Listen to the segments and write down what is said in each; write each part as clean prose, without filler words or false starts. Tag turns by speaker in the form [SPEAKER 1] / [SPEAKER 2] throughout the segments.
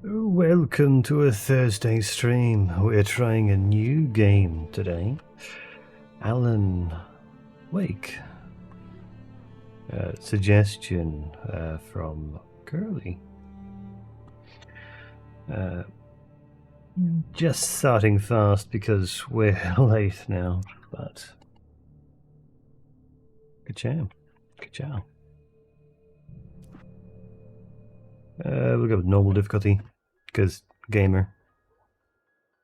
[SPEAKER 1] Welcome to a Thursday stream. We're trying a new game today. Alan Wake. Suggestion from Curly. Just starting fast because we're late now, but good chow. Good chow. We'll go with normal difficulty because gamer.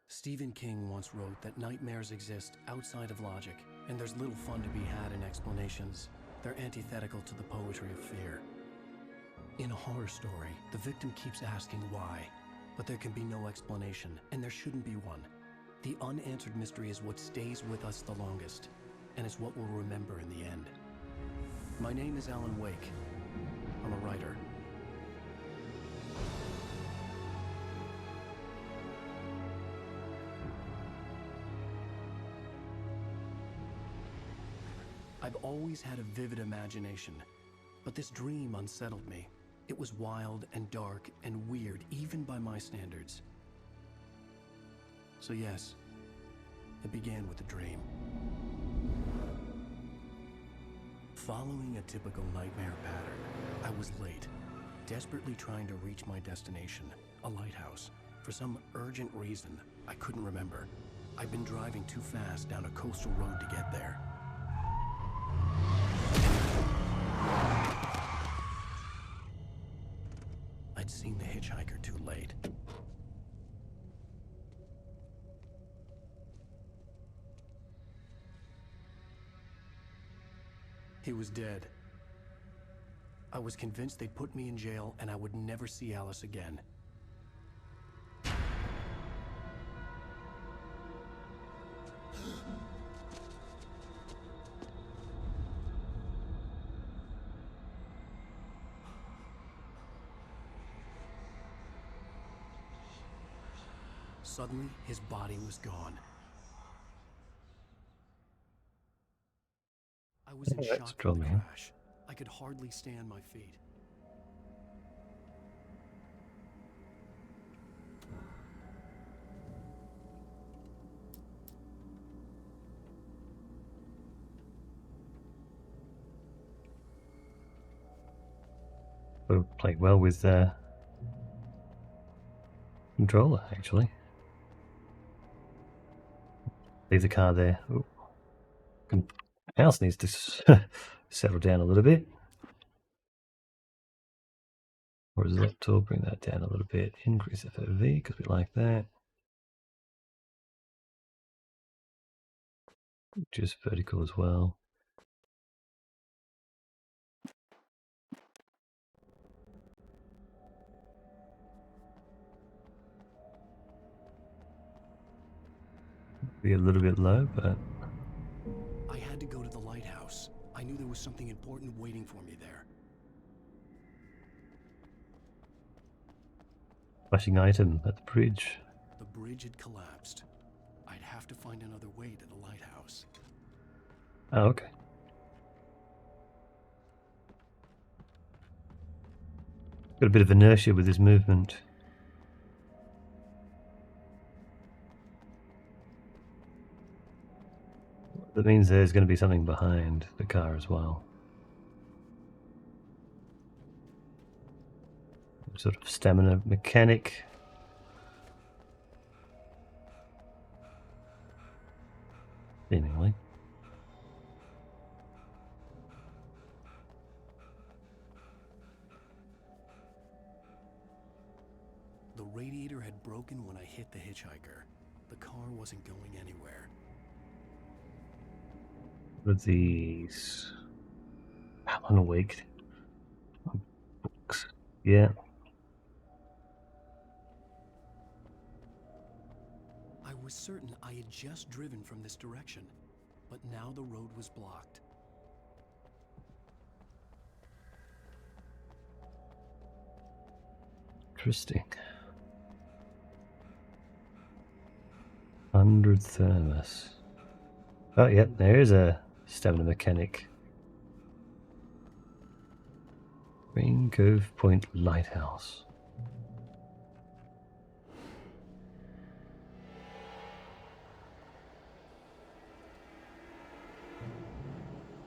[SPEAKER 2] Stephen King once wrote that nightmares exist outside of logic, and there's little fun to be had in explanations. They're antithetical to the poetry of fear. In a horror story, the victim keeps asking why, but there can be no explanation, and there shouldn't be one. The unanswered mystery is what stays with us the longest, and is what we'll remember in the end. My name is Alan Wake. I'm a writer. I've always had a vivid imagination, but this dream unsettled me. It was wild and dark and weird, even by my standards. So yes, it began with a dream. Following a typical nightmare pattern, I was late, desperately trying to reach my destination, a lighthouse. For some urgent reason, I couldn't remember. I'd been driving too fast down a coastal road to get there. I'd seen the hitchhiker too late. He was dead. I was convinced they'd put me in jail and I would never see Alice again. Suddenly, his body was gone. I was in shock from the crash. I could hardly stand my feet.
[SPEAKER 1] We'll play well with controller, actually. Leave the car there. Ooh. House needs to settle down a little bit. Horizontal, bring that down a little bit. Increase FOV because we like that. Just vertical as well. Be a little bit low, but
[SPEAKER 2] I had to go to the lighthouse. I knew there was something important waiting for me there.
[SPEAKER 1] flashing item at the bridge.
[SPEAKER 2] The bridge had collapsed. I'd have to find another way to the lighthouse.
[SPEAKER 1] Oh, okay. Got a bit of inertia with his movement. That means there's going to be something behind the car as well. sort of stamina mechanic. Seemingly.
[SPEAKER 2] The radiator had broken when I hit the hitchhiker. The car wasn't going anywhere.
[SPEAKER 1] What are these? Alan Wake books. Yeah.
[SPEAKER 2] I was certain I had just driven from this direction, but now the road was blocked.
[SPEAKER 1] Interesting. 100 thermos. Oh, yeah, there's a stamina mechanic. Green Cove Point Lighthouse.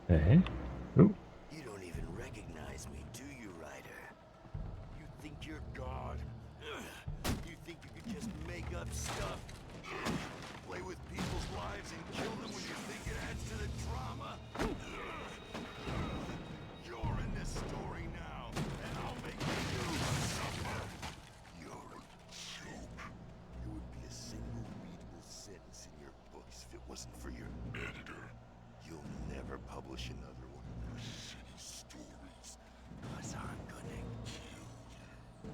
[SPEAKER 1] Hey. Oh.
[SPEAKER 3] You don't even recognize me, do you, Ryder? You think you're God? You think you could just make up stuff? Play with people's lives and kill them when you think it adds to the drama? You're in this story now, and I'll make you suffer. You're a joke. There would be a single readable sentence in your books if it wasn't for your editor. You'll never publish another one of your shitty stories, 'cause I'm gonna kill you.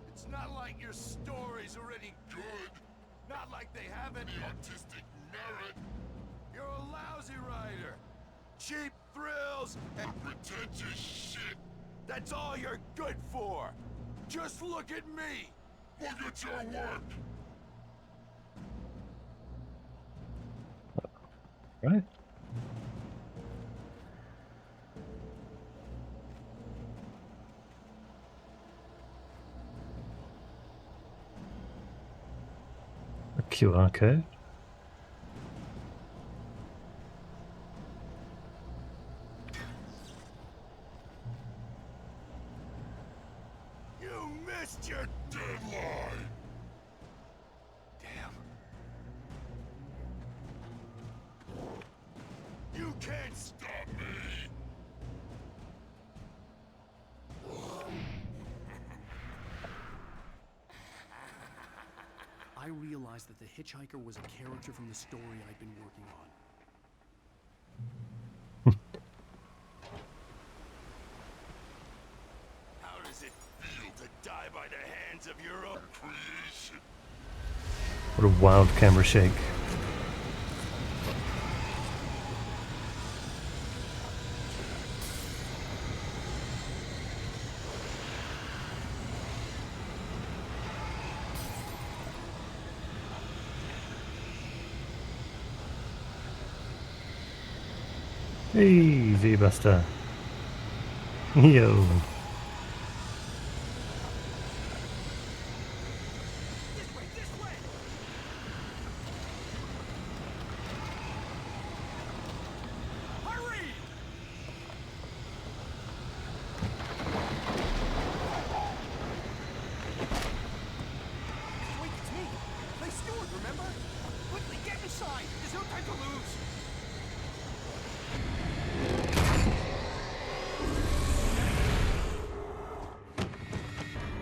[SPEAKER 3] It's not like your story's already good. Not like they have any artistic merit. You're a lousy writer. Cheap thrills and pretentious shit. That's all you're good for. Just look at me. Look at your work.
[SPEAKER 1] Right. A QR code.
[SPEAKER 3] You missed your deadline. Damn. You can't stop me.
[SPEAKER 2] I realized that the hitchhiker was a character from the story I'd been working on.
[SPEAKER 3] How does it feel to die by the hands of your own creation?
[SPEAKER 1] What a wild camera shake. Hey, V-Buster. Yo.
[SPEAKER 3] This way! Hurry! Wait, it's me! Play steward, remember? Quickly, get inside! There's no time to lose!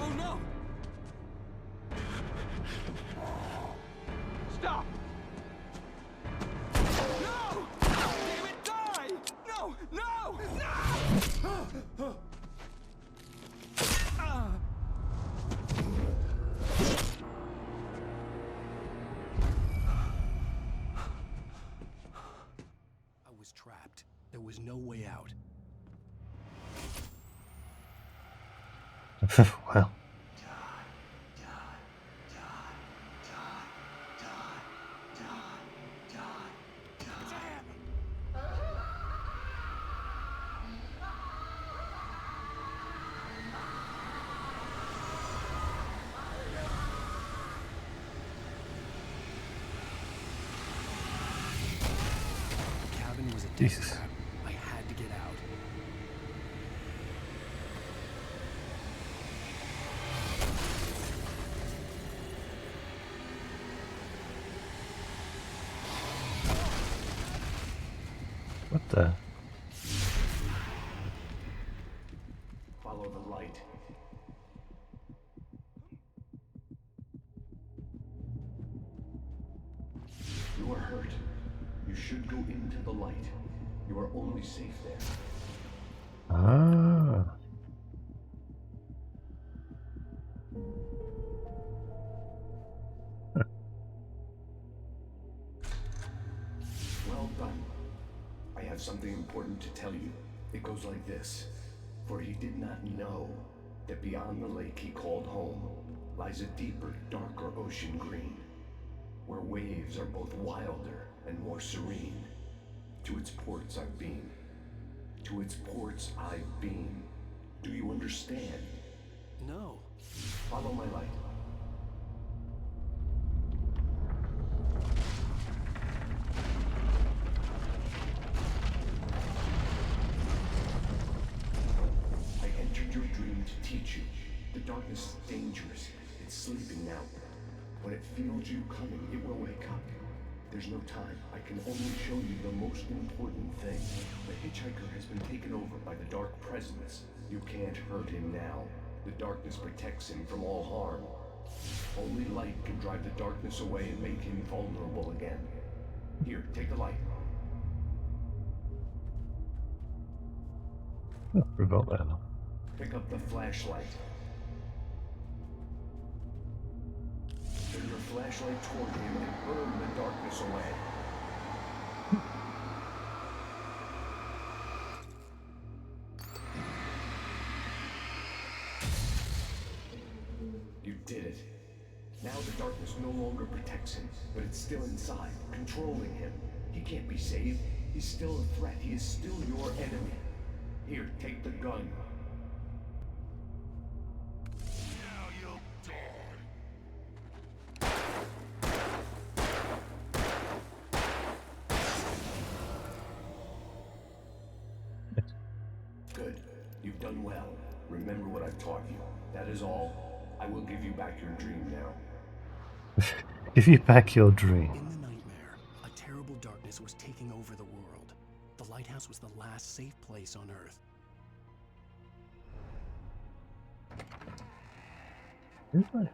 [SPEAKER 3] Oh no! Stop! No! Damn it, die! No! No! No!
[SPEAKER 2] I was trapped. There was no way out.
[SPEAKER 1] Wow.
[SPEAKER 2] The cabin was a death
[SPEAKER 1] Jesus.
[SPEAKER 2] trap. I had to get out.
[SPEAKER 1] the...
[SPEAKER 4] Follow the light. You are hurt. You should go into the light. You are only safe there.
[SPEAKER 1] Ah.
[SPEAKER 4] Well done. I have something important to tell you. It goes like this. For he did not know that beyond the lake he called home lies a deeper, darker ocean green, where waves are both wilder and more serene. To its ports I've been. To its ports I've been. Do you understand?
[SPEAKER 2] No.
[SPEAKER 4] Follow my light. I entered your dream to teach you. The darkness is dangerous. It's sleeping now. When it feels you coming, it will wake up. There's no time. I can only show you the most important thing. The hitchhiker has been taken over by the dark presence. You can't hurt him now. The darkness protects him from all harm. Only light can drive the darkness away and make him vulnerable again. Here, take the light.
[SPEAKER 1] Oh, revolt ammo.
[SPEAKER 4] Pick up the flashlight. Turn your flashlight toward him and burn the darkness away. You did it. Now the darkness no longer protects him, but it's still inside, controlling him. He can't be saved. He's still a threat. He is still your enemy. Here, take the gun.
[SPEAKER 3] Now you'll die.
[SPEAKER 4] Good. You've done well. Remember what I've taught you. That is all. I will give you back your dream now.
[SPEAKER 1] Give you back your dream.
[SPEAKER 2] In the nightmare, a terrible darkness was taking over the world. The lighthouse was the last safe place on Earth.
[SPEAKER 1] Is it?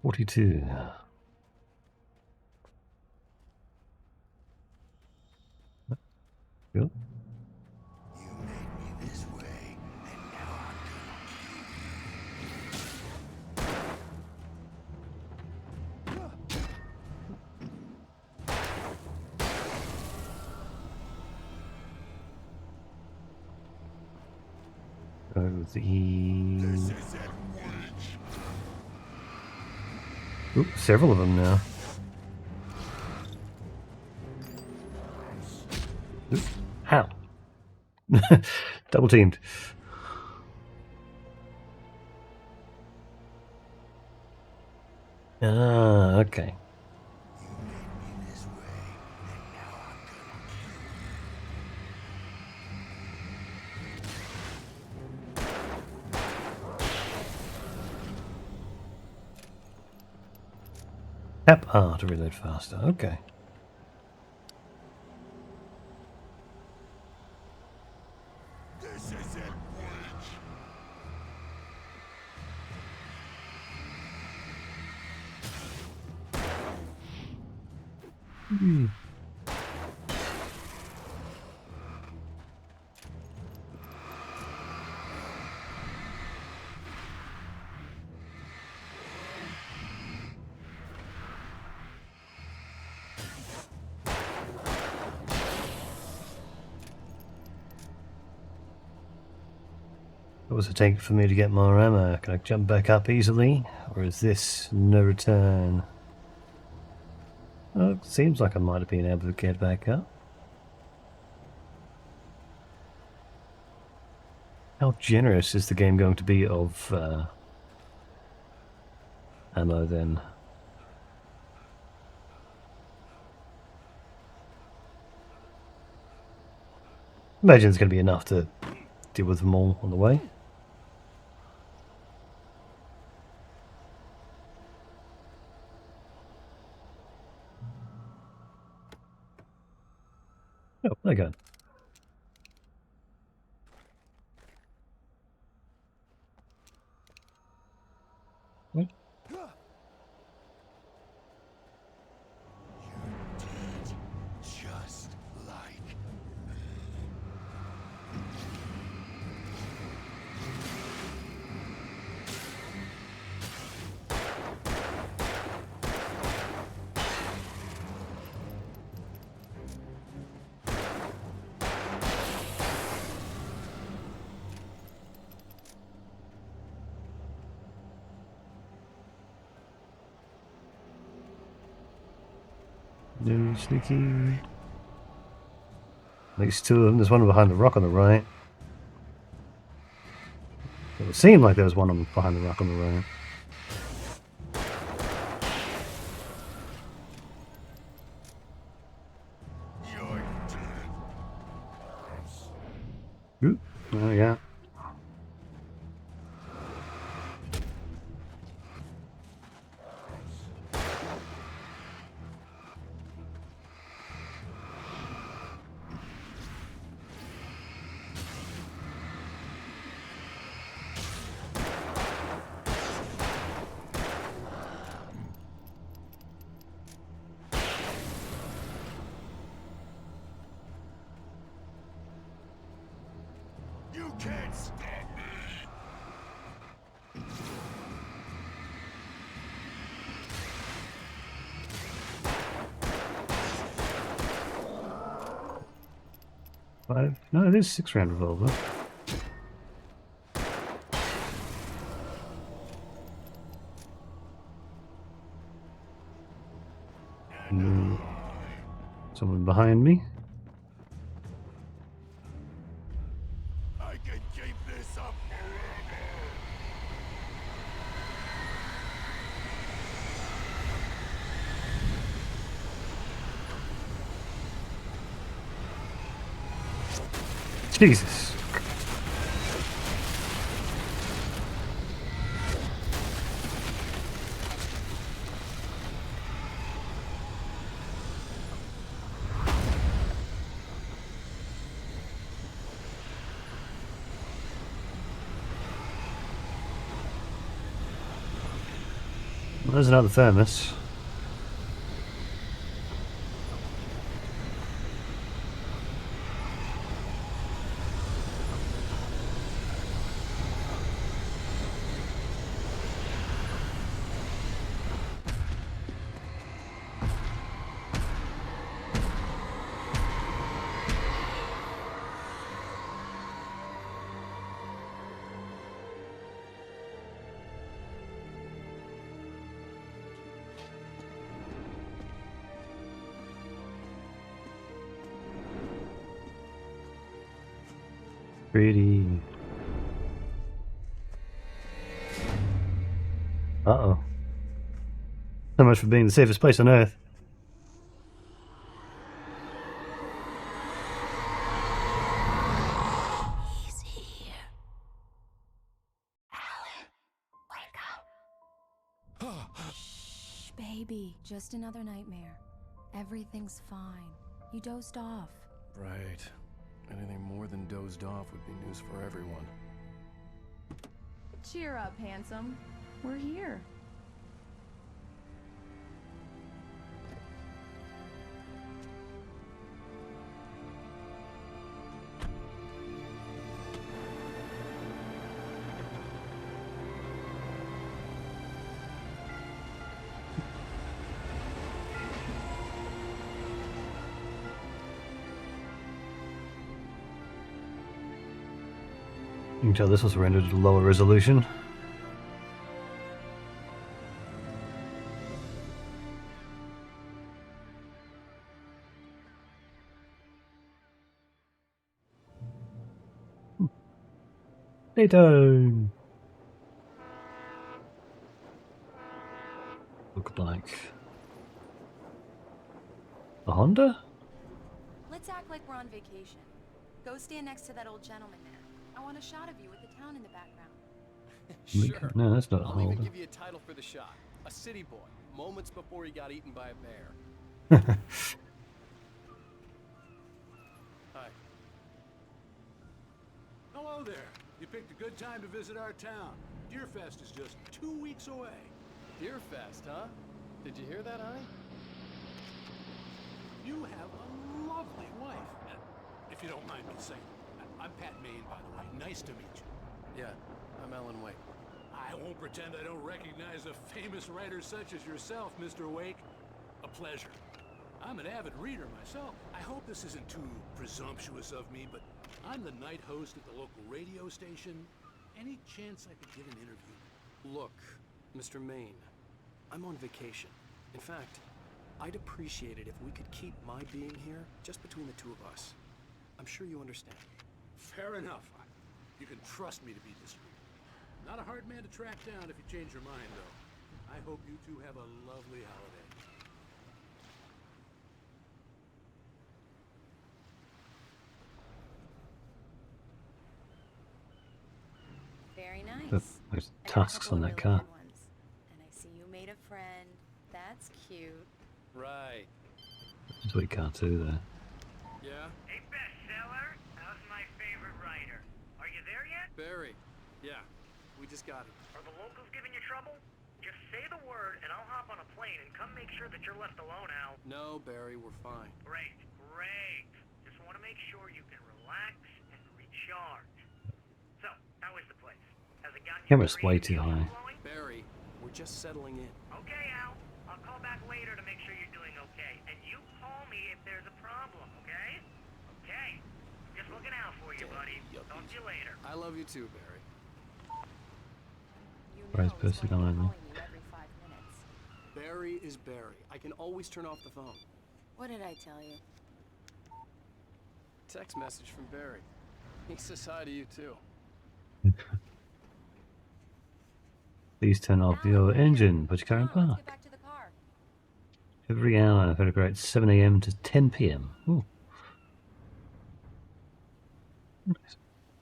[SPEAKER 1] 42. Good.
[SPEAKER 3] You made me this way, and now I'm
[SPEAKER 1] Oh,
[SPEAKER 3] This is it, witch.
[SPEAKER 1] Oop, several of them now. Oop, ow. Double teamed. Ah, okay.
[SPEAKER 3] You made me this way, and now I'm
[SPEAKER 1] Tap R to reload faster. Okay.
[SPEAKER 3] This is it, witch.
[SPEAKER 1] What was it take for me to get more ammo? Can I jump back up easily? Or is this no return? Oh, it seems like I might have been able to get back up. How generous is the game going to be of ammo then? Imagine it's going to be enough to deal with them all on the way. going? What?
[SPEAKER 3] Just like
[SPEAKER 1] No sneaky. At least two of them. There's one behind the rock on the right. It would seem like there was one behind the rock on the right.
[SPEAKER 3] you're dead.
[SPEAKER 1] Oop. Oh yeah.
[SPEAKER 3] You can't stop me.
[SPEAKER 1] Five? No, it is 6-round revolver. No. Someone behind me.
[SPEAKER 3] I can keep this up forever.
[SPEAKER 1] Jesus. Well, there's another thermos. Pretty. Uh-oh. So much for being the safest place on Earth.
[SPEAKER 5] He's here. Alan, wake up. Shh, baby. Just another nightmare. Everything's fine. You dozed off.
[SPEAKER 2] Right. Anything more than dozed off would be news for everyone.
[SPEAKER 6] Cheer up, handsome. We're here.
[SPEAKER 1] You can tell this was rendered at a lower resolution. Neato! Look like a Honda?
[SPEAKER 5] Let's act like we're on vacation. Go stand next to that old gentleman there. I want a shot of you with the town in the background.
[SPEAKER 2] Sure.
[SPEAKER 1] No, that's not a
[SPEAKER 2] I'll even
[SPEAKER 1] Honda.
[SPEAKER 2] give you a title for the shot. A city boy, moments before he got eaten by a bear.
[SPEAKER 7] there. You picked a good time to visit our town. Deerfest is just 2 weeks away.
[SPEAKER 2] Deerfest, huh? Did you hear that, Hi?
[SPEAKER 7] You have a lovely wife. If you don't mind me saying. I'm Pat Maine, by the way. Nice to meet you.
[SPEAKER 2] Yeah, I'm Alan Wake.
[SPEAKER 7] I won't pretend I don't recognize a famous writer such as yourself, Mr. Wake. A pleasure. I'm an avid reader myself. I hope this isn't too presumptuous of me, but I'm the night host at the local radio station. Any chance I could get an interview?
[SPEAKER 2] Look, Mr. Maine, I'm on vacation. In fact, I'd appreciate it if we could keep my being here just between the two of us. I'm sure you understand.
[SPEAKER 7] Fair enough. You can trust me to be discreet. Not a hard man to track down if you change your mind, though. I hope you two have a lovely holiday.
[SPEAKER 5] Very nice.
[SPEAKER 1] There's
[SPEAKER 5] I got a
[SPEAKER 1] tasks
[SPEAKER 5] couple
[SPEAKER 1] on
[SPEAKER 5] of
[SPEAKER 1] that
[SPEAKER 5] really
[SPEAKER 1] car.
[SPEAKER 5] good ones. And I see you made a friend. That's cute.
[SPEAKER 2] Right.
[SPEAKER 1] There's a sweet car too there.
[SPEAKER 2] Yeah?
[SPEAKER 8] Hey, bestseller, how's my favorite writer? Are you there yet?
[SPEAKER 2] Barry. Yeah, we just got it.
[SPEAKER 8] Are the locals giving you trouble? Just say the word and I'll hop on a plane and come make sure that you're left alone, Al.
[SPEAKER 2] No, Barry, we're fine.
[SPEAKER 8] Great, great. Just want to make sure you can relax and recharge. So, how is the place? Has it gotten your
[SPEAKER 1] Camera's way too
[SPEAKER 8] creative
[SPEAKER 1] high.
[SPEAKER 8] juices flowing?
[SPEAKER 2] Barry, we're just settling in.
[SPEAKER 8] Okay, Al. I'll call back later to make sure you're doing okay. And you call me if there's a problem, okay? Okay. Just looking out for you, buddy. Talk to you later.
[SPEAKER 2] I love you too, Barry.
[SPEAKER 5] You
[SPEAKER 1] Where's
[SPEAKER 5] know he's
[SPEAKER 1] Percy
[SPEAKER 5] going to be
[SPEAKER 1] going?
[SPEAKER 5] calling you every 5 minutes.
[SPEAKER 2] Barry is Barry. I can always turn off the phone.
[SPEAKER 5] What did I tell you?
[SPEAKER 2] Text message from Barry. He says hi to you too.
[SPEAKER 1] Please turn off your engine. Put your car in
[SPEAKER 5] Come on, let's
[SPEAKER 1] park.
[SPEAKER 5] get back to the car.
[SPEAKER 1] Every hour for a great 7 a.m. to 10 p.m. Ooh. Nice.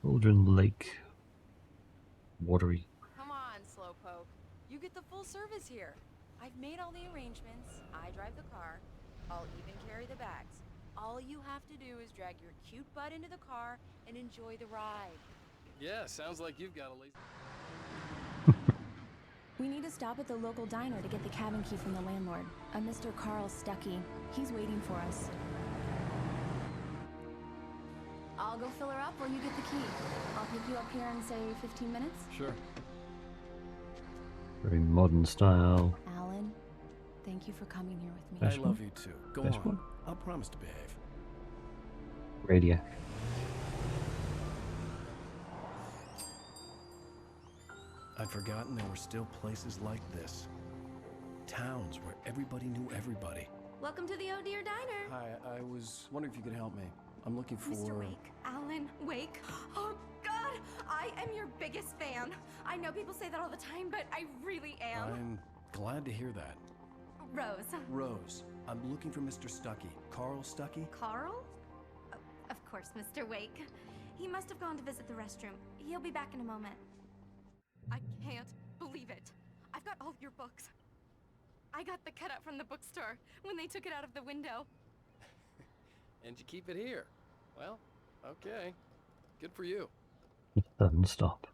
[SPEAKER 1] Aldrin Lake. Watery.
[SPEAKER 5] Come on, Slowpoke. You get the full service here. I've made all the arrangements. I drive the car. I'll even carry the bags. All you have to do is drag your cute butt into the car and enjoy the ride.
[SPEAKER 2] Yeah, sounds like you've got a lazy...
[SPEAKER 6] We need to stop at the local diner to get the cabin key from the landlord, a Mr. Carl Stuckey. He's waiting for us. I'll go fill her up while you get the key. I'll pick you up here in, say, 15 minutes.
[SPEAKER 2] Sure.
[SPEAKER 1] Very modern style.
[SPEAKER 6] Alan, thank you for coming here with me.
[SPEAKER 2] I
[SPEAKER 1] Best
[SPEAKER 2] love
[SPEAKER 1] one?
[SPEAKER 2] you too. Go
[SPEAKER 1] Best
[SPEAKER 2] on.
[SPEAKER 1] one?
[SPEAKER 2] I'll promise to behave.
[SPEAKER 1] Radio.
[SPEAKER 2] I'd forgotten there were still places like this. Towns where everybody knew everybody.
[SPEAKER 9] Welcome to the Oh Dear Diner.
[SPEAKER 2] Hi, I was wondering if you could help me. I'm looking for...
[SPEAKER 9] Mr. Wake. Alan Wake. Oh, God! I am your biggest fan. I know people say that all the time, but I really am.
[SPEAKER 2] I'm glad to hear that.
[SPEAKER 9] Rose.
[SPEAKER 2] Rose, I'm looking for Mr. Stuckey. Carl Stuckey?
[SPEAKER 9] Carl? Oh, of course, Mr. Wake. He must have gone to visit the restroom. He'll be back in a moment. I can't believe it. I've got all of your books. I got the cutout from the bookstore when they took it out of the window.
[SPEAKER 2] And you keep it here. Well, okay. Good for you.
[SPEAKER 1] It doesn't stop.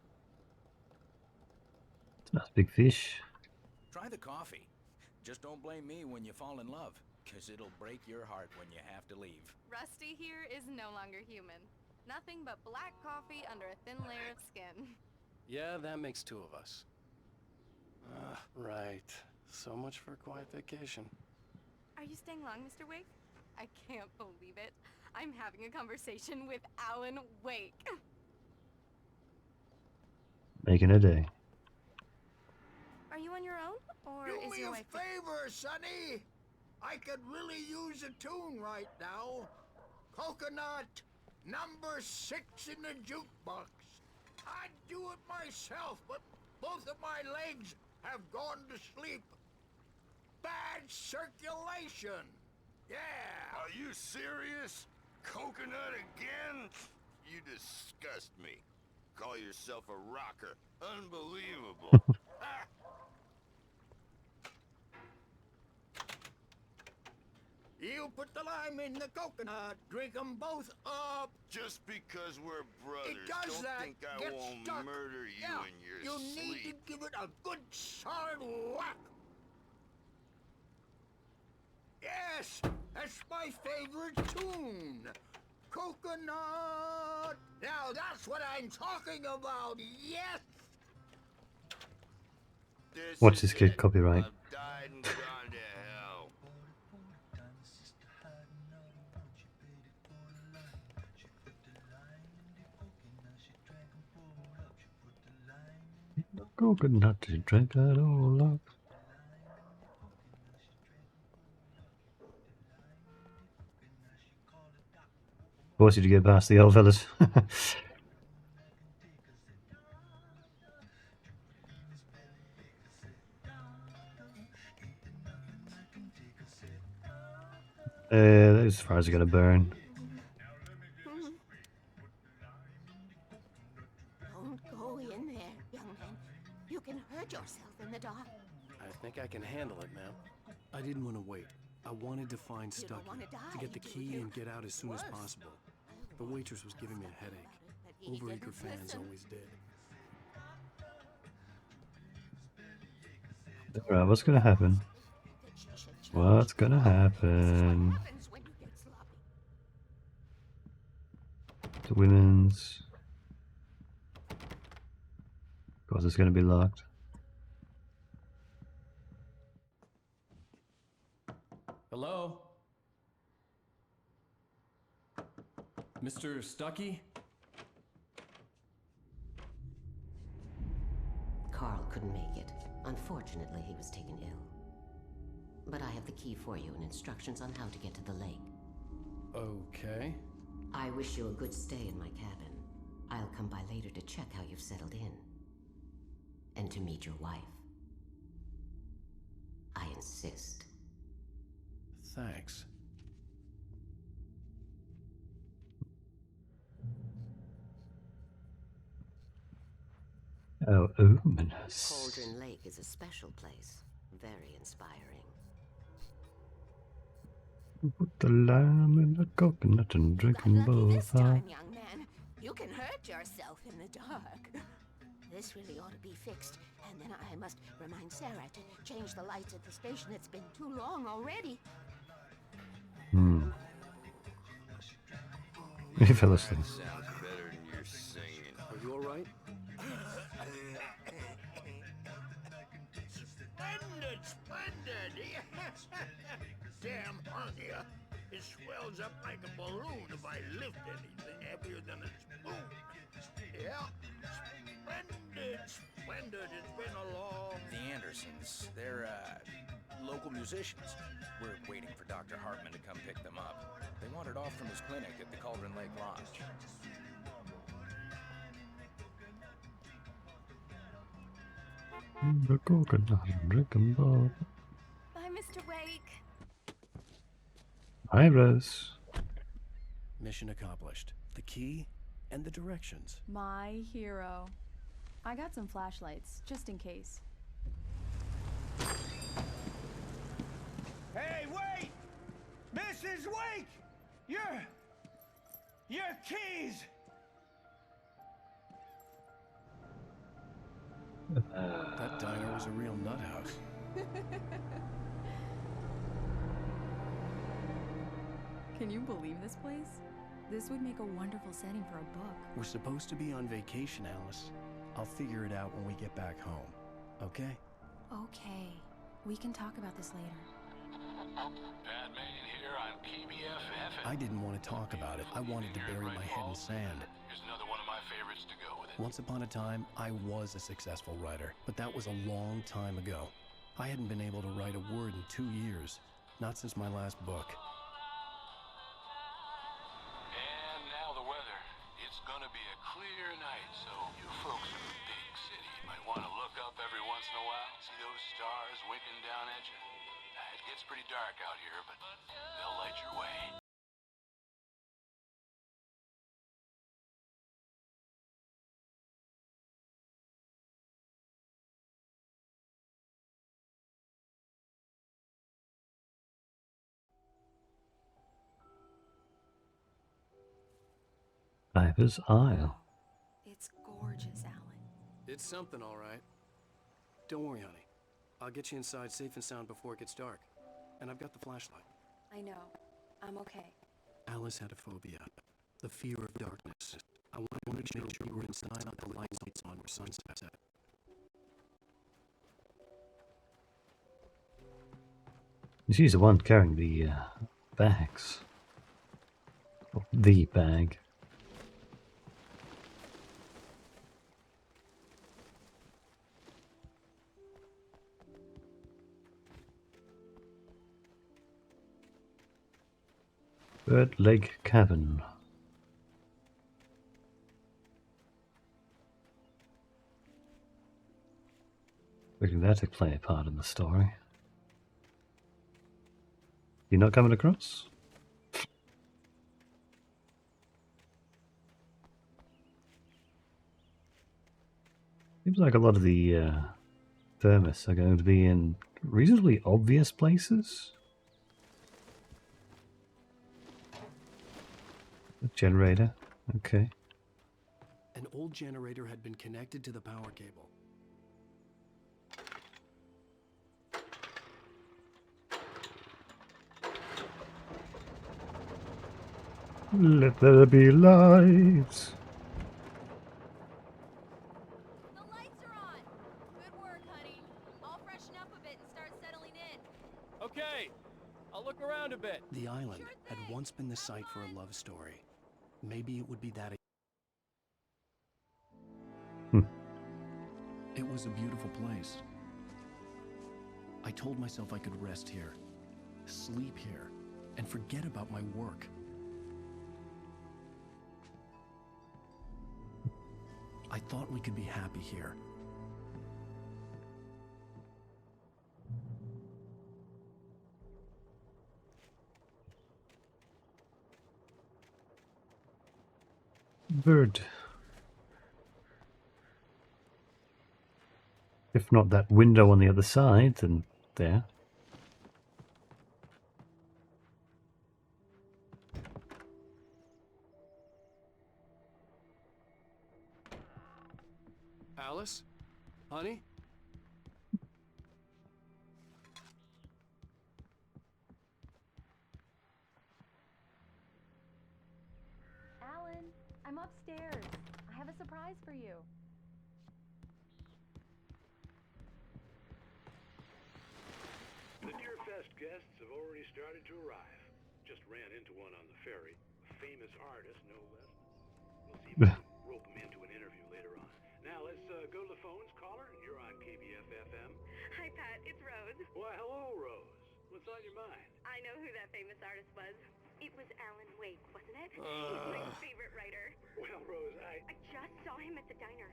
[SPEAKER 1] It's a nice big fish.
[SPEAKER 10] Try the coffee. Just don't blame me when you fall in love, 'cause it'll break your heart when you have to leave.
[SPEAKER 9] Rusty here is no longer human. Nothing but black coffee under a thin layer of skin.
[SPEAKER 2] Yeah, that makes two of us. Right. So much for a quiet vacation.
[SPEAKER 9] Are you staying long, Mr. Wake? I can't believe it. I'm having a conversation with Alan Wake.
[SPEAKER 1] Making a day.
[SPEAKER 9] Are you on your own, or
[SPEAKER 3] Do
[SPEAKER 9] is
[SPEAKER 3] me
[SPEAKER 9] your
[SPEAKER 3] a
[SPEAKER 9] wife?
[SPEAKER 3] favor, Sonny. I could really use a tune right now. Coconut, number 6 in the jukebox. I'd do it myself, but both of my legs have gone to sleep. Bad circulation. Yeah.
[SPEAKER 11] Are you serious? Coconut again? You disgust me. Call yourself a rocker. Unbelievable.
[SPEAKER 3] You
[SPEAKER 11] You put the lime in the coconut. Drink them both up. Just because we're brothers, don't think I won't murder you in your sleep. You need to give it a good solid whack. Yes, that's my favorite tune. Coconut. Now that's what I'm talking about. Yes.
[SPEAKER 1] Watch this kid copyright.
[SPEAKER 11] I've died and gone to hell.
[SPEAKER 1] Coconut to drink that all up. Forced you to get past the old fellas. As far as it's gonna burn.
[SPEAKER 12] Don't go in there, young man. You can hurt yourself in the dark.
[SPEAKER 2] I think I can handle it, ma'am. I didn't want to wait. I wanted to find Stucky, to get the key and get out as soon as possible. The waitress was giving me a headache. Overeager fans always did.
[SPEAKER 1] Alright, what's gonna happen? What's gonna happen? The women's. Of course, it's gonna be locked.
[SPEAKER 2] Hello? Mr. Stucky?
[SPEAKER 13] Carl couldn't make it. Unfortunately, he was taken ill. But I have the key for you and instructions on how to get to the lake.
[SPEAKER 2] Okay.
[SPEAKER 13] I wish you a good stay in my cabin. I'll come by later to check how you've settled in. And to meet your wife. I insist.
[SPEAKER 2] Thanks.
[SPEAKER 1] Oh, ominous.
[SPEAKER 13] Cauldron Lake is a special place. Very inspiring.
[SPEAKER 1] Put the lime in the coconut and drink them both
[SPEAKER 12] This time, young man, you can hurt yourself in the dark. This really ought to be fixed, and then I must remind Sarah to change the lights at the station. It's been too long already.
[SPEAKER 1] He fell asleep.
[SPEAKER 11] Sounds better than your singing.
[SPEAKER 2] Are you alright?
[SPEAKER 11] Splendid, splendid! Damn hernia. It swells up like a balloon if I lift anything heavier than a spoon. Yeah, splendid, splendid. It's been a long...
[SPEAKER 10] The Andersons, they're, local musicians. We're waiting for Dr. Hartman to come pick them up. They wandered off from his clinic at the Cauldron Lake Lodge.
[SPEAKER 1] The coconut and drink them both.
[SPEAKER 9] Bye, Mr. Wake.
[SPEAKER 1] Hi, Rose.
[SPEAKER 2] Mission accomplished. The key and the directions.
[SPEAKER 6] My hero. I got some flashlights, just in case.
[SPEAKER 14] Hey, wait! Mrs. Wake! Your keys!
[SPEAKER 2] That diner was a real nut house.
[SPEAKER 6] Can you believe this place? This would make a wonderful setting for a book.
[SPEAKER 2] We're supposed to be on vacation, Alice. I'll figure it out when we get back home. Okay?
[SPEAKER 6] Okay. We can talk about this later.
[SPEAKER 7] Batman here on PBFF.
[SPEAKER 2] I didn't want to talk about it. I wanted to bury my head in sand.
[SPEAKER 7] Here's another one of my favorites to go with it.
[SPEAKER 2] Once upon a time, I was a successful writer, but that was a long time ago. I hadn't been able to write a word in 2 years. Not since my last book.
[SPEAKER 7] And now the weather. It's gonna be a clear night, so you folks in the big city might want to look up every once in a while. See those stars winking down at you? It gets pretty dark out here, but they'll light your way.
[SPEAKER 1] Piper's Isle.
[SPEAKER 5] It's gorgeous, Alan.
[SPEAKER 2] It's something, all right. Don't worry, honey. I'll get you inside safe and sound before it gets dark. And I've got the flashlight.
[SPEAKER 5] I know. I'm okay.
[SPEAKER 2] Alice had a phobia. The fear of darkness. I wanted to make sure we were inside with the lights on where sunset set.
[SPEAKER 1] She's the one carrying the bags. Oh, the bag. Bird Lake Cabin. Expecting that to play a part in the story. You're not coming across? Seems like a lot of the thermos are going to be in reasonably obvious places. A generator, okay.
[SPEAKER 2] An old generator had been connected to the power cable.
[SPEAKER 1] Let there be lights.
[SPEAKER 5] The lights are on! Good work, honey. I'll freshen up a bit and start settling in.
[SPEAKER 15] Okay, I'll look around a bit.
[SPEAKER 2] The island had once been the site for a love story. Maybe it would be that. It was a beautiful place. I told myself I could rest here, sleep here, and forget about my work. I thought we could be happy here.
[SPEAKER 1] Bird. If not that window on the other side, then there.
[SPEAKER 2] Alice? Honey?
[SPEAKER 6] Alan, I'm upstairs. I have a surprise for you.
[SPEAKER 7] The Deerfest guests have already started to arrive. Just ran into one on the ferry. A famous artist, no less. We'll see if we can rope him into an interview later on. Now let's go to the phones. Caller, you're on KBF-FM.
[SPEAKER 16] Hi, Pat. It's Rose.
[SPEAKER 7] Why, hello, Rose. What's on your mind?
[SPEAKER 16] I know who that famous artist was. It was Alan Wake, wasn't it? He's my favorite writer.
[SPEAKER 7] Well, Rose, I
[SPEAKER 16] just saw him at the diner.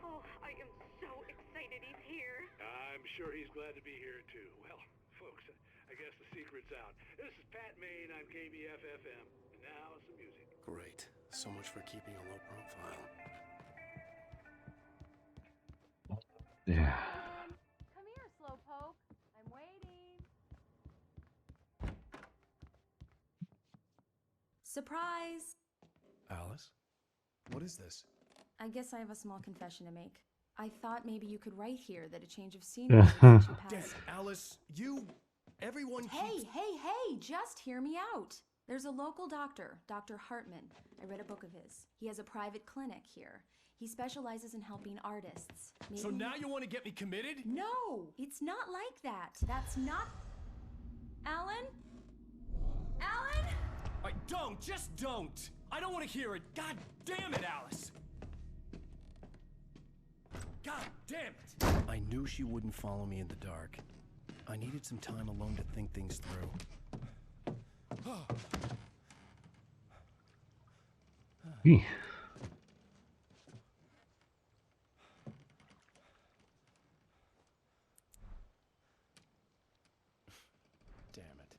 [SPEAKER 16] Oh, I am so excited he's here.
[SPEAKER 7] I'm sure he's glad to be here, too. Well, folks, I guess the secret's out. This is Pat Maine on KBF-FM. And now some music.
[SPEAKER 2] Great. So much for keeping a low profile.
[SPEAKER 1] Yeah.
[SPEAKER 6] Come here, Slowpoke. I'm waiting.
[SPEAKER 5] Surprise!
[SPEAKER 2] Alice? What is this?
[SPEAKER 6] I guess I have a small confession to make. I thought maybe you could write here that a change of scenery would get you past.
[SPEAKER 2] Alice, everyone
[SPEAKER 6] Hey, just hear me out. There's a local doctor, Dr. Hartman. I read a book of his. He has a private clinic here. He specializes in helping artists. Maybe...
[SPEAKER 15] So now you want to get me committed?
[SPEAKER 6] No, it's not like that. That's not... Alan? Alan?
[SPEAKER 15] Just don't. I don't want to hear it. God damn it, Alice. God damn it.
[SPEAKER 2] I knew she wouldn't follow me in the dark. I needed some time alone to think things through.
[SPEAKER 1] Eeh.
[SPEAKER 2] Damn it.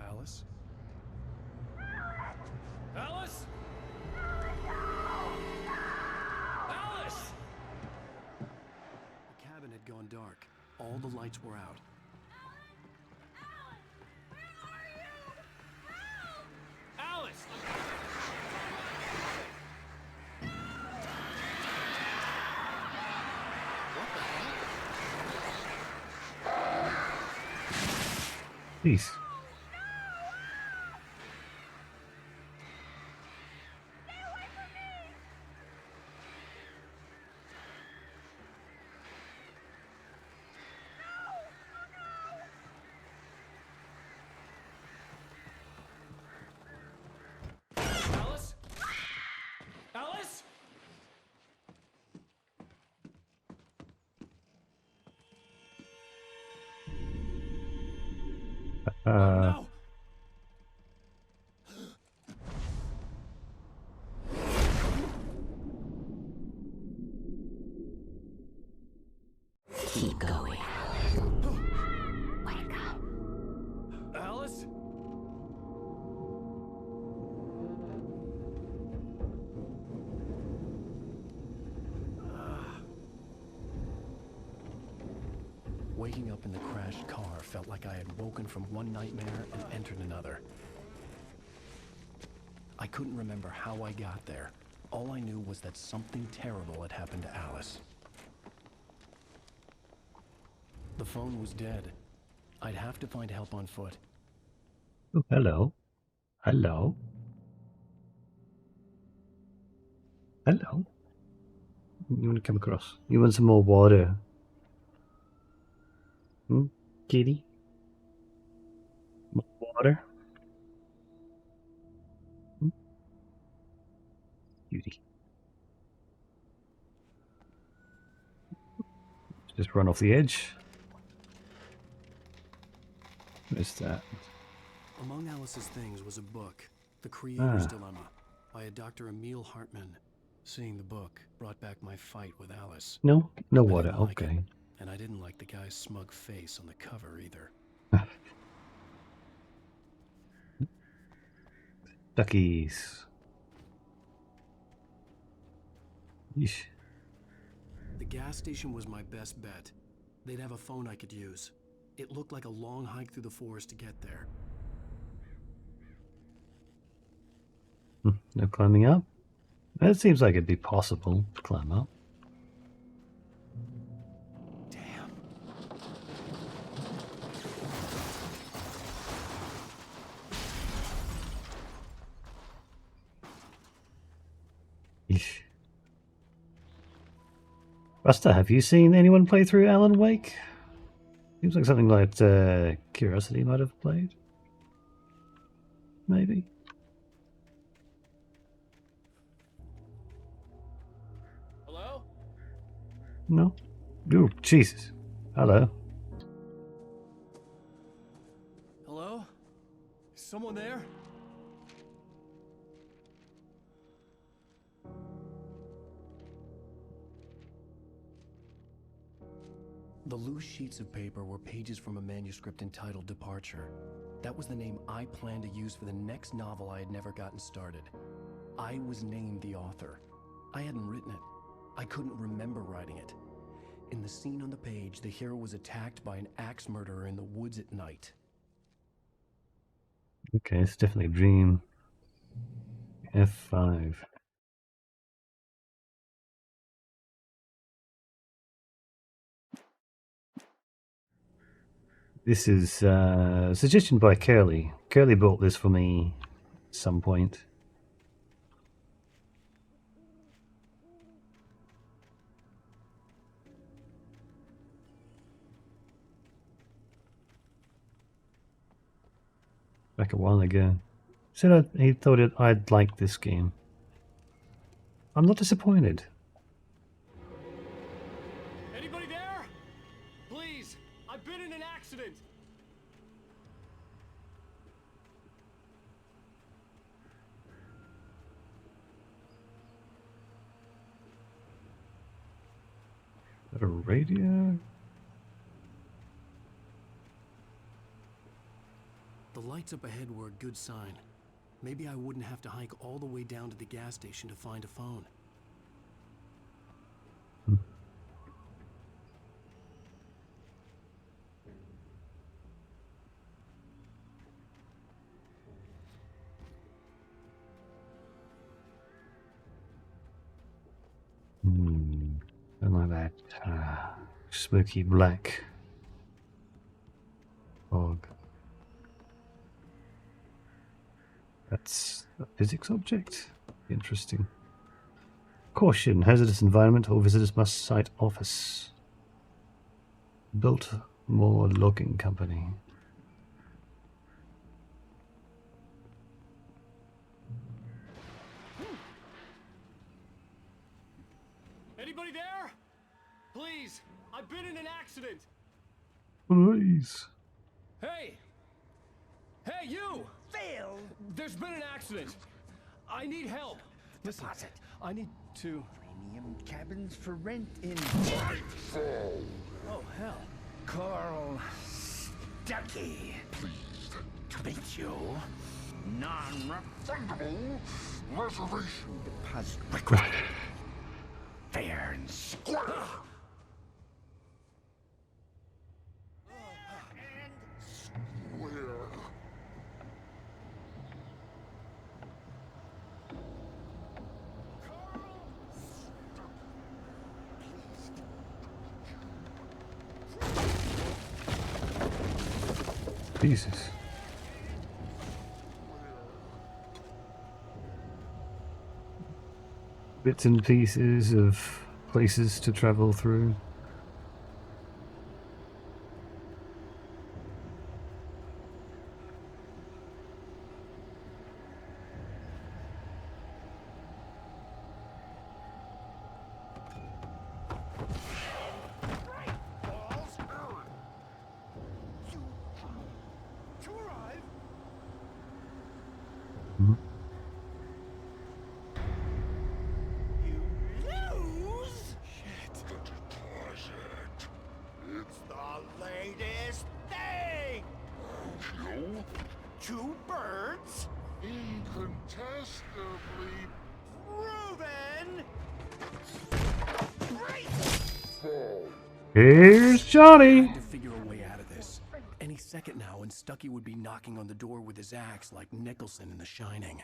[SPEAKER 2] Alice?
[SPEAKER 15] Alice? Alice!
[SPEAKER 2] The cabin had gone dark. All the lights were out.
[SPEAKER 1] Please.
[SPEAKER 15] Alice? Alice? No!
[SPEAKER 13] Keep going.
[SPEAKER 12] Wake up.
[SPEAKER 15] Alice?
[SPEAKER 2] Waking up in the crashed car felt like I had woken from one nightmare and entered another. I couldn't remember how I got there. All I knew was that something terrible had happened to Alice. The phone was dead. I'd have to find help on foot.
[SPEAKER 1] Oh, hello. Hello. Hello. You want to come across? You want some more water? Hmm? Kitty? More water? Hmm? Cutie. Just run off the edge. What is that?
[SPEAKER 2] Among Alice's things was a book, The Creator's Dilemma, by a Dr. Emil Hartmann. Seeing the book brought back my fight with Alice.
[SPEAKER 1] No? No
[SPEAKER 2] I
[SPEAKER 1] water,
[SPEAKER 2] didn't like
[SPEAKER 1] okay.
[SPEAKER 2] it, and I didn't like the guy's smug face on the cover either.
[SPEAKER 1] Duckies. Yeesh.
[SPEAKER 2] The gas station was my best bet. They'd have a phone I could use. It looked like a long hike through the forest to get there.
[SPEAKER 1] No climbing up? It seems like it'd be possible to climb up.
[SPEAKER 2] Damn.
[SPEAKER 1] Yeesh. Buster, have you seen anyone play through Alan Wake? Seems like something that Curiosity might have played. Maybe.
[SPEAKER 15] Hello?
[SPEAKER 1] No? Ooh, Jesus. Hello.
[SPEAKER 15] Hello? Is someone there?
[SPEAKER 2] The loose sheets of paper were pages from a manuscript entitled Departure. That was the name I planned to use for the next novel I had never gotten started. I was named the author. I hadn't written it. I couldn't remember writing it. In the scene on the page, the hero was attacked by an axe murderer in the woods at night.
[SPEAKER 1] Okay, it's definitely a dream. F5. This is a suggestion by Curly. Curly bought this for me at some point. Back a while ago. Said he thought I'd like this game. I'm not disappointed.
[SPEAKER 15] Anybody there? Please, I've been in an accident.
[SPEAKER 1] Is that a radio?
[SPEAKER 2] The lights up ahead were a good sign. Maybe I wouldn't have to hike all the way down to the gas station to find a phone.
[SPEAKER 1] Don't like that smoky black fog. That's a physics object? Interesting. Caution, hazardous environment, all visitors must cite office. Built more logging company.
[SPEAKER 15] Anybody there? Please, I've been in an accident.
[SPEAKER 1] Please.
[SPEAKER 15] Hey! Hey, you!
[SPEAKER 14] Phil!
[SPEAKER 15] There's been an accident. I need help. Listen, I need to...
[SPEAKER 14] Premium cabins for rent in...
[SPEAKER 15] Oh, hell.
[SPEAKER 14] Carl Stucky.
[SPEAKER 3] Pleased
[SPEAKER 14] To meet you. Non-refundable
[SPEAKER 3] reservation
[SPEAKER 14] deposit required. Fair and square.
[SPEAKER 1] Jesus. Bits and pieces of places to travel through.
[SPEAKER 11] It's the latest thing! Two birds?
[SPEAKER 3] incontestably
[SPEAKER 11] Proven!
[SPEAKER 1] Here's Johnny!
[SPEAKER 2] To figure a way out of this. Any second now, and Stucky would be knocking on the door with his axe like Nicholson in The Shining.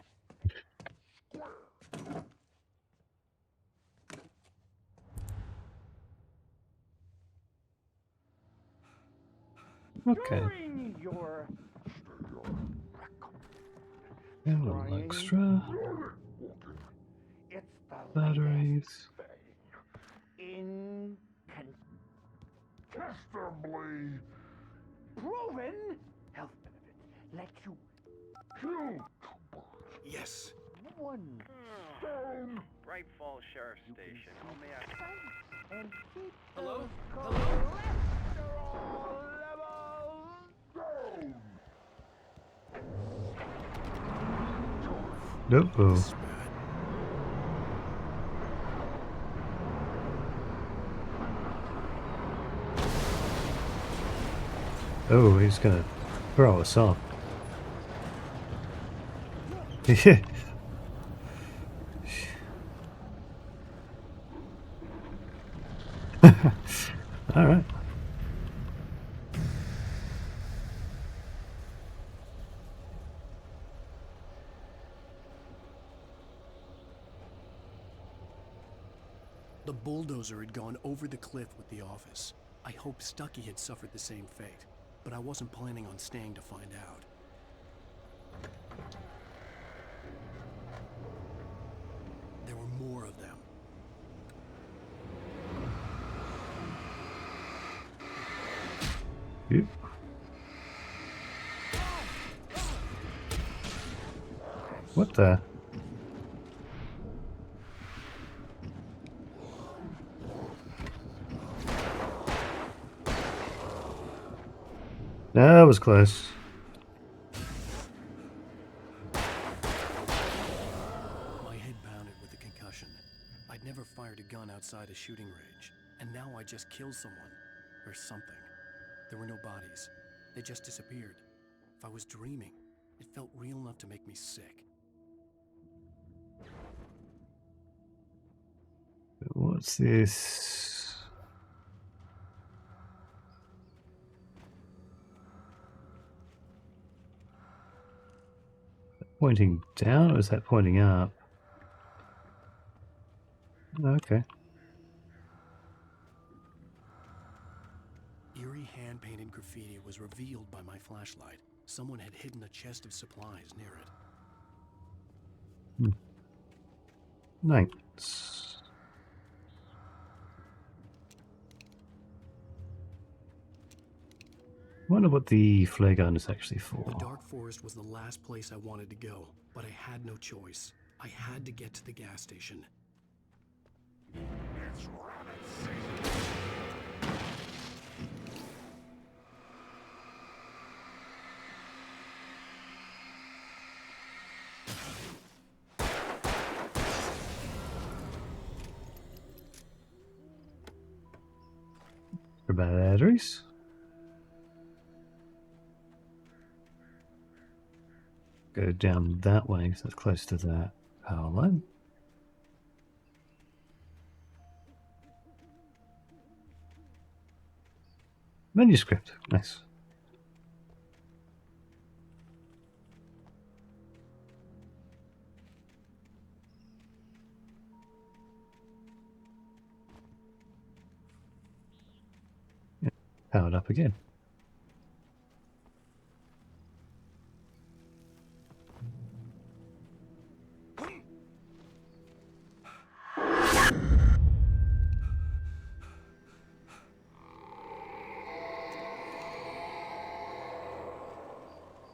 [SPEAKER 1] Okay.
[SPEAKER 14] During your
[SPEAKER 1] And a little extra.
[SPEAKER 14] it's the
[SPEAKER 1] Batteries.
[SPEAKER 14] incontestably proven health benefits let you kill
[SPEAKER 2] Yes.
[SPEAKER 14] one
[SPEAKER 17] Stone. Bright Falls Sheriff Station. How may I...
[SPEAKER 14] and keep
[SPEAKER 15] Hello?
[SPEAKER 14] cholesterol levels down.
[SPEAKER 1] Nope. Oh, he's gonna throw us off. Yeah. All right.
[SPEAKER 2] The bulldozer had gone over the cliff with the office. I hoped Stucky had suffered the same fate, but I wasn't planning on staying to find out. There were more of them.
[SPEAKER 1] Yep. What the? That was close.
[SPEAKER 2] My head pounded with the concussion. I'd never fired a gun outside a shooting range, and now I just killed someone. Or something. There were no bodies. They just disappeared. If I was dreaming, it felt real enough to make me sick.
[SPEAKER 1] What's this? Pointing down, or is that pointing up? Okay.
[SPEAKER 2] Eerie hand-painted graffiti was revealed by my flashlight. Someone had hidden a chest of supplies near it.
[SPEAKER 1] Knights. Wonder what the flare gun is actually for.
[SPEAKER 2] The dark forest was the last place I wanted to go, but I had no choice. I had to get to the gas station.
[SPEAKER 3] It's rabbit season.
[SPEAKER 1] Batteries. Go down that way because that's close to that power line. Manuscript. Nice. Yeah, powered up again.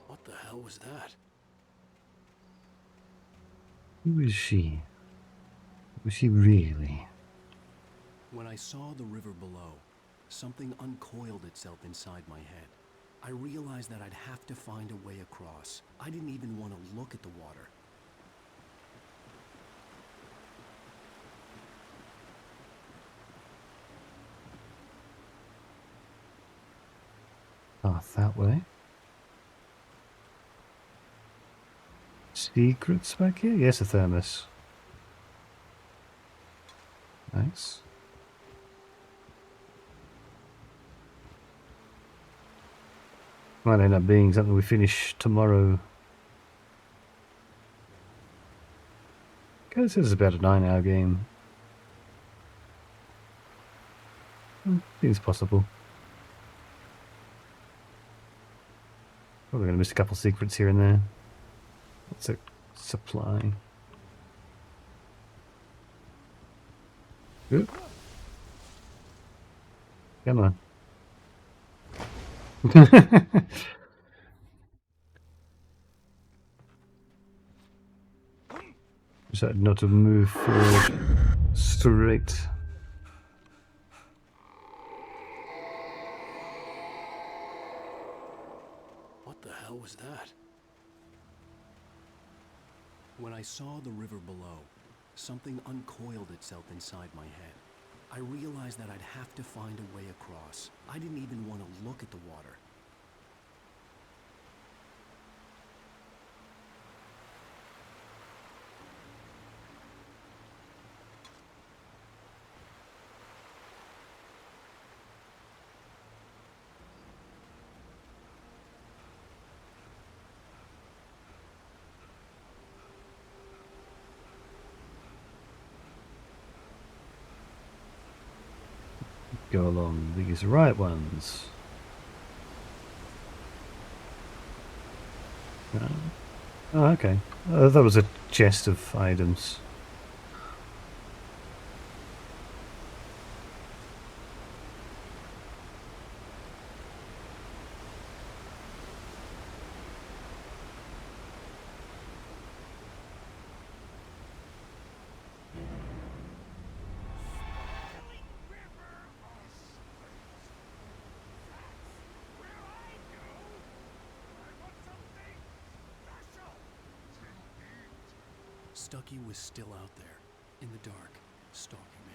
[SPEAKER 2] What the hell was that?
[SPEAKER 1] Who is she? Was she really?
[SPEAKER 2] When I saw the river below, something uncoiled itself inside my head. I realized that I'd have to find a way across. I didn't even want to look at the water.
[SPEAKER 1] Path that way. Secrets back here? Yes, a thermos. Nice. Might end up being something we finish tomorrow. Okay, this is about a 9-hour game. Seems possible. Probably going to miss a couple secrets here and there. What's a supply? Oop. Come on. Decided not to move forward straight.
[SPEAKER 2] What the hell was that? When I saw the river below, something uncoiled itself inside my head. I realized that I'd have to find a way across. I didn't even want to look at the water.
[SPEAKER 1] Go along these right ones. Oh, okay. That was a chest of items.
[SPEAKER 2] Stucky was still out there, in the dark, stalking me.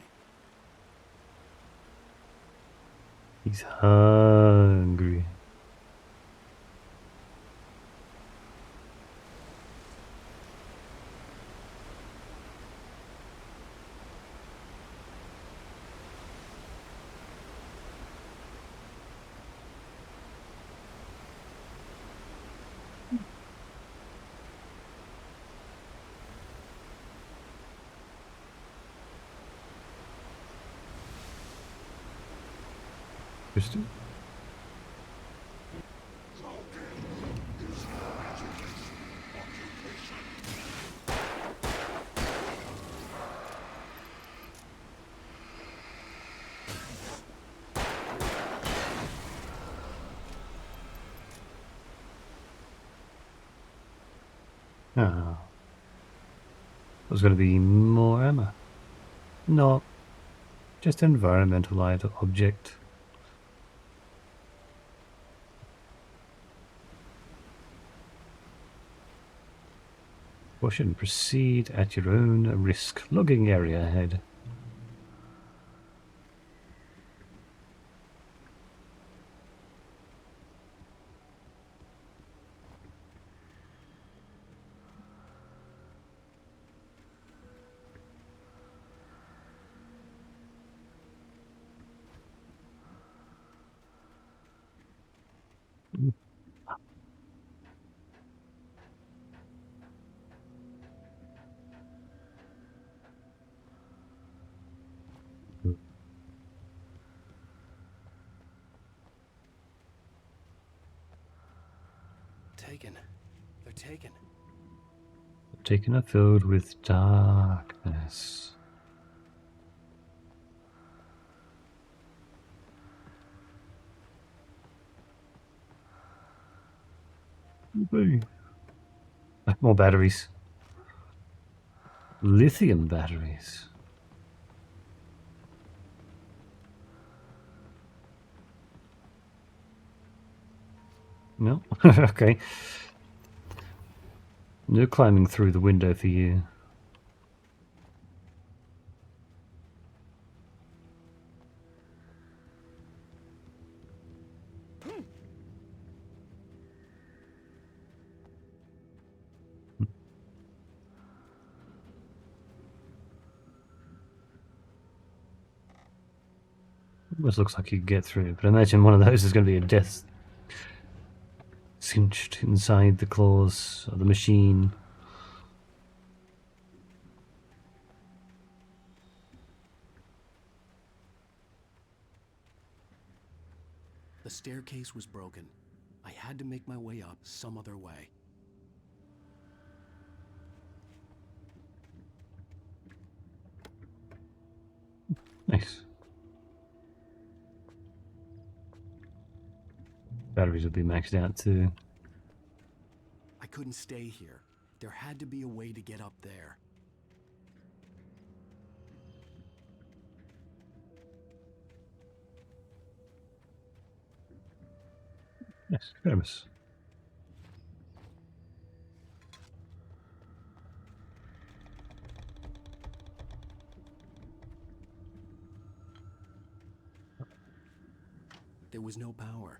[SPEAKER 1] He's hungry. Interesting. Ah. There's going to be more ammo. No. Just environmental object. Caution, proceed at your own risk. Logging area ahead.
[SPEAKER 2] Taken. They're taken.
[SPEAKER 1] Taken are filled with darkness. More batteries. Lithium batteries. No? Okay. No climbing through the window for you. Almost looks like you could get through, but I imagine one of those is going to be a death cinched inside the claws of the machine.
[SPEAKER 2] The staircase was broken. I had to make my way up some other way.
[SPEAKER 1] Nice. Batteries will be maxed out too.
[SPEAKER 2] I couldn't stay here. There had to be a way to get up there.
[SPEAKER 1] Yes, famous.
[SPEAKER 2] There was no power.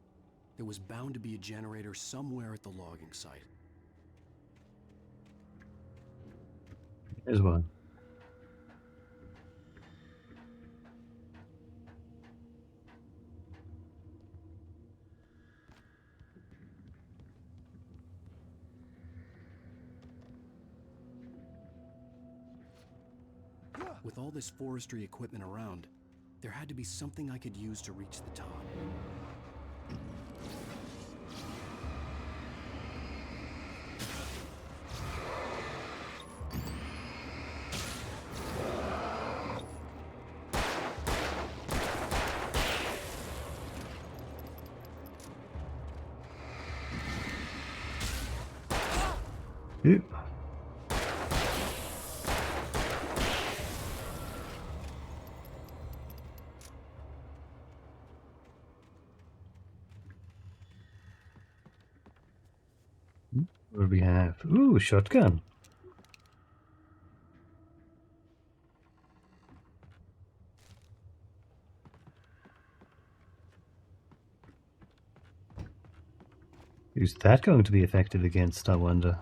[SPEAKER 2] There was bound to be a generator somewhere at the logging site.
[SPEAKER 1] There's one.
[SPEAKER 2] With all this forestry equipment around, there had to be something I could use to reach the top.
[SPEAKER 1] Yep. What do we have? Ooh, shotgun. Who's that going to be effective against, I wonder?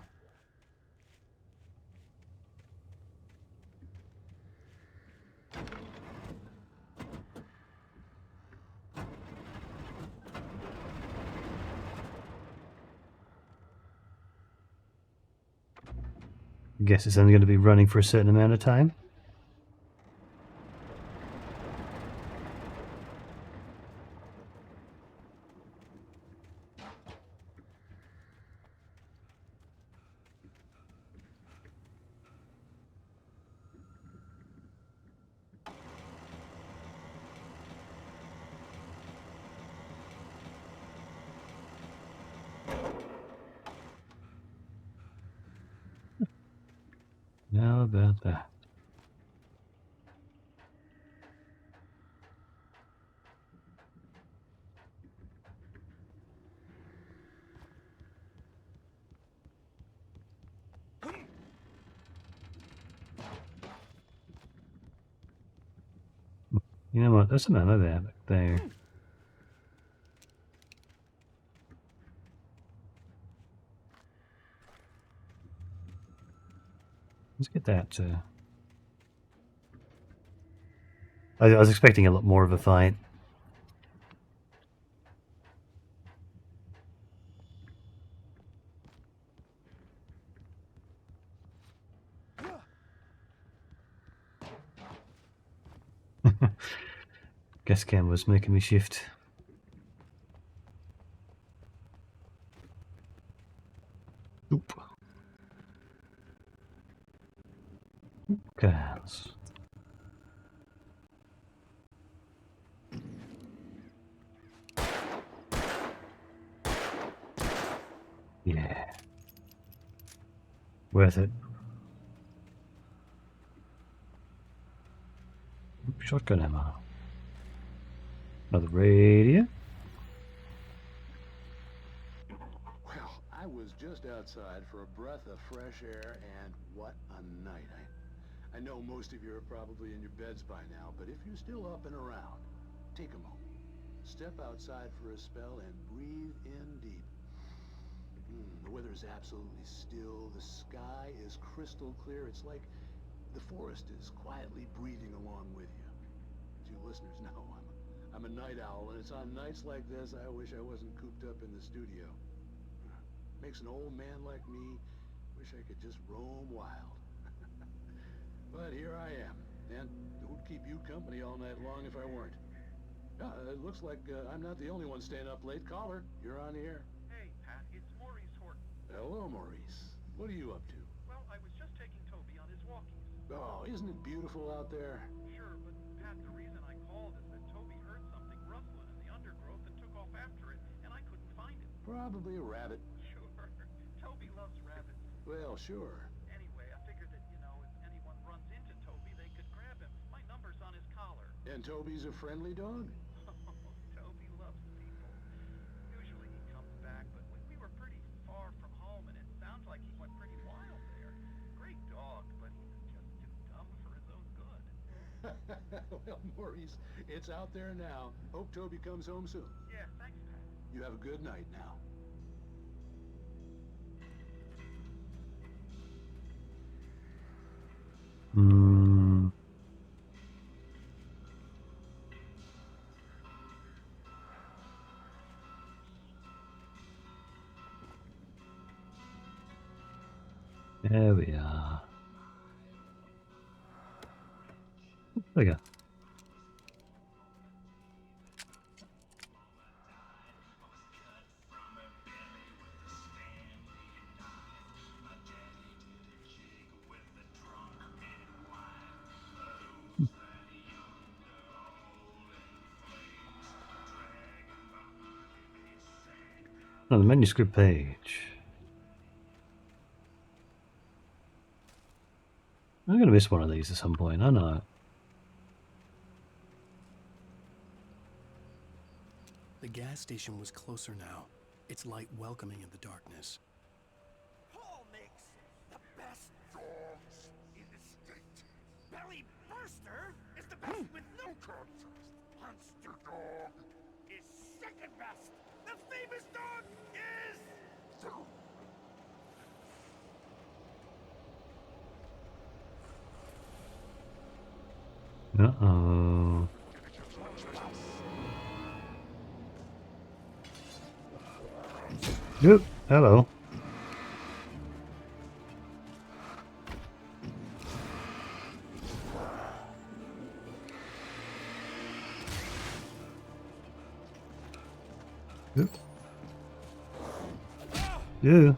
[SPEAKER 1] Guess it's only going to be running for a certain amount of time. How about that? You know what? There's some ammo there, back there. Let's get that. I was expecting a lot more of a fight. Gas cam was making me shift. Oop. Cars. Yeah. Worth it. Shotgun ammo. Another radio.
[SPEAKER 18] Well, I was just outside for a breath of fresh air, and what a night. I know most of you are probably in your beds by now, but if you're still up and around, take a moment. Step outside for a spell and breathe in deep. The weather is absolutely still. The sky is crystal clear. It's like the forest is quietly breathing along with you. As you listeners know, I'm a night owl, and it's on nights like this I wish I wasn't cooped up in the studio. Makes an old man like me wish I could just roam wild. But here I am, and who'd keep you company all night long if I weren't? It looks like I'm not the only one staying up late. Caller, you're on the air.
[SPEAKER 17] Hey, Pat, it's Maurice Horton.
[SPEAKER 18] Hello, Maurice. What are you up to?
[SPEAKER 17] Well, I was just taking Toby on his walkies.
[SPEAKER 18] Oh, isn't it beautiful out there?
[SPEAKER 17] Sure, but Pat, the reason I called is that Toby heard something rustling in the undergrowth and took off after it, and I couldn't find it.
[SPEAKER 18] Probably a rabbit.
[SPEAKER 17] Sure. Toby loves rabbits.
[SPEAKER 18] Well, sure.
[SPEAKER 17] Anyway, I figured that, if anyone runs into Toby, they could grab him. My number's on his collar.
[SPEAKER 18] And Toby's a friendly dog?
[SPEAKER 17] Toby loves people. Usually he comes back, but we were pretty far from home, and it sounds like he went pretty wild there. Great dog, but he was just too dumb for his own good.
[SPEAKER 18] Well, Maurice, it's out there now. Hope Toby comes home soon.
[SPEAKER 17] Yeah, thanks, Pat.
[SPEAKER 18] You have a good night now.
[SPEAKER 1] There we are. There we go. On the manuscript page. I'm going to miss one of these at some point, I know.
[SPEAKER 2] The gas station was closer now, its light welcoming in the darkness.
[SPEAKER 11] Paul makes the best dogs in the state. Belly Burster is the best with no contest. Monster Dog is second best. The famous dog is...
[SPEAKER 1] Uh-oh. Yep, hello. Yep. Yeah.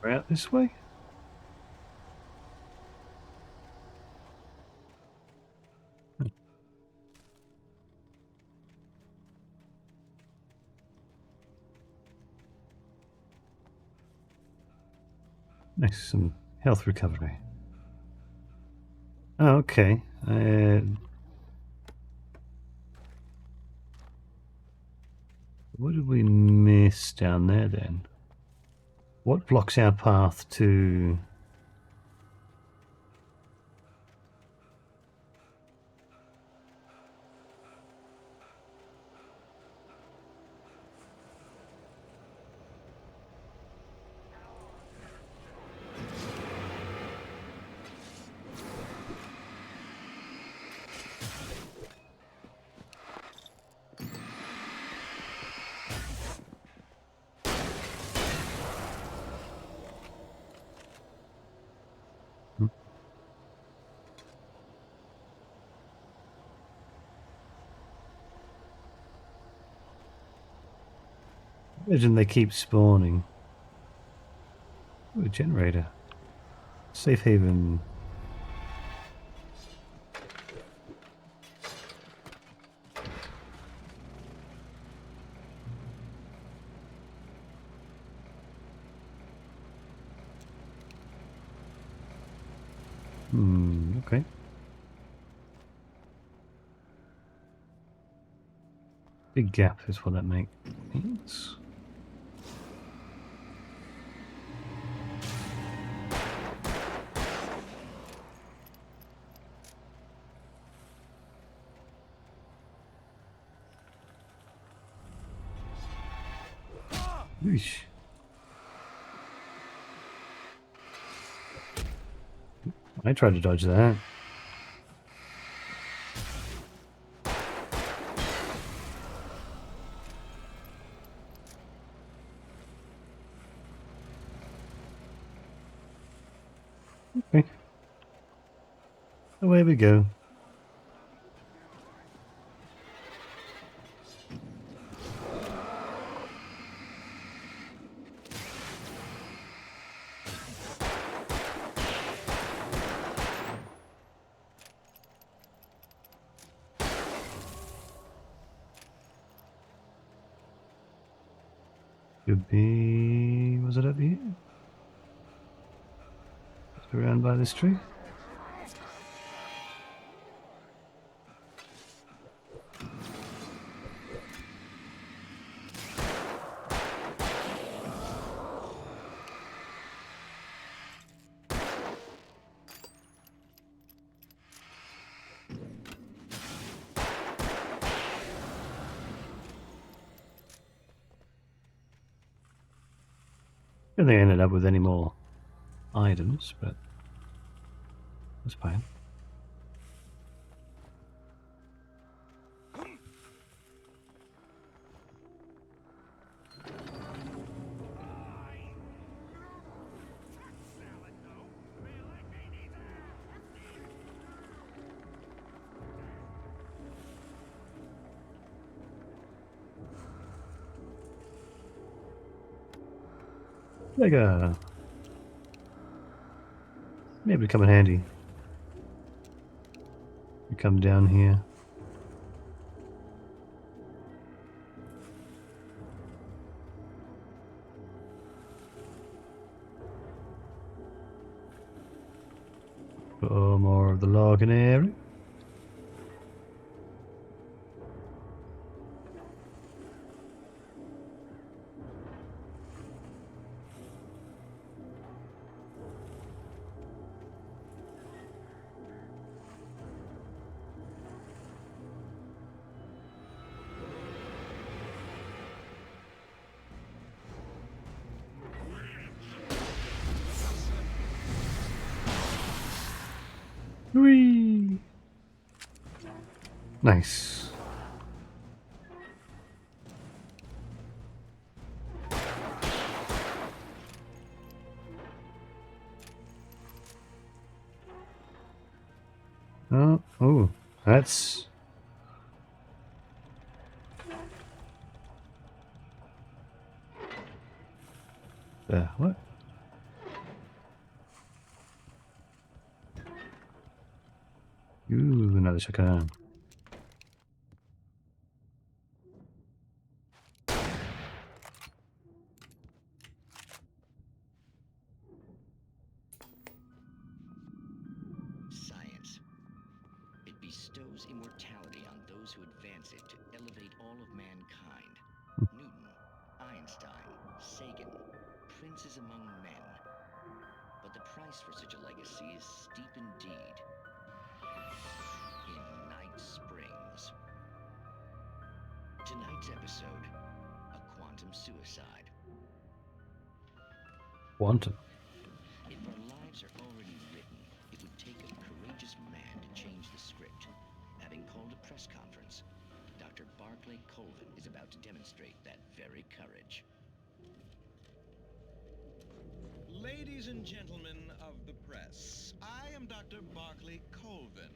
[SPEAKER 1] We're out this way? Nice, some health recovery. Oh, okay. What did we miss down there then? What blocks our path to... Imagine they keep spawning. Ooh, a generator. Safe haven. Okay. Big gap is what that means. Yeesh. I tried to dodge that. Okay. Away we go. Could be... was it up here? Just around by this tree? I don't think I ended up with any more items, but that's fine. Maybe it'd come in handy. We come down here. Oh, more of the logging area. Whee! Nice. Oh, that's... what? Ooh, another shotgun.
[SPEAKER 19] Science. It bestows immortality on those who advance it to elevate all of mankind. Newton, Einstein, Sagan, princes among men. But the price for such a legacy is steep indeed. In Night Springs. Tonight's episode, a quantum suicide.
[SPEAKER 1] Quantum.
[SPEAKER 19] If our lives are already written, it would take a courageous man to change the script. Having called a press conference, Dr. Barclay Colvin is about to demonstrate that very courage.
[SPEAKER 20] Ladies and gentlemen of the press, I am Dr. Barclay Colvin,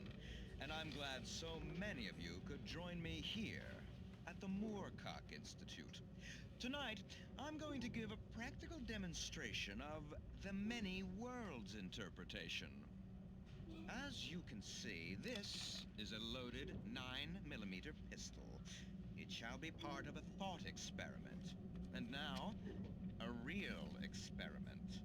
[SPEAKER 20] and I'm glad so many of you could join me here at the Moorcock Institute. Tonight, I'm going to give a practical demonstration of the many worlds interpretation. As you can see, this is a loaded 9mm pistol. It shall be part of a thought experiment. And now, a real experiment,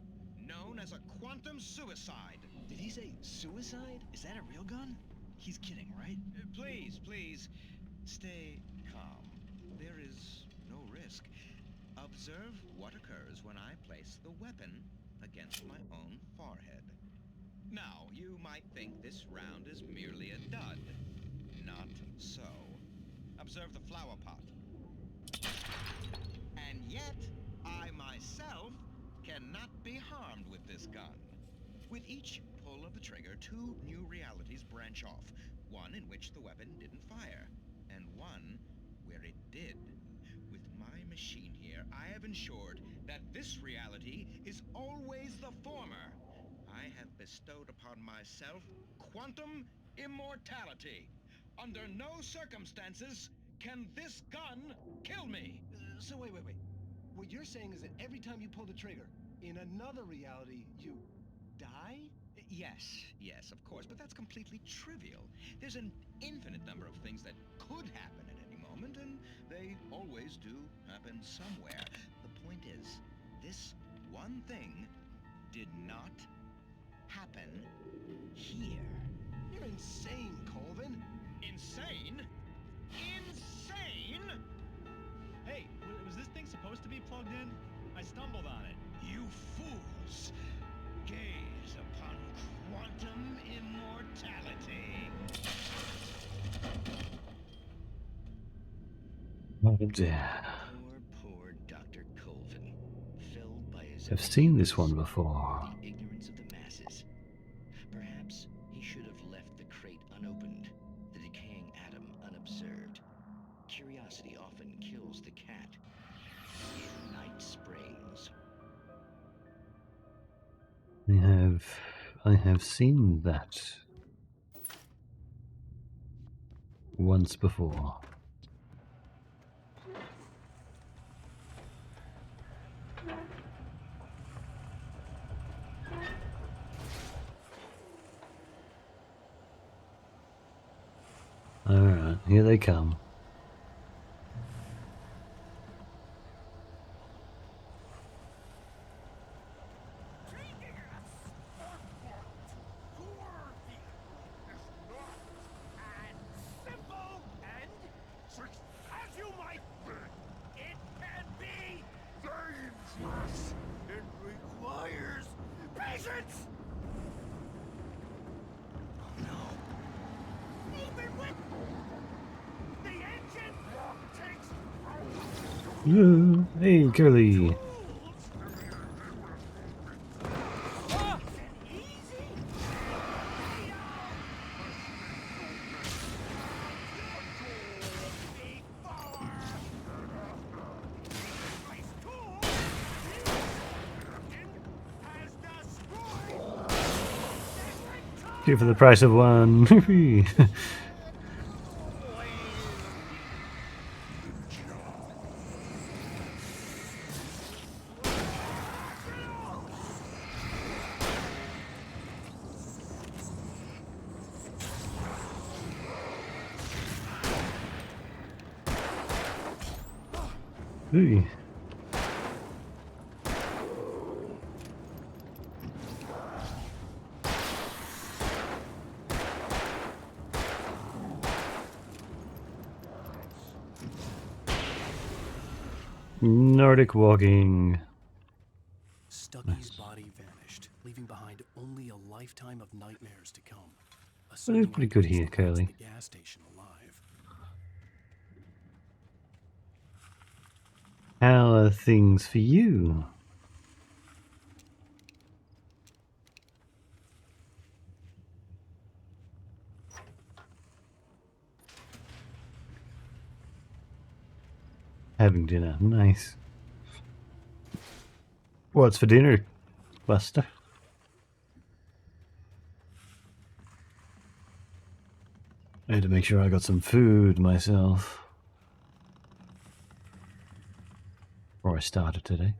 [SPEAKER 20] known as a quantum suicide.
[SPEAKER 15] Did he say suicide? Is that a real gun? He's kidding, right?
[SPEAKER 20] Please, stay calm. There is no risk. Observe what occurs when I place the weapon against my own forehead. Now, you might think this round is merely a dud. Not so. Observe the flower pot. And yet, I myself cannot be harmed with this gun. With each pull of the trigger, two new realities branch off. One in which the weapon didn't fire, and one where it did. With my machine here, I have ensured that this reality is always the former. I have bestowed upon myself quantum immortality. Under no circumstances can this gun kill me.
[SPEAKER 15] So wait. What you're saying is that every time you pull the trigger, in another reality, you die?
[SPEAKER 20] Yes, of course, but that's completely trivial. There's an infinite number of things that could happen at any moment, and they always do happen somewhere. The point is, this one thing did not happen here.
[SPEAKER 15] You're insane, Colvin.
[SPEAKER 20] Insane? Insane?
[SPEAKER 15] Hey, was this thing supposed to be plugged in? I stumbled on it.
[SPEAKER 20] You fools! Gaze upon quantum immortality.
[SPEAKER 1] Oh dear.
[SPEAKER 19] Poor Dr. Colvin, felled by his
[SPEAKER 1] I've seen this one before.
[SPEAKER 19] the ignorance of the masses. Perhaps he should have left the crate unopened, the decaying atom unobserved. Curiosity often kills the cat. In Night Springs.
[SPEAKER 1] I have seen that once before. Alright, here they come.
[SPEAKER 3] As you might think, it can be dangerous. It requires patience. Oh no! Even with the engine takes.
[SPEAKER 1] Hey, Curly. Two for the price of one. Ooh. Nordic walking.
[SPEAKER 2] Stucky's body vanished, leaving behind only a lifetime of nightmares to come.
[SPEAKER 1] Well,
[SPEAKER 2] Assuming
[SPEAKER 1] pretty
[SPEAKER 2] I
[SPEAKER 1] good
[SPEAKER 2] traced
[SPEAKER 1] here,
[SPEAKER 2] the rats
[SPEAKER 1] Curly.
[SPEAKER 2] at the gas station alive.
[SPEAKER 1] How are things for you? Having dinner. Nice. What's for dinner, Buster? I had to make sure I got some food myself. Or I started today.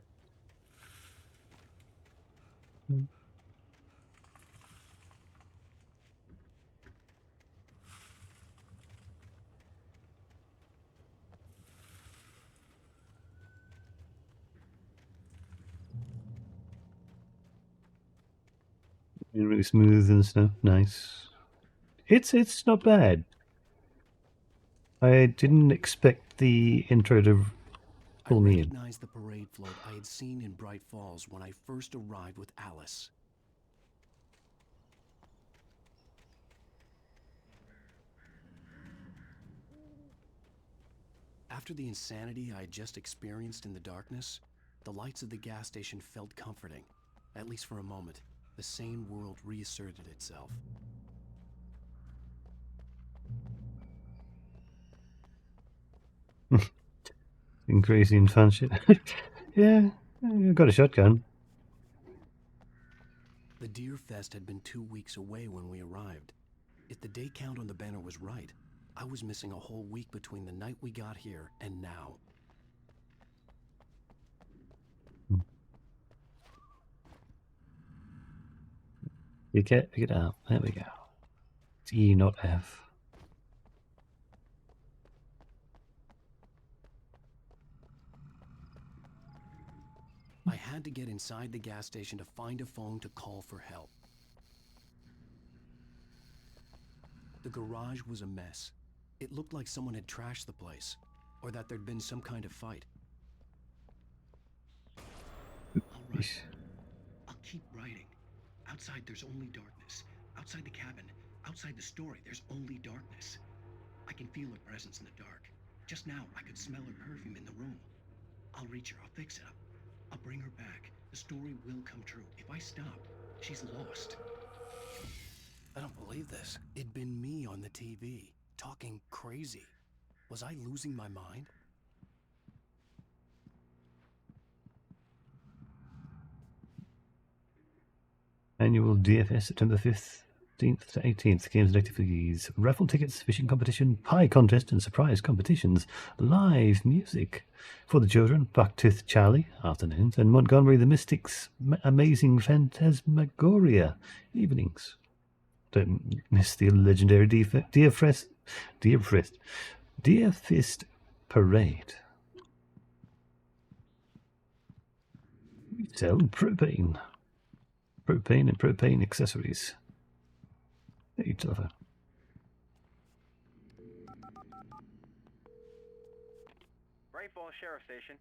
[SPEAKER 1] Really smooth and stuff. Nice. It's not bad. I didn't expect the intro to pull me in.
[SPEAKER 2] I recognized the parade float I had seen in Bright Falls when I first arrived with Alice. After the insanity I had just experienced in the darkness, the lights of the gas station felt comforting. At least for a moment, the sane world reasserted itself.
[SPEAKER 1] Increasing fun shit. Yeah, I got a shotgun.
[SPEAKER 2] The Deer Fest had been 2 weeks away when we arrived. If the day count on the banner was right, I was missing a whole week between the night we got here and now.
[SPEAKER 1] Pick it up. There we go. It's E, not F.
[SPEAKER 2] I had to get inside the gas station to find a phone to call for help. The garage was a mess. It looked like someone had trashed the place, or that there'd been some kind of fight.
[SPEAKER 15] All right. I'll keep writing. Outside, there's only darkness. Outside the cabin, outside the story, there's only darkness. I can feel her presence in the dark. Just now, I could smell her perfume in the room. I'll reach her. I'll fix it up. I'll bring her back. The story will come true. If I stop, she's lost.
[SPEAKER 2] I don't believe this. It'd been me on the TV, talking crazy. Was I losing my mind?
[SPEAKER 1] Annual DFS September 15th to 18th. Games and activities. Raffle tickets, fishing competition, pie contest and surprise competitions. Live music for the children. Bucktooth Charlie, afternoons. And Montgomery the Mystics, Amazing Phantasmagoria, evenings. Don't miss the legendary Deer Fist Parade. We sell propane and propane accessories. Hey, telephone.
[SPEAKER 17] Bright Falls Sheriff Station.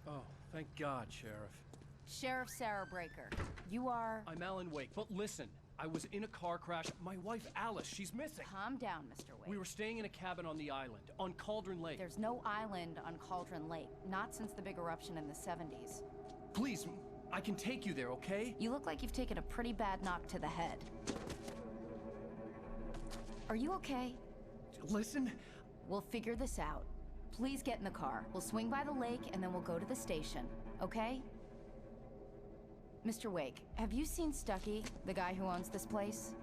[SPEAKER 2] Oh, thank God, Sheriff.
[SPEAKER 6] Sheriff Sarah Breaker, you are...
[SPEAKER 2] I'm Alan Wake, but listen. I was in a car crash. My wife, Alice, she's missing.
[SPEAKER 6] Calm down, Mr. Wake.
[SPEAKER 2] We were staying in a cabin on the island, on Cauldron Lake.
[SPEAKER 6] There's no island on Cauldron Lake, not since the big eruption in the 70s.
[SPEAKER 2] Please, I can take you there, okay?
[SPEAKER 6] You look like you've taken a pretty bad knock to the head. Are you okay?
[SPEAKER 2] Listen.
[SPEAKER 6] We'll figure this out. Please get in the car. We'll swing by the lake and then we'll go to the station, okay? Mr. Wake, have you seen Stucky, the guy who owns this place?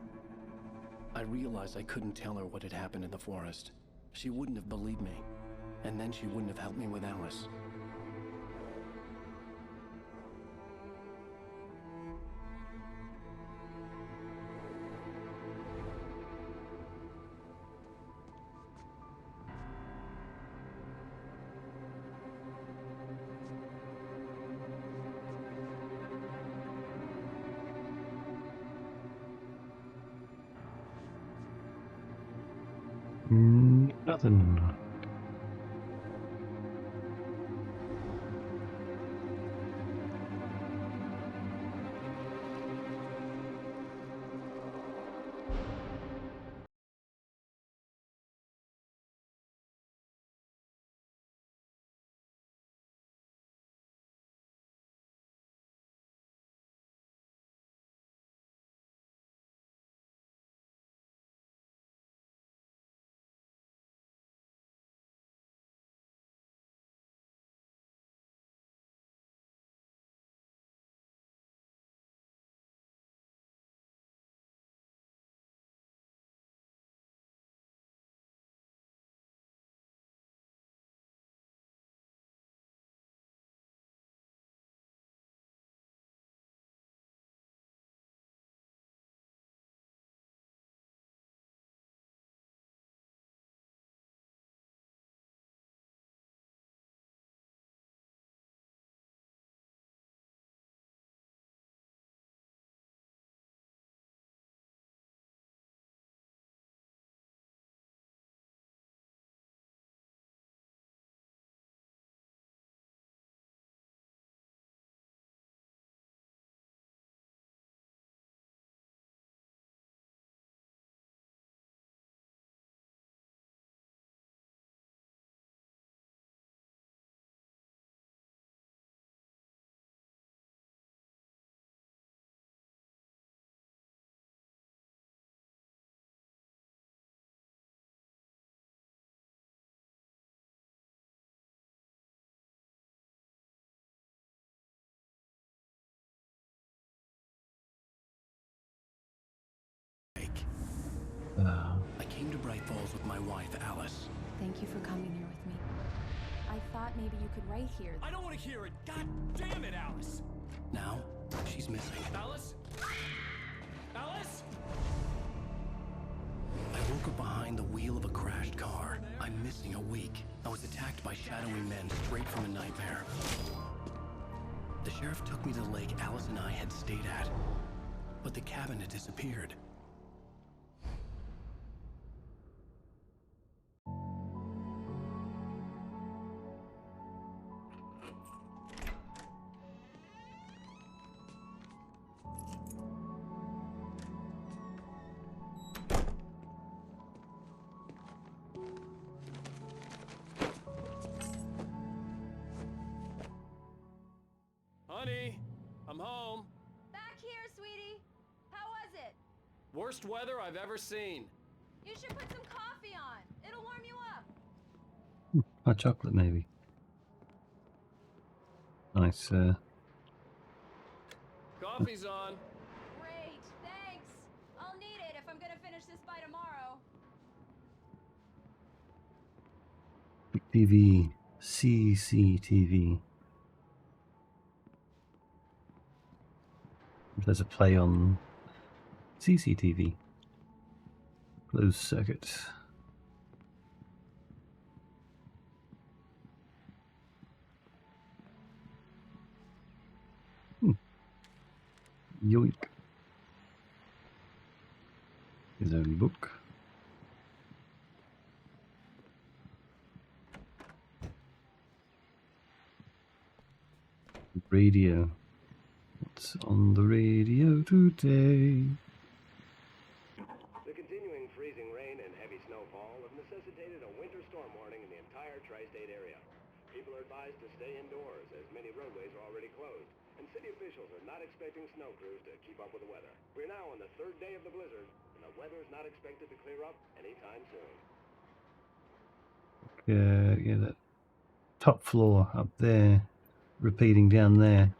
[SPEAKER 2] I realized I couldn't tell her what had happened in the forest. She wouldn't have believed me. And then she wouldn't have helped me with Alice.
[SPEAKER 1] Nothing.
[SPEAKER 2] I came to Bright Falls with my wife, Alice.
[SPEAKER 6] Thank you for coming here with me. I thought maybe you could write here.
[SPEAKER 2] I don't want to hear it! God damn it, Alice! Now, she's missing. Alice? Alice? I woke up behind the wheel of a crashed car. I'm missing a week. I was attacked by shadowy men straight from a nightmare. The sheriff took me to the lake Alice and I had stayed at, but the cabin had disappeared. Honey, I'm home.
[SPEAKER 5] Back here, sweetie. How was it?
[SPEAKER 2] Worst weather I've ever seen.
[SPEAKER 5] You should put some coffee on. It'll warm you up.
[SPEAKER 1] Hot chocolate, maybe. Nice.
[SPEAKER 2] Coffee's on.
[SPEAKER 5] Great, thanks. I'll need it if I'm gonna finish this by tomorrow.
[SPEAKER 1] TV, CCTV. There's a play on CCTV. Closed circuit. Yoink. His own book. Radio. What's on the radio today?
[SPEAKER 21] The continuing freezing rain and heavy snowfall have necessitated a winter storm warning in the entire tri-state area. People are advised to stay indoors as many roadways are already closed, and city officials are not expecting snow crews to keep up with the weather. We're now on the third day of the blizzard, and the weather is not expected to clear up anytime soon.
[SPEAKER 1] Yeah, that top floor up there, repeating down there.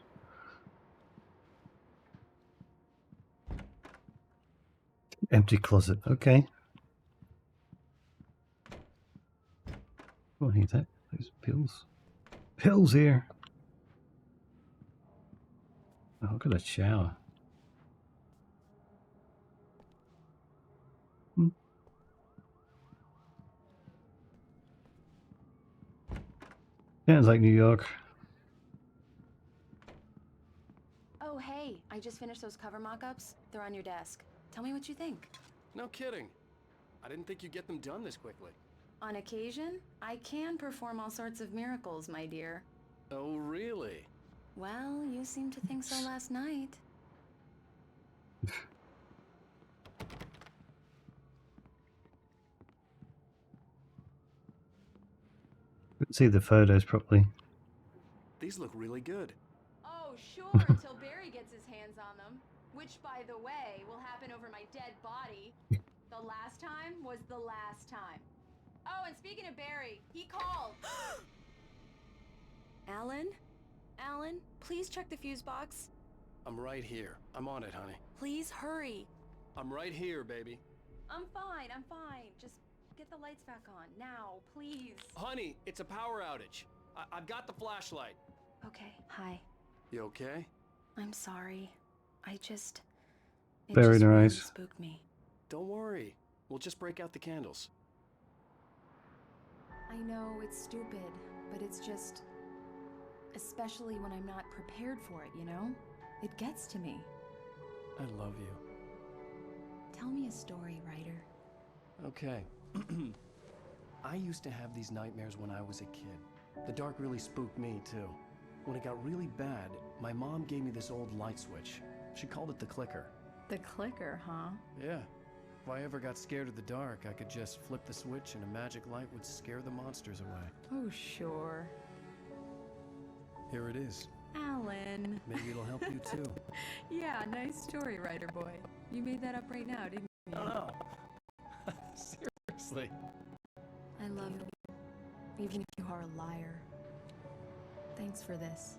[SPEAKER 1] Empty closet. Okay. Oh, here's that. Those pills. Pills here. Oh, look at that shower. Sounds like New York.
[SPEAKER 5] Oh, hey, I just finished those cover mock-ups. They're on your desk. Tell me what you think.
[SPEAKER 2] No kidding. I didn't think you'd get them done this quickly.
[SPEAKER 6] On occasion, I can perform all sorts of miracles, my dear.
[SPEAKER 2] Oh, really?
[SPEAKER 6] Well, you seemed to think so last night.
[SPEAKER 1] Couldn't see the photos properly.
[SPEAKER 2] These look really good.
[SPEAKER 6] Oh, sure, till Barry gets his hands on them. Which, by the way, will happen over my dead body. The last time was the last time. Oh, and speaking of Barry, he called. Alan? Alan, please check the fuse box.
[SPEAKER 2] I'm right here. I'm on it, honey.
[SPEAKER 6] Please hurry.
[SPEAKER 2] I'm right here, baby.
[SPEAKER 6] I'm fine, I'm fine. Just get the lights back on, now, please.
[SPEAKER 2] Honey, it's a power outage. I've got the flashlight.
[SPEAKER 6] Okay, hi.
[SPEAKER 2] You okay?
[SPEAKER 6] I'm sorry. It
[SPEAKER 1] Very
[SPEAKER 6] just really
[SPEAKER 1] nice.
[SPEAKER 6] spooked me.
[SPEAKER 2] Don't worry. We'll just break out the candles.
[SPEAKER 6] I know it's stupid, but it's just... Especially when I'm not prepared for it, you know? It gets to me.
[SPEAKER 2] I love you.
[SPEAKER 6] Tell me a story, writer.
[SPEAKER 2] Okay. I used to have these nightmares when I was a kid. The dark really spooked me, too. When it got really bad, my mom gave me this old light switch. She called it the clicker.
[SPEAKER 6] The clicker, huh?
[SPEAKER 2] Yeah. If I ever got scared of the dark, I could just flip the switch and a magic light would scare the monsters away.
[SPEAKER 6] Oh, sure.
[SPEAKER 2] Here it is.
[SPEAKER 6] Alan.
[SPEAKER 2] Maybe it'll help you, too.
[SPEAKER 6] Yeah, nice story, writer boy. You made that up right now, didn't you?
[SPEAKER 2] No. Seriously.
[SPEAKER 6] I love you, even if you are a liar. Thanks for this.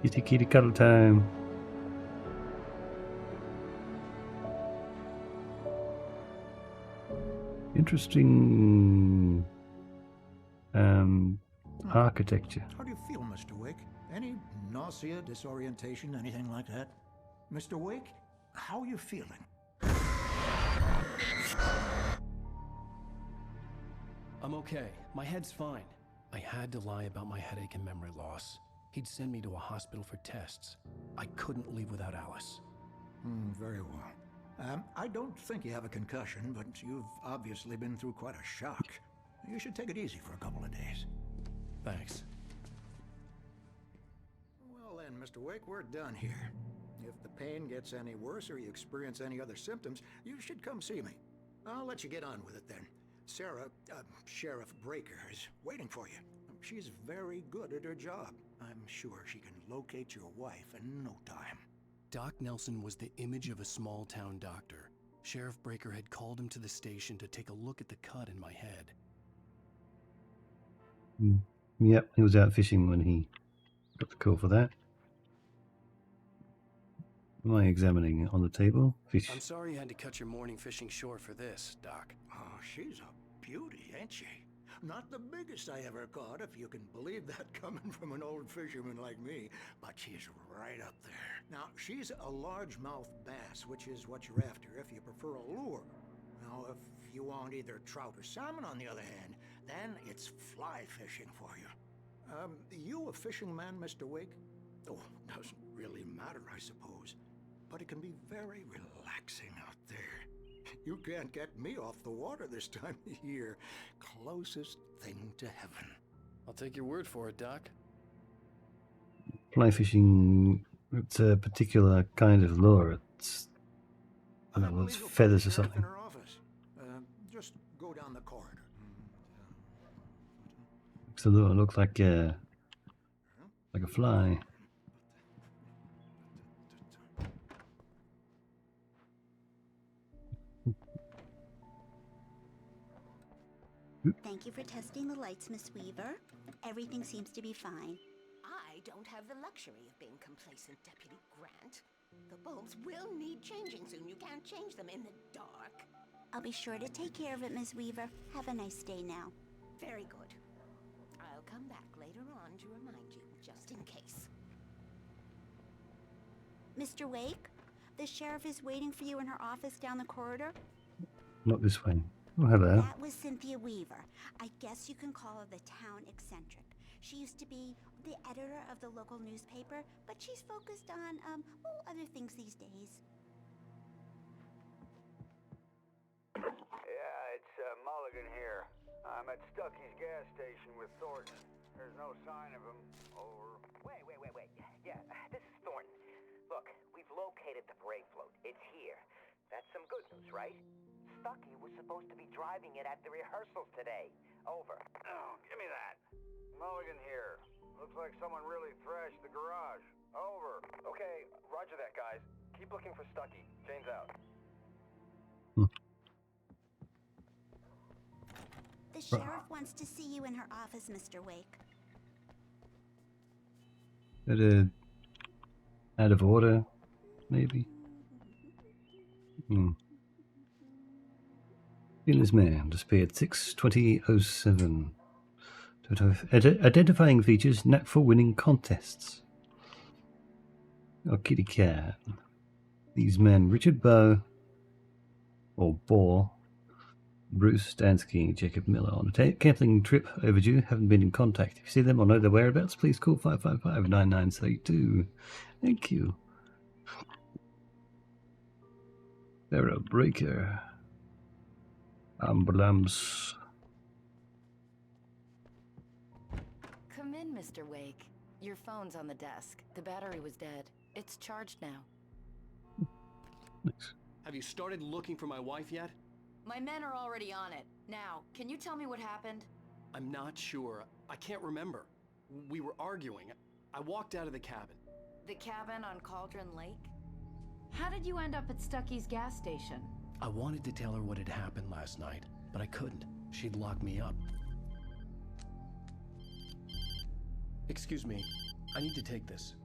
[SPEAKER 1] Kitty kitty cuddle time. Interesting architecture.
[SPEAKER 14] How do you feel, Mr. Wake? Any nausea, disorientation, anything like that? Mr. Wake, how are you feeling?
[SPEAKER 2] I'm okay. My head's fine. I had to lie about my headache and memory loss. He'd send me to a hospital for tests. I couldn't leave without Alice.
[SPEAKER 14] Very well. I don't think you have a concussion, but you've obviously been through quite a shock. You should take it easy for a couple of days.
[SPEAKER 2] Thanks.
[SPEAKER 14] Well then, Mr. Wake, we're done here. If the pain gets any worse or you experience any other symptoms, you should come see me. I'll let you get on with it then. Sarah, Sheriff Breaker, is waiting for you. She's very good at her job. I'm sure she can locate your wife in no time.
[SPEAKER 2] Doc Nelson was the image of a small-town doctor. Sheriff Breaker had called him to the station to take a look at the cut in my head.
[SPEAKER 1] Yep, he was out fishing when he got the call for that. Am I examining on the table? Fish.
[SPEAKER 2] I'm sorry you had to cut your morning fishing short for this, Doc.
[SPEAKER 14] Oh, she's a beauty, ain't she? Not the biggest I ever caught, if you can believe that coming from an old fisherman like me, but she's right up there. Now, she's a largemouth bass, which is what you're after if you prefer a lure. Now, if you want either trout or salmon, on the other hand, then it's fly fishing for you. You a fishing man, Mr. Wake? Oh, doesn't really matter, I suppose. But it can be very relaxing out there. You can't get me off the water this time of year. Closest thing to heaven.
[SPEAKER 2] I'll take your word for it, Doc.
[SPEAKER 1] Fly fishing, it's a particular kind of lure. It's, I don't know, it's feathers or something.
[SPEAKER 14] In her office. Just go down the corridor.
[SPEAKER 1] Looks a lure, look like a fly.
[SPEAKER 4] Thank you for testing the lights, Miss Weaver. Everything seems to be fine.
[SPEAKER 12] I don't have the luxury of being complacent, Deputy Grant. The bulbs will need changing soon. You can't change them in the dark.
[SPEAKER 4] I'll be sure to take care of it, Miss Weaver. Have a nice day now.
[SPEAKER 12] Very good. I'll come back later on to remind you, just in case.
[SPEAKER 4] Mr. Wake, the sheriff is waiting for you in her office down the corridor.
[SPEAKER 1] Not this way. Oh, hello.
[SPEAKER 4] That was Cynthia Weaver. I guess you can call her the town eccentric. She used to be the editor of the local newspaper, but she's focused on, other things these days.
[SPEAKER 8] Yeah, it's Mulligan here. I'm at Stucky's gas station with Thornton. There's no sign of him. Over.
[SPEAKER 22] Wait. Yeah, this is Thornton. Look, we've located the brake float. It's here. That's some good news, right? Stucky was supposed to be driving it at the rehearsals today. Over.
[SPEAKER 8] Oh, give me that. Mulligan here. Looks like someone really thrashed the garage. Over.
[SPEAKER 22] Okay, roger that, guys. Keep looking for Stucky. James out.
[SPEAKER 4] The sheriff wants to see you in her office, Mr. Wake.
[SPEAKER 1] Out of order, maybe. Fearless man disappeared 6/20/07. Identifying features: knack for winning contests. Oh, kitty cat. These men: Richard Bowe, or Bohr, Bruce Stansky, Jacob Miller, on a camping trip overdue, haven't been in contact. If you see them or know their whereabouts, please call 555-9932. Thank you. Sarah Breaker. Ambulance.
[SPEAKER 5] Come in, Mr. Wake. Your phone's on the desk. The battery was dead. It's charged now.
[SPEAKER 1] Nice.
[SPEAKER 2] Have you started looking for my wife yet?
[SPEAKER 5] My men are already on it. Now, can you tell me what happened?
[SPEAKER 2] I'm not sure. I can't remember. We were arguing. I walked out of the cabin.
[SPEAKER 5] The cabin on Cauldron Lake? How did you end up at Stucky's gas station?
[SPEAKER 2] I wanted to tell her what had happened last night, but I couldn't. She'd lock me up. Excuse me. I need to take this.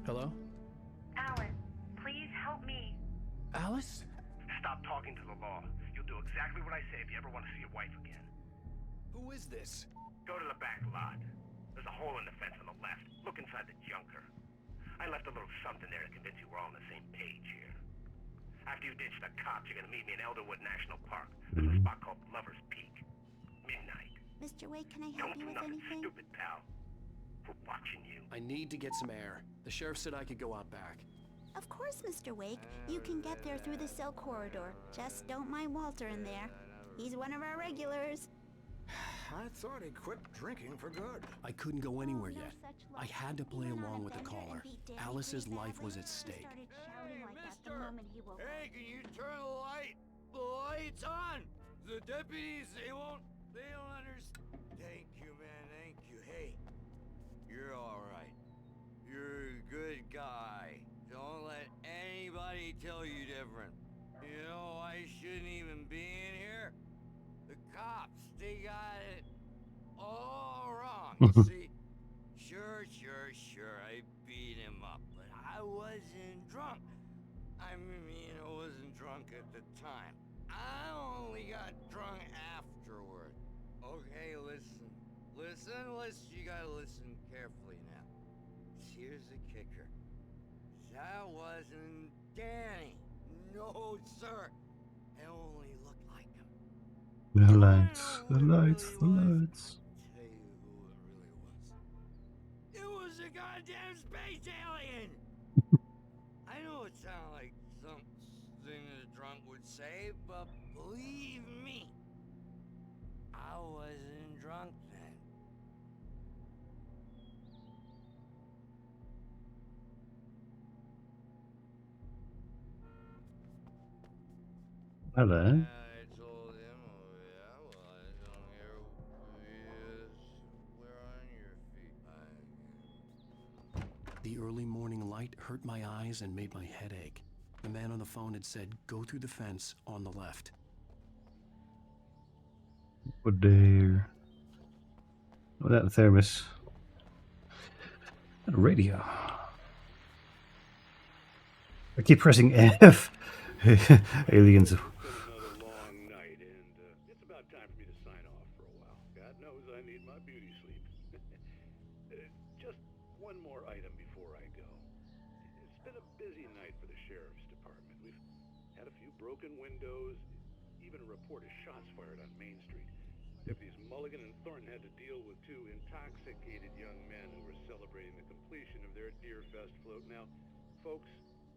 [SPEAKER 2] Hello?
[SPEAKER 16] Alan, please help me.
[SPEAKER 2] Alice?
[SPEAKER 23] Stop talking to the law. You'll do exactly what I say if you ever want to see your wife again.
[SPEAKER 2] Who is this?
[SPEAKER 23] Go to the back lot. There's a hole in the fence on the left. Look inside the junker. I left a little something there to convince you we're all on the same page here. After you ditch the cops, you're gonna meet me in Elderwood National Park. There's a spot called Lover's Peak. Midnight.
[SPEAKER 4] Mr. Wake, can I help you with anything?
[SPEAKER 23] Stupid, pal. We're watching you.
[SPEAKER 2] I need to get some air. The sheriff said I could go out back.
[SPEAKER 4] Of course, Mr. Wake. You can get there through the cell corridor. Just don't mind Walter in there. He's one of our regulars.
[SPEAKER 14] I thought he quit drinking for good.
[SPEAKER 2] I couldn't go anywhere yet. I had to play along with the caller. Alice's life was at stake.
[SPEAKER 8] Hey, can you turn the light? The light's on! The deputies, they don't understand. Thank you, man, thank you. Hey, you're alright. You're a good guy. Don't let anybody tell you different. You know, I shouldn't even be in here. The cops, they got it all wrong. You see? Sure, I beat him up, but I wasn't drunk. I mean, I wasn't drunk at the time. I only got drunk afterward. Okay, listen. You gotta listen carefully now. Here's the kicker. That wasn't Danny. No, sir. It only looked like him.
[SPEAKER 1] The lights.
[SPEAKER 8] Tell you who it really was. It was a goddamn space alien! I know it sounds like something a drunk would say, but believe me, I wasn't drunk then.
[SPEAKER 1] Hello.
[SPEAKER 8] I told him, oh yeah, well, I don't hear who he is. We're on your feet.
[SPEAKER 2] The early morning light hurt my eyes and made my head ache. The man on the phone had said, go through the fence on the left.
[SPEAKER 1] Oh dear. Oh, that thermos. And a radio. I keep pressing F. Aliens.
[SPEAKER 3] Another long night, and it's about time for me to sign off for a while. God knows I need my beauty sleep. Just one more item before I go. It's been a busy night for the sheriff's department. We've had a few broken windows, even a report of shots fired on Main Street. Deputies
[SPEAKER 7] Mulligan and Thornton had to deal with two intoxicated young men who were celebrating the completion of their Deerfest float. Now, folks,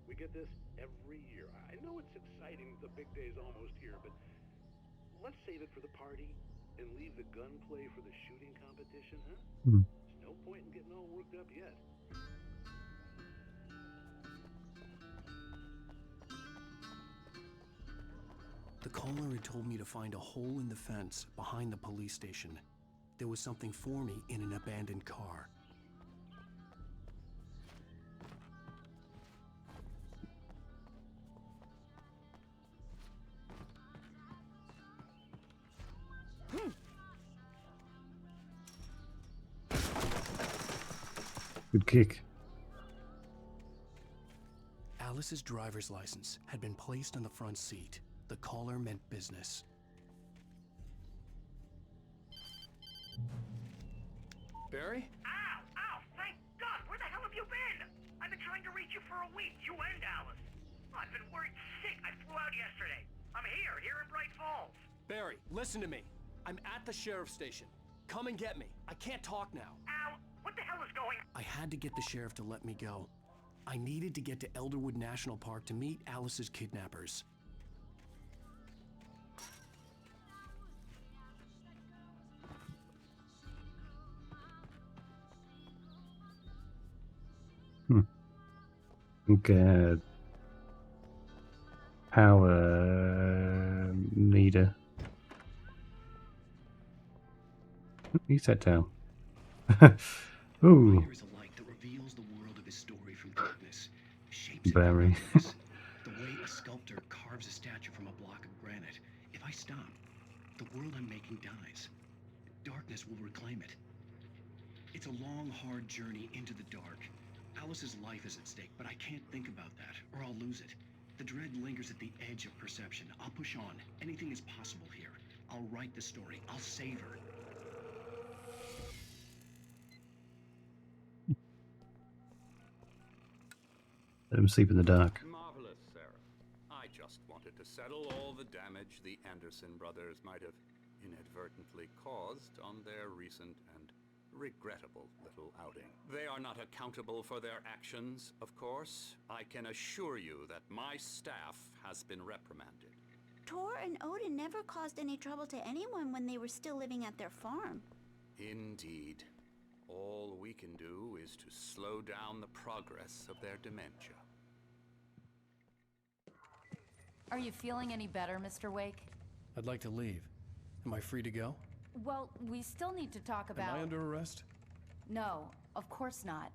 [SPEAKER 7] we get this every year. I know it's exciting, the big day's almost here, but let's save it for the party and leave the gunplay for the shooting competition, huh? There's no point in getting all worked up yet.
[SPEAKER 2] The caller had told me to find a hole in the fence behind the police station. There was something for me in an abandoned car.
[SPEAKER 1] Good kick.
[SPEAKER 2] Alice's driver's license had been placed on the front seat. The caller meant business. Barry?
[SPEAKER 23] Ow! Ow! Thank God! Where the hell have you been? I've been trying to reach you for a week, you and Alice. I've been worried sick. I flew out yesterday. I'm here in Bright Falls.
[SPEAKER 2] Barry, listen to me. I'm at the sheriff's station. Come and get me. I can't talk now.
[SPEAKER 23] Ow! What the hell is going on?
[SPEAKER 2] I had to get the sheriff to let me go. I needed to get to Elderwood National Park to meet Alice's kidnappers.
[SPEAKER 1] Okay. Power meter. You sat down. Ooh.
[SPEAKER 15] There is a light that reveals the world of his story from darkness, shapes it
[SPEAKER 1] Barry.
[SPEAKER 15] from darkness. The way a sculptor carves a statue from a block of granite. If I stop, the world I'm making dies. Darkness will reclaim it. It's a long, hard journey into the dark. Alice's life is at stake, but I can't think about that, or I'll lose it. The dread lingers at the edge of perception. I'll push on. Anything is possible here. I'll write the story. I'll save her.
[SPEAKER 1] Let him sleep in the dark.
[SPEAKER 9] Marvelous, Sarah. I just wanted to settle all the damage the Anderson brothers might have inadvertently caused on their recent and regrettable little outing. They are not accountable for their actions, of course. I can assure you that my staff has been reprimanded.
[SPEAKER 4] Tor and Odin never caused any trouble to anyone when they were still living at their farm.
[SPEAKER 9] Indeed. All we can do is to slow down the progress of their dementia.
[SPEAKER 5] Are you feeling any better, Mr. Wake?
[SPEAKER 2] I'd like to leave. Am I free to go?
[SPEAKER 5] Well, we still need to talk about...
[SPEAKER 2] Am I under arrest?
[SPEAKER 5] No, of course not.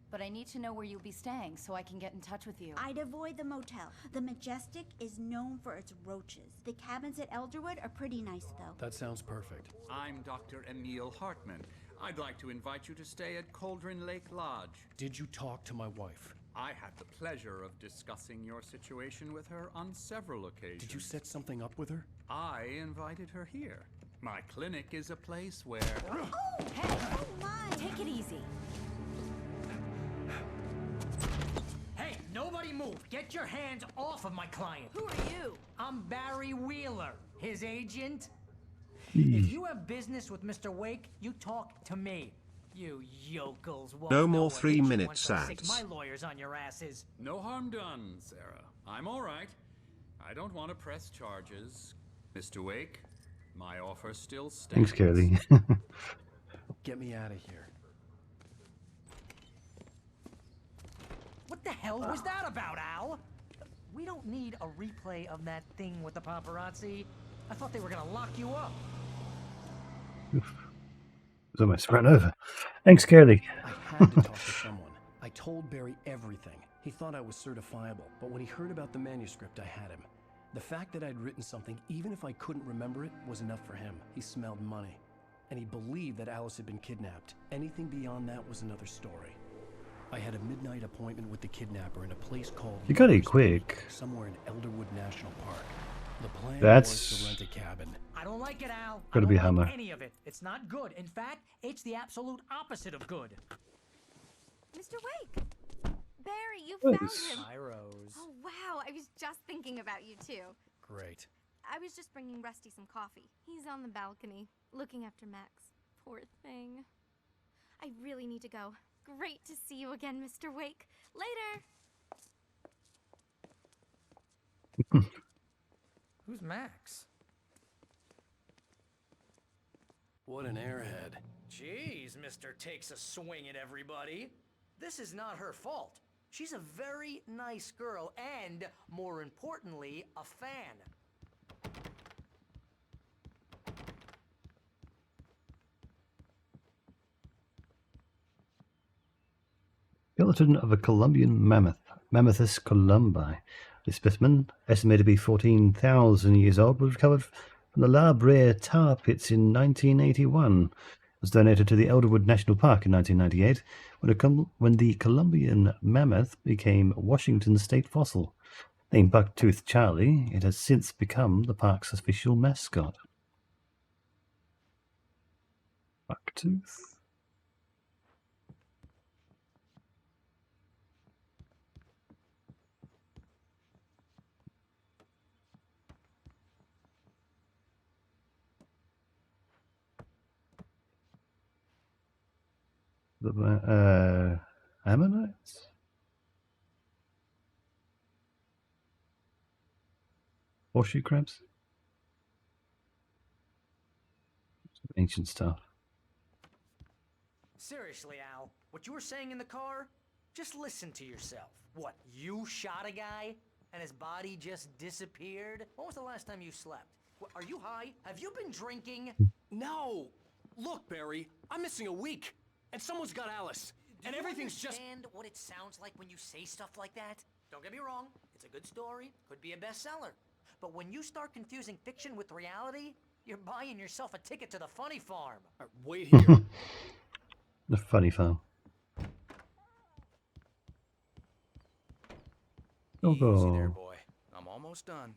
[SPEAKER 5] But I need to know where you'll be staying so I can get in touch with you.
[SPEAKER 4] I'd avoid the motel. The Majestic is known for its roaches. The cabins at Elderwood are pretty nice, though.
[SPEAKER 2] That sounds perfect.
[SPEAKER 9] I'm Dr. Emil Hartman. I'd like to invite you to stay at Cauldron Lake Lodge.
[SPEAKER 2] Did you talk to my wife?
[SPEAKER 9] I had the pleasure of discussing your situation with her on several occasions.
[SPEAKER 2] Did you set something up with her?
[SPEAKER 9] I invited her here. My clinic is a place where...
[SPEAKER 5] Oh, hey! Oh my! Take it easy.
[SPEAKER 10] Hey, nobody move! Get your hands off of my client!
[SPEAKER 5] Who are you?
[SPEAKER 10] I'm Barry Wheeler, his agent. If you have business with Mr. Wake, you talk to me. You yokels won't
[SPEAKER 24] No
[SPEAKER 10] know
[SPEAKER 24] more
[SPEAKER 10] what
[SPEAKER 24] 3
[SPEAKER 10] hit you
[SPEAKER 24] minute
[SPEAKER 10] once I stick
[SPEAKER 24] ads.
[SPEAKER 10] my lawyers on your asses.
[SPEAKER 9] No harm done, Sarah. I'm all right. I don't want to press charges. Mr. Wake, my offer still stands.
[SPEAKER 1] Thanks, Kelly.
[SPEAKER 2] Get me out of here.
[SPEAKER 10] What the hell was that about, Al? We don't need a replay of that thing with the paparazzi. I thought they were gonna lock you up.
[SPEAKER 1] Was almost run over. Thanks, Kelly.
[SPEAKER 2] I had to talk to someone. I told Barry everything. He thought I was certifiable, but when he heard about the manuscript, I had him. The fact that I'd written something, even if I couldn't remember it, was enough for him. He smelled money. And he believed that Alice had been kidnapped. Anything beyond that was another story. I had a midnight appointment with the kidnapper in a place called...
[SPEAKER 1] You got it quick.
[SPEAKER 2] Somewhere in Elderwood National Park. The plan
[SPEAKER 1] That's...
[SPEAKER 2] was to rent a cabin.
[SPEAKER 10] I don't like it, Al.
[SPEAKER 1] Gotta
[SPEAKER 10] I
[SPEAKER 1] be
[SPEAKER 10] don't
[SPEAKER 1] Hummer.
[SPEAKER 10] like any of it. It's not good. In fact, it's the absolute opposite of good.
[SPEAKER 6] Mr. Wake! Barry, you
[SPEAKER 1] Rose.
[SPEAKER 6] found him!
[SPEAKER 10] Hi, Rose.
[SPEAKER 6] Oh, wow. I was just thinking about you, too.
[SPEAKER 2] Great.
[SPEAKER 11] I was just bringing Rusty some coffee. He's on the balcony, looking after Max. Poor thing. I really need to go. Great to see you again, Mr. Wake. Later!
[SPEAKER 10] Who's Max?
[SPEAKER 2] What an airhead.
[SPEAKER 10] Jeez, Mr. Takes a swing at everybody. This is not her fault. She's a very nice girl and, more importantly, a fan.
[SPEAKER 1] Skeleton of a Columbian mammoth, Mammothus columbi. This specimen, estimated to be 14,000 years old, was recovered from the La Brea tar pits in 1981. It was donated to the Elderwood National Park in 1998, when the Columbian mammoth became Washington state fossil. Named Bucktooth Charlie, it has since become the park's official mascot. Bucktooth. The Ammonites? Horseshoe crabs? Ancient stuff.
[SPEAKER 10] Seriously, Al, what you were saying in the car? Just listen to yourself. What, you shot a guy and his body just disappeared? When was the last time you slept? What, are you high? Have you been drinking?
[SPEAKER 2] No! Look, Barry, I'm missing a week, and someone's got Alice, and everything's just...
[SPEAKER 10] Do you understand what it sounds like when you say stuff like that? Don't get me wrong, it's a good story, could be a bestseller. But when you start confusing fiction with reality, you're buying yourself a ticket to the funny farm.
[SPEAKER 2] Wait here.
[SPEAKER 1] The funny farm.
[SPEAKER 13] Easy there, boy. I'm almost done.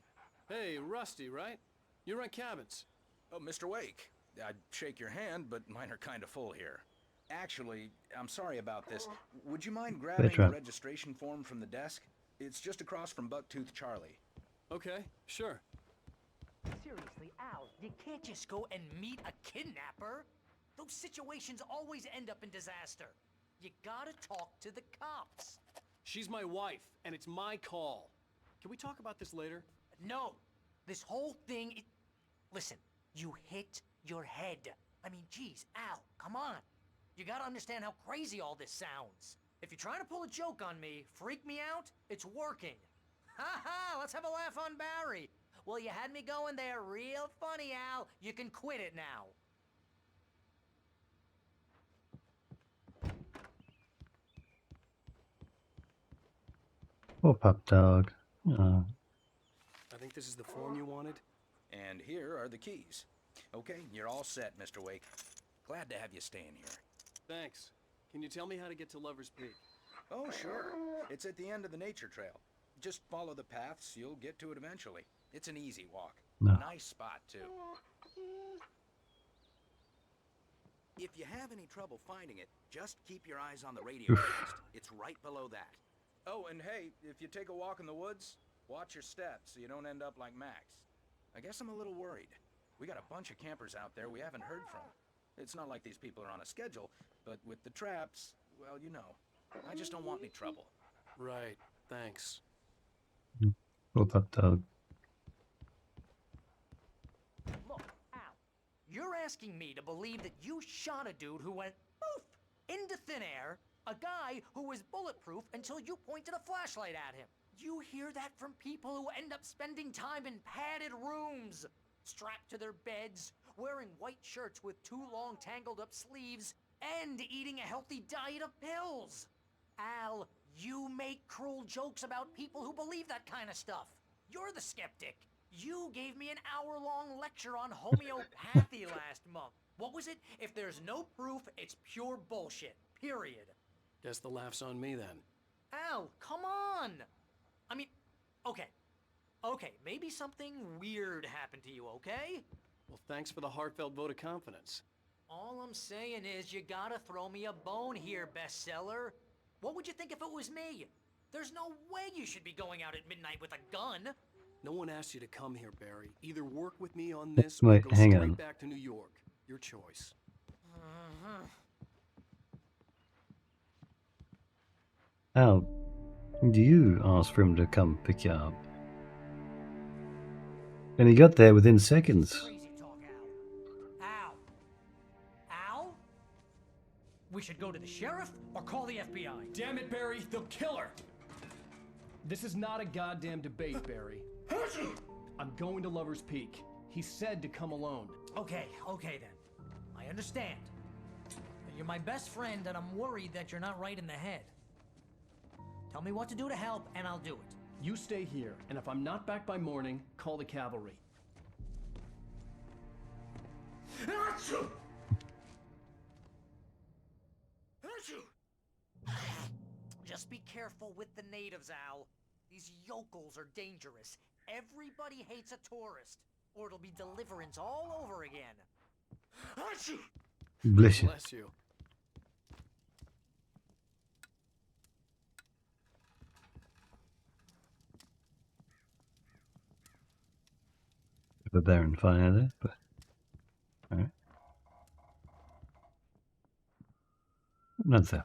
[SPEAKER 2] Hey, Rusty, right? You rent cabins.
[SPEAKER 13] Oh, Mr. Wake. I'd shake your hand, but mine are kind of full here. Actually, I'm sorry about this. Would you mind grabbing the registration form from the desk? It's just across from Bucktooth Charlie.
[SPEAKER 2] Okay, sure.
[SPEAKER 10] Seriously, Al, you can't just go and meet a kidnapper. Those situations always end up in disaster. You gotta talk to the cops.
[SPEAKER 2] She's my wife, and it's my call. Can we talk about this later?
[SPEAKER 10] No. This whole thing... Listen, you hit your head. I mean, geez, Al, come on. You gotta understand how crazy all this sounds. If you're trying to pull a joke on me, freak me out, it's working. Ha ha, let's have a laugh on Barry. Well, you had me going there real funny, Al. You can quit it now.
[SPEAKER 1] Poor pup dog. Oh.
[SPEAKER 2] I think this is the form you wanted.
[SPEAKER 13] And here are the keys. Okay, you're all set, Mr. Wake. Glad to have you staying here.
[SPEAKER 2] Thanks. Can you tell me how to get to Lover's Peak?
[SPEAKER 13] Oh, sure. It's at the end of the nature trail. Just follow the paths, you'll get to it eventually. It's an easy walk.
[SPEAKER 1] No.
[SPEAKER 13] Nice spot, too. If you have any trouble finding it, just keep your eyes on the radio mast. It's right below that. Oh, and hey, if you take a walk in the woods, watch your steps so you don't end up like Max. I guess I'm a little worried. We got a bunch of campers out there we haven't heard from. It's not like these people are on a schedule, but with the traps, well, you know. I just don't want any trouble.
[SPEAKER 2] Right, thanks.
[SPEAKER 1] Poor pup dog.
[SPEAKER 10] Look, Al, you're asking me to believe that you shot a dude who went poof into thin air, a guy who was bulletproof until you pointed a flashlight at him. You hear that from people who end up spending time in padded rooms, strapped to their beds, wearing white shirts with too long tangled up sleeves, and eating a healthy diet of pills. Al, you make cruel jokes about people who believe that kind of stuff. You're the skeptic. You gave me an hour-long lecture on homeopathy last month. What was it? If there's no proof, it's pure bullshit. Period.
[SPEAKER 2] Guess the laugh's on me then.
[SPEAKER 10] Al, come on! I mean, okay, maybe something weird happened to you, okay?
[SPEAKER 2] Well, thanks for the heartfelt vote of confidence.
[SPEAKER 10] All I'm saying is you gotta throw me a bone here, bestseller. What would you think if it was me? There's no way you should be going out at midnight with a gun.
[SPEAKER 2] No one asked you to come here, Barry. Either work with me on this or
[SPEAKER 1] Wait,
[SPEAKER 2] go
[SPEAKER 1] hang
[SPEAKER 2] straight
[SPEAKER 1] on.
[SPEAKER 2] back to New York. Your choice.
[SPEAKER 1] Al, do you ask for him to come pick you up? And he got there within seconds.
[SPEAKER 10] Crazy talk, Al. Al? We should go to the sheriff or call the FBI.
[SPEAKER 2] Damn it, Barry, they'll kill her! This is not a goddamn debate, Barry. I'm going to Lover's Peak. He said to come alone.
[SPEAKER 10] Okay then. I understand. You're my best friend, and I'm worried that you're not right in the head. Tell me what to do to help, and I'll do it.
[SPEAKER 2] You stay here, and if I'm not back by morning, call the cavalry.
[SPEAKER 10] Just be careful with the natives, Al. These yokels are dangerous. Everybody hates a tourist, or it'll be deliverance all over again.
[SPEAKER 1] Bless you.
[SPEAKER 2] Bless you.
[SPEAKER 1] The barren fire there, but alright. Not that bad.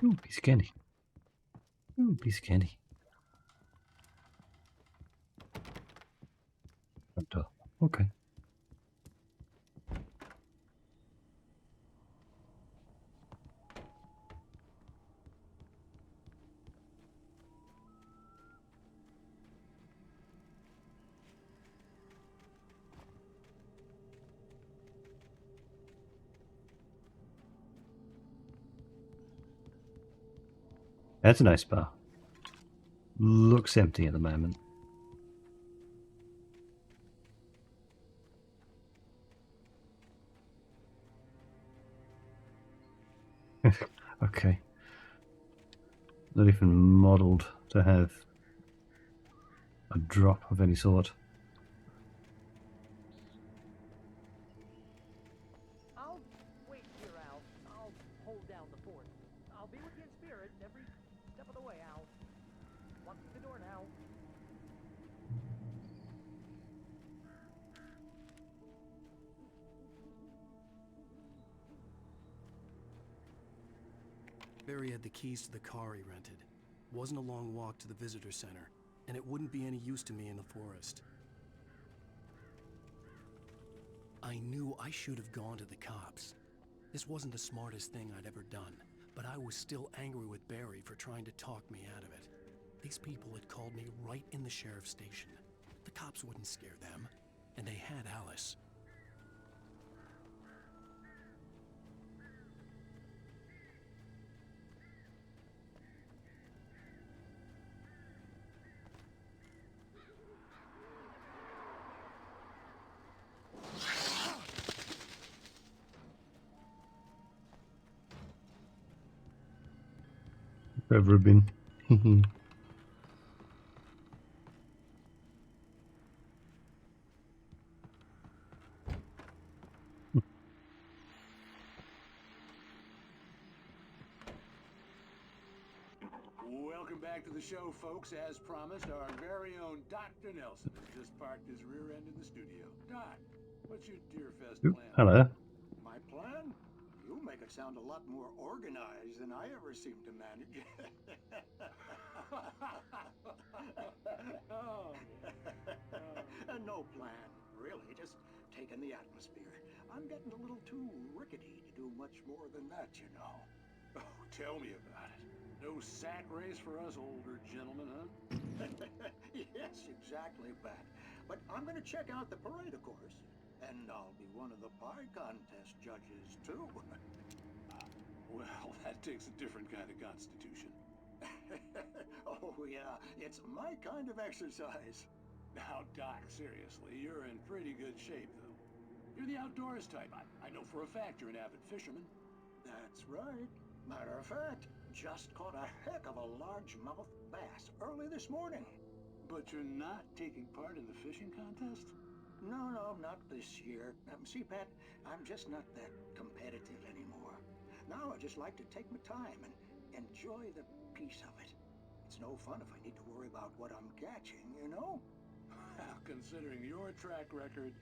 [SPEAKER 1] Ooh, piece of candy. Ooh, piece of candy. Front door. Okay. That's a nice bar. Looks empty at the moment. Okay. Not even modelled to have a drop of any sort.
[SPEAKER 10] I'll wait here, Al. I'll hold down the fort. I'll be with you in spirit every step of the way, Al. Walk through the door now.
[SPEAKER 2] Barry had the keys to the car he rented. Wasn't a long walk to the visitor center, and it wouldn't be any use to me in the forest. I knew I should have gone to the cops. This wasn't the smartest thing I'd ever done, but I was still angry with Barry for trying to talk me out of it. These people had called me right in the sheriff's station. The cops wouldn't scare them, and they had Alice.
[SPEAKER 1] Ever been?
[SPEAKER 18] Welcome back to the show, folks. As promised, our very own Dr. Nelson has just parked his rear end in the studio. Doc, what's your Deerfest
[SPEAKER 1] Oop,
[SPEAKER 18] plan?
[SPEAKER 1] hello.
[SPEAKER 14] My plan? You make it sound a lot more organized than I ever seem to manage. No plan, really. Just taking the atmosphere. I'm getting a little too rickety to do much more than that, you know.
[SPEAKER 18] Oh, tell me about it. No sack race for us older gentlemen, huh?
[SPEAKER 14] Yes, exactly, Pat. But I'm going to check out the parade, of course. And I'll be one of the pie contest judges, too.
[SPEAKER 18] Well, that takes a different kind of constitution.
[SPEAKER 14] Oh, yeah. It's my kind of exercise.
[SPEAKER 18] Now, Doc, seriously, you're in pretty good shape, though. You're the outdoors type. I know for a fact you're an avid fisherman.
[SPEAKER 14] That's right. Matter of fact, just caught a heck of a largemouth bass early this morning.
[SPEAKER 18] But you're not taking part in the fishing contest?
[SPEAKER 14] No, not this year. See, Pat, I'm just not that competitive anymore. Now I just like to take my time and enjoy the peace of it. It's no fun if I need to worry about what I'm catching, you know?
[SPEAKER 18] Considering your track record,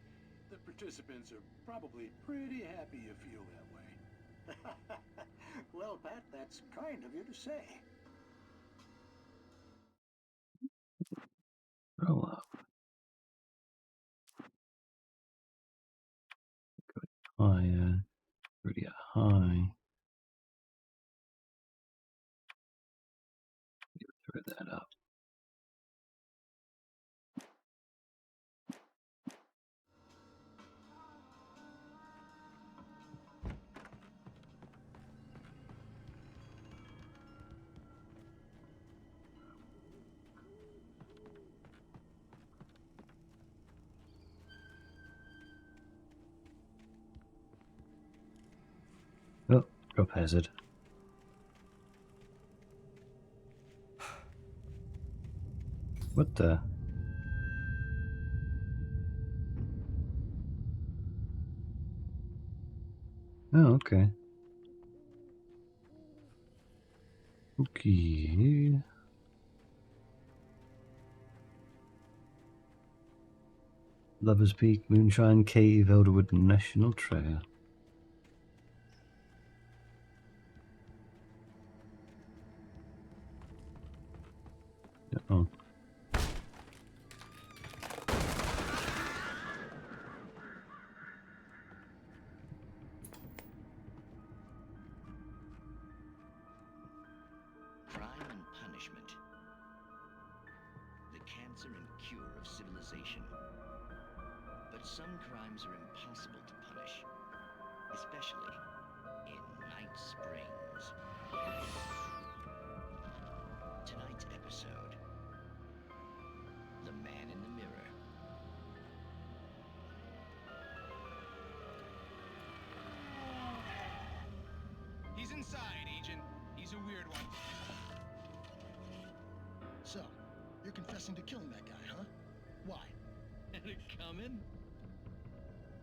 [SPEAKER 18] the participants are probably pretty happy you feel that way.
[SPEAKER 14] Well, Pat, that's kind of you to say.
[SPEAKER 1] Roll up. Good. Higher. Really high. Throw that up. Oh, drop hazard. What the? Oh, okay. Okay. Lovers Peak, Moonshine Cave, Elderwood National Trail. Oh.
[SPEAKER 15] Crime and punishment. The cancer and cure of civilization. But some crimes are impossible to punish, especially in Night Springs. Tonight's episode, The Man in the Mirror.
[SPEAKER 17] He's inside, Agent. He's a weird one.
[SPEAKER 19] So, you're confessing to killing that guy, huh? Why?
[SPEAKER 15] Had it coming?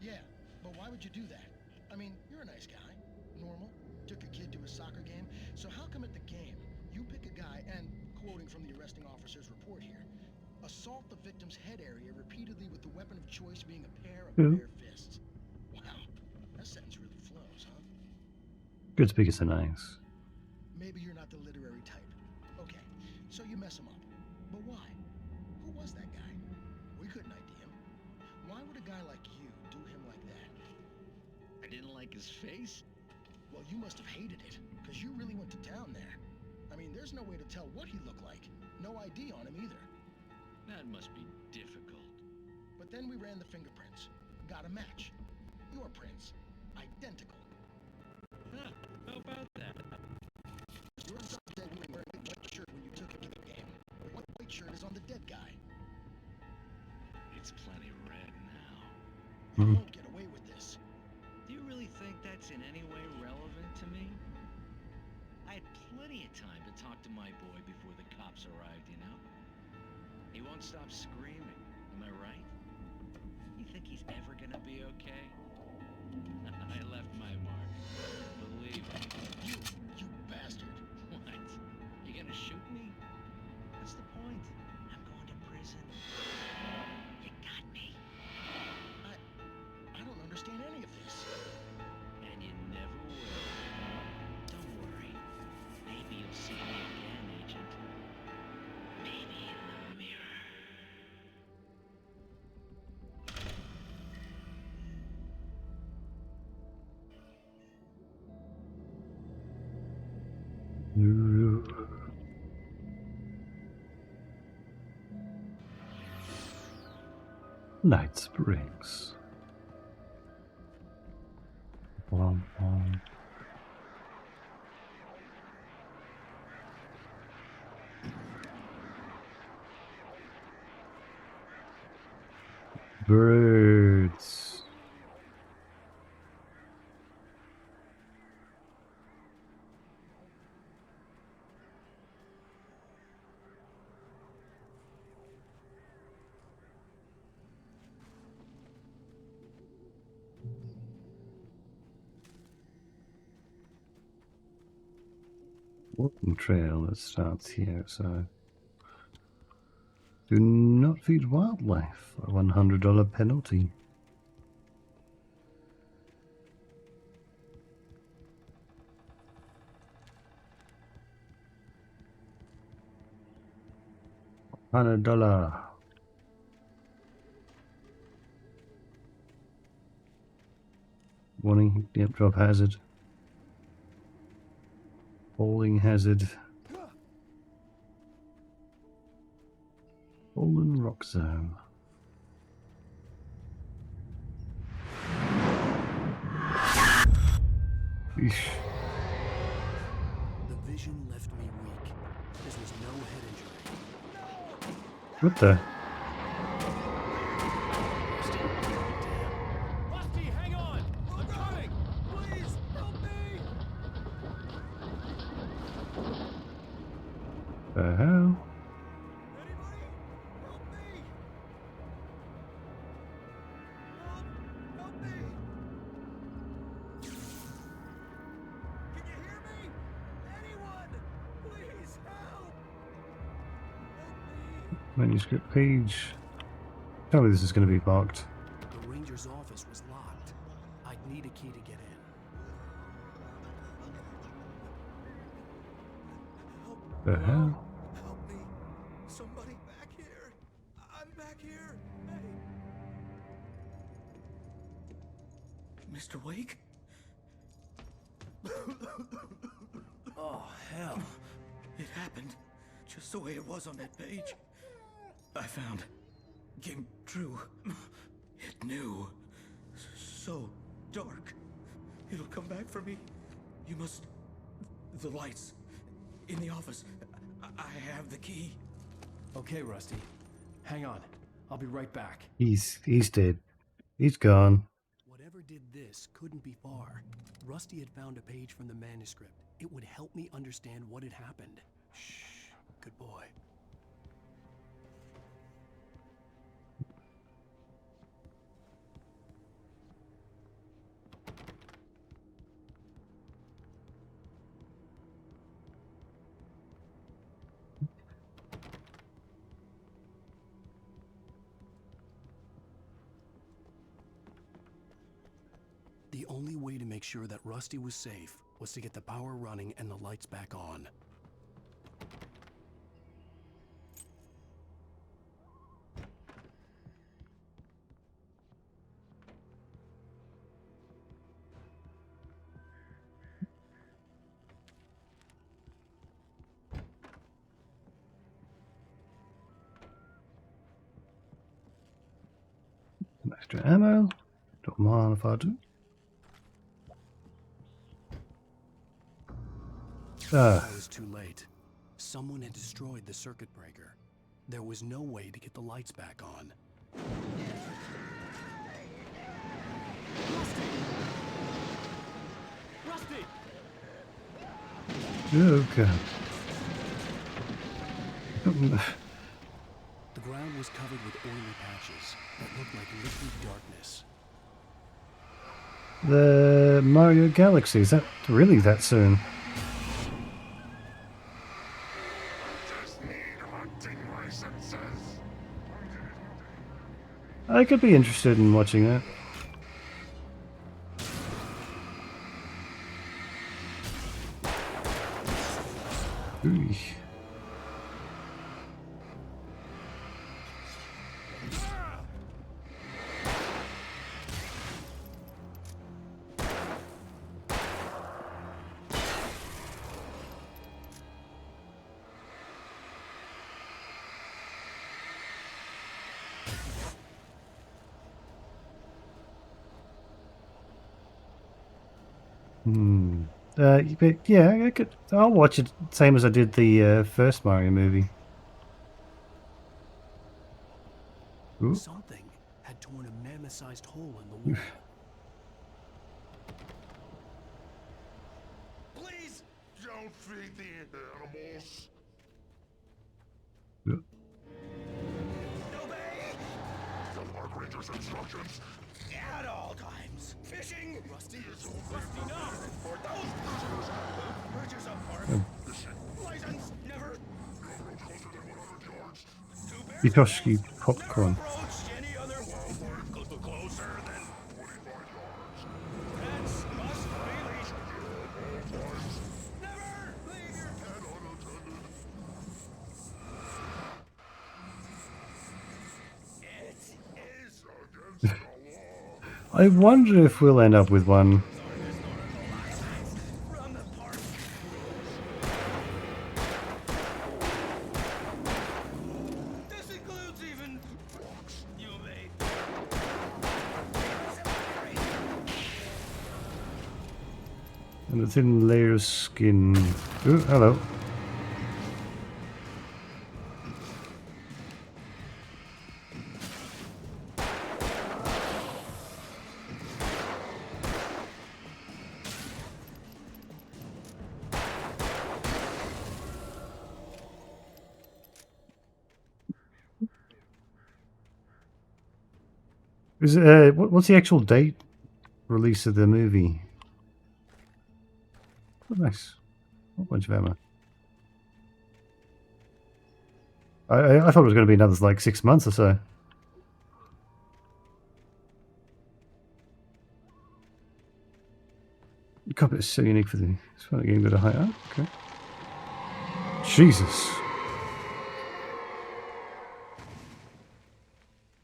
[SPEAKER 19] Yeah, but why would you do that? I mean, you're a nice guy. Normal. Took a kid to a soccer game. So how come at the game, you pick a guy and, quoting from the arresting officer's report here, assault the victim's head area repeatedly with the weapon of choice being a pair of bare fists? Wow, that sentence really flows, huh?
[SPEAKER 1] Good speakers are nice.
[SPEAKER 19] Maybe you're not the literary type. Okay, so you mess him up. But why? Who was that guy? We couldn't ID him. Why would a guy like you do him like that?
[SPEAKER 15] I didn't like his face?
[SPEAKER 19] Well, you must have hated it, because you really went to town there. I mean, there's no way to tell what he looked like. No ID on him either.
[SPEAKER 15] That must be difficult.
[SPEAKER 19] But then we ran the fingerprints. Got a match. Your prints. Identical.
[SPEAKER 15] Huh, how about that?
[SPEAKER 19] You're on some dead woman wearing a white shirt when you took him to the game. The white shirt is on the dead guy.
[SPEAKER 15] It's plenty red now.
[SPEAKER 19] You won't get away with this.
[SPEAKER 15] Do you really think that's in any way relevant to me? I had plenty of time to talk to my boy before the cops arrived, you know? He won't stop screaming, am I right? You think he's ever gonna be okay? I left my mark. Believe me.
[SPEAKER 19] You bastard.
[SPEAKER 15] What? You gonna shoot me? What's the point? I'm going to prison. You got me.
[SPEAKER 19] I don't understand any of this.
[SPEAKER 15] And you never will. Don't worry. Maybe you'll see me again, Agent. Maybe in the mirror.
[SPEAKER 1] Night Springs. Blum, blum. Birds. walking trail that starts here, so do not feed wildlife. A $100 penalty. $100. Warning, yep, drop hazard. Falling hazard. Fallen rock zone. Eesh.
[SPEAKER 2] The vision left me weak. This was no head injury.
[SPEAKER 1] What the?
[SPEAKER 8] Rusty, hang on! I'm coming! Please, help me!
[SPEAKER 1] The hell? Manuscript page. Tell me this is going to be marked.
[SPEAKER 2] The ranger's office was locked. I'd need a key to get in.
[SPEAKER 1] The hell?
[SPEAKER 8] Help me! Somebody back here! I'm back here! Hey! Mr. Wake? Oh, hell. It happened just the way it was on that page. I found. Came true. It knew. So dark. It'll come back for me. You must... The lights. In the office. I have the key.
[SPEAKER 2] Okay, Rusty. Hang on. I'll be right back.
[SPEAKER 1] He's dead. He's gone.
[SPEAKER 2] Whatever did this couldn't be far. Rusty had found a page from the manuscript. It would help me understand what had happened. Shh. Good boy. The only way to make sure that Rusty was safe was to get the power running and the lights back on.
[SPEAKER 1] Some extra ammo. Don't mind if I do.
[SPEAKER 2] I was too late. Someone had destroyed the circuit breaker. There was no way to get the lights back on.
[SPEAKER 8] Rusty!
[SPEAKER 1] Okay.
[SPEAKER 2] The ground was covered with oily patches that looked like liquid darkness.
[SPEAKER 1] The Mario Galaxy, is that really that soon? I could be interested in watching that. Ooh. But yeah, I'll watch it same as I did the first Mario movie. Ooh.
[SPEAKER 2] Something had torn a mammoth-sized hole in the wall.
[SPEAKER 3] Please don't feed the animals. Obey the Park Ranger's instructions at all times. Fishing. Rusty, no. For those creatures of Park, the
[SPEAKER 1] Yoshi popcorn. I wonder if we'll end up with one. And a thin layer of skin. Ooh, hello. Is what's the actual date release of the movie? Oh, nice. A bunch of ammo. I thought it was going to be another like 6 months or so. The carpet is so unique for the. It's finally getting a bit of height. Oh, okay. Jesus.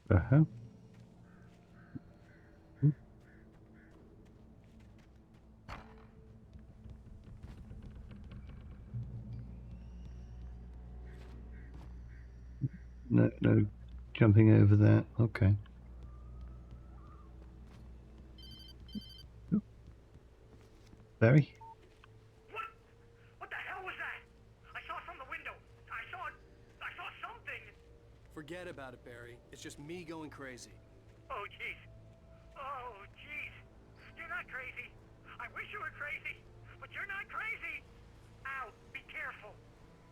[SPEAKER 1] The hell? No jumping over that. Okay. Barry?
[SPEAKER 23] What the hell was that? I saw from the window. I saw something.
[SPEAKER 2] Forget about it, Barry. It's just me going crazy.
[SPEAKER 23] Oh, jeez. Oh, jeez. You're not crazy. I wish you were crazy, but you're not crazy. Ow, be careful.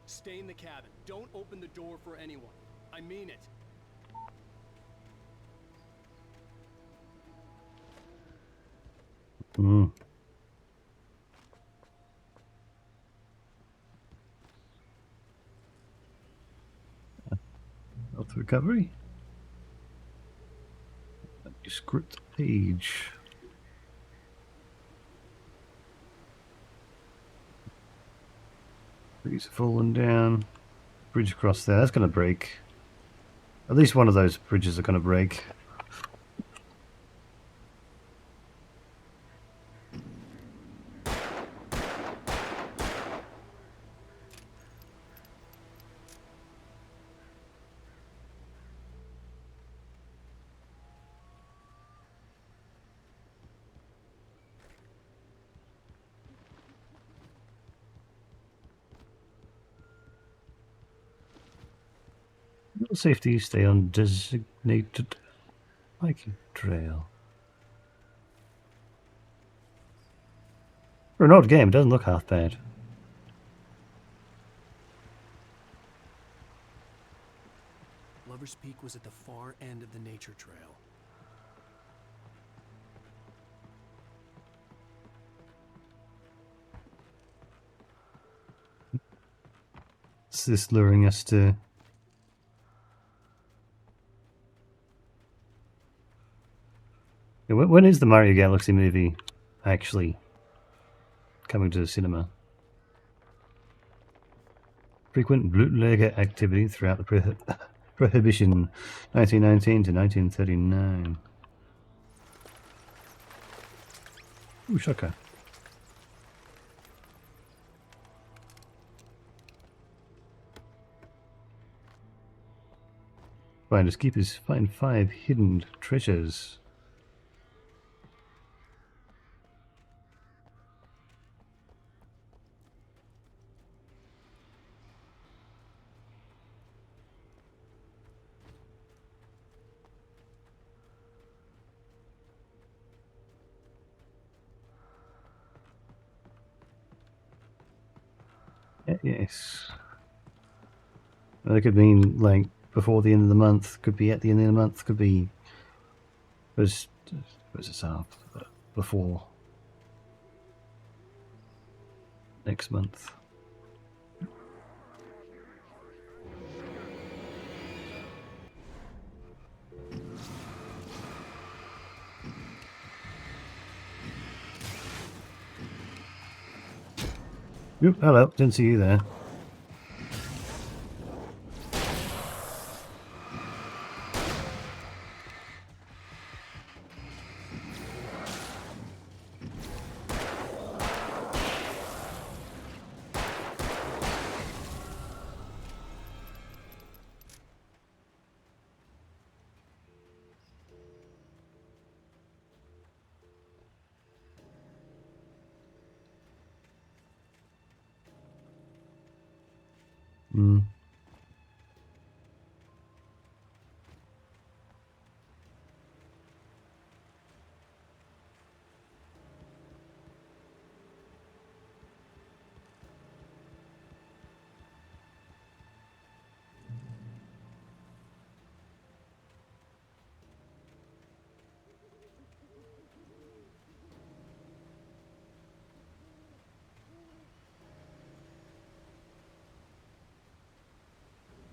[SPEAKER 2] Stay in the cabin. Don't open the door for anyone. I mean it.
[SPEAKER 1] Hmm. Health recovery. Script page. Trees have fallen down. Bridge across there. That's going to break. At least one of those bridges are going to break. Safety, stay on designated hiking trail. For an old game, it doesn't look half bad.
[SPEAKER 2] Lover's Peak was at the far end of the nature trail.
[SPEAKER 1] Is this luring us to... When is the Mario Galaxy movie actually coming to the cinema? Frequent bootlegger activity throughout the Prohibition, 1919 to 1939. Ooh, shocker. Finders keepers find 5 hidden treasures. Yes. That could mean like before the end of the month, could be at the end of the month, could be was it's after before next month. Oop, hello, didn't see you there. Hmm.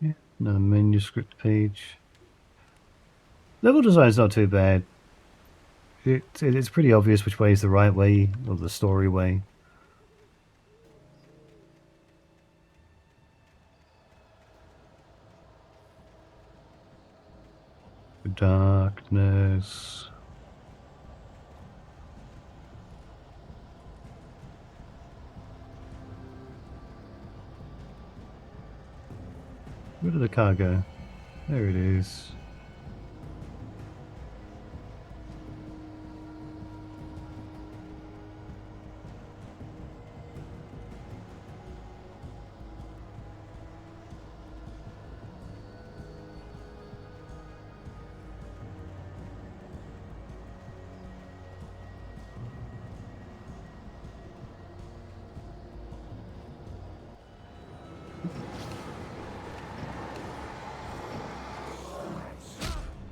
[SPEAKER 1] Yeah, another manuscript page. Level design's not too bad. It's pretty obvious which way is the right way, or the story way. Darkness. Where did the car go? There it is.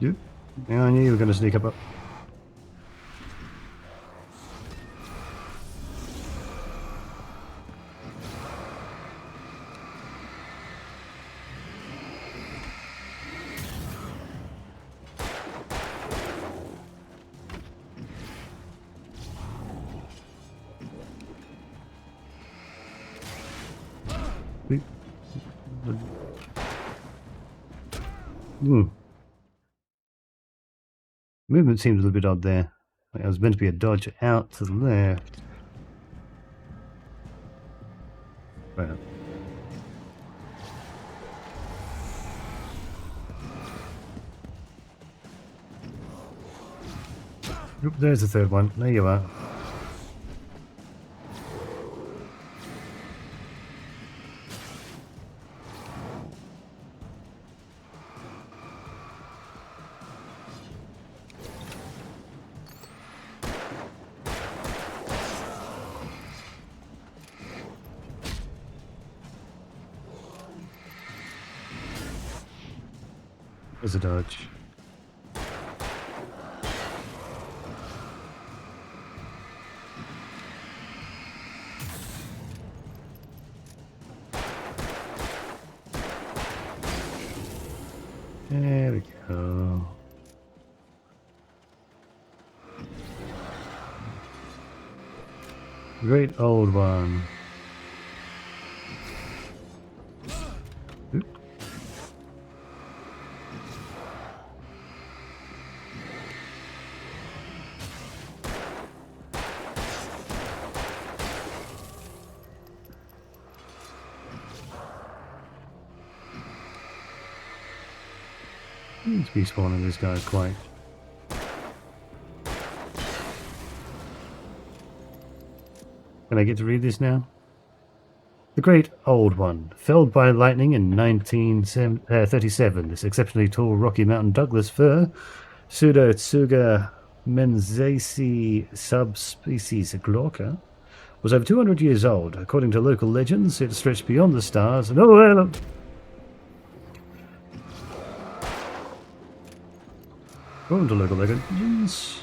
[SPEAKER 1] Yep. Yeah, I knew you were going to sneak up. Movement seems a little bit odd there. Like I was meant to be a dodge out to the left. Well. Oop, there's the third one. There you are. There's a dodge. There we go. Great old one. Oop. Seems to be spawning this guy quite. Can I get to read this now? The Great Old One, felled by lightning in 1937. This exceptionally tall Rocky Mountain Douglas fir, Pseudotsuga menziesii subspecies glauca, was over 200 years old. According to local legends, it stretched beyond the stars and hello. According to local legends,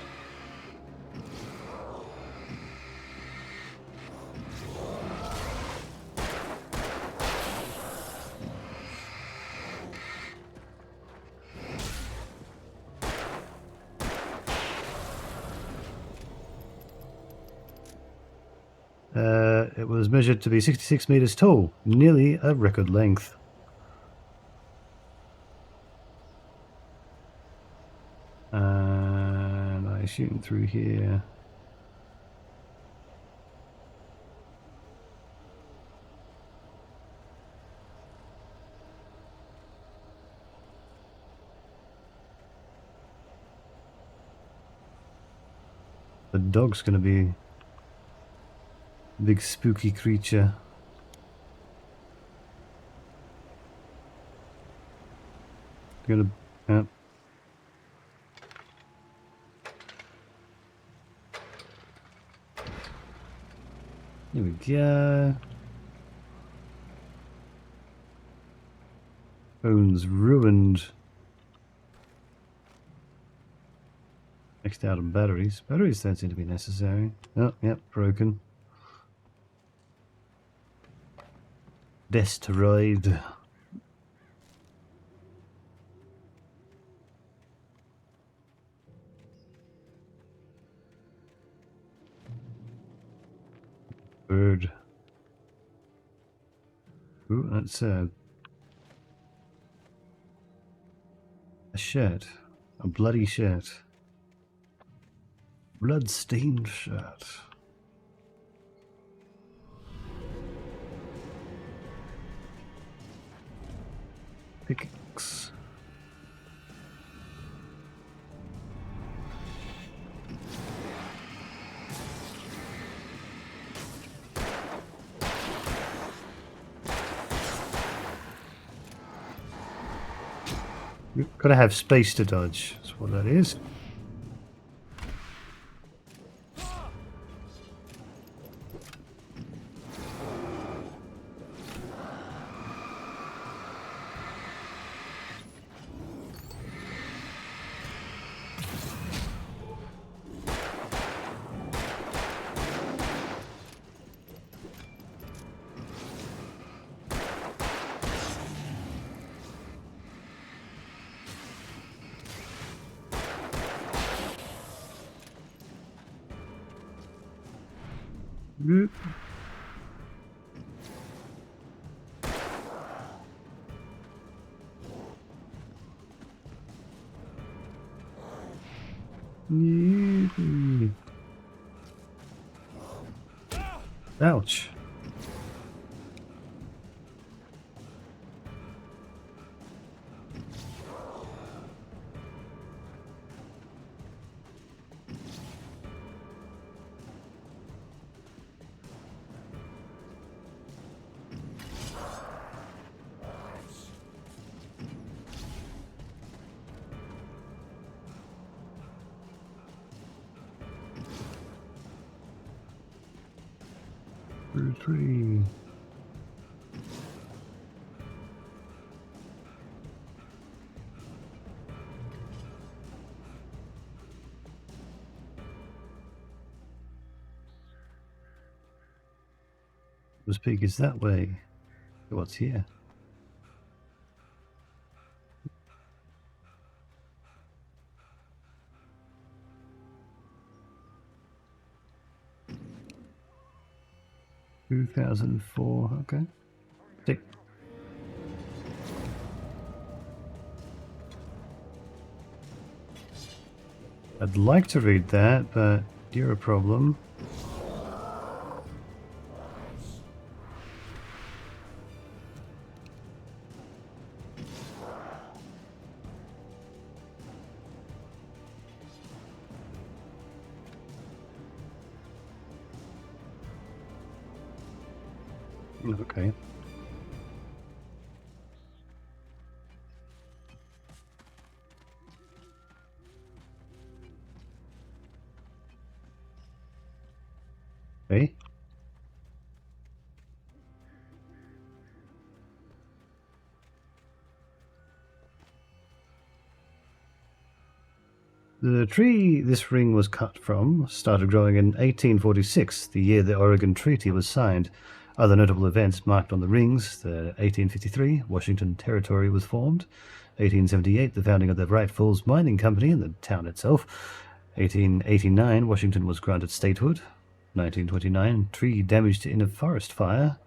[SPEAKER 1] It was measured to be 66 meters tall, nearly a record length. And I assume through here. The dog's gonna be a big spooky creature. Gonna, here we go. Phone's ruined. Next out of batteries. Batteries don't seem to be necessary. Oh, yep, broken. Destroyed. Bird. Ooh, that's a shirt. A bloody shirt. Blood-stained shirt. Pickaxe. You've got to have space to dodge. That's what that is. Ouch. Tree. The peak is that way. What's here? Two 2004. Okay. Tick. I'd like to read that, but you're a problem. Okay. Okay. The tree this ring was cut from started growing in 1846, the year the Oregon Treaty was signed. Other notable events marked on the rings: the 1853 Washington Territory was formed, 1878 the founding of the Bright Falls Mining Company in the town itself, 1889 Washington was granted statehood, 1929, tree damaged in a forest fire.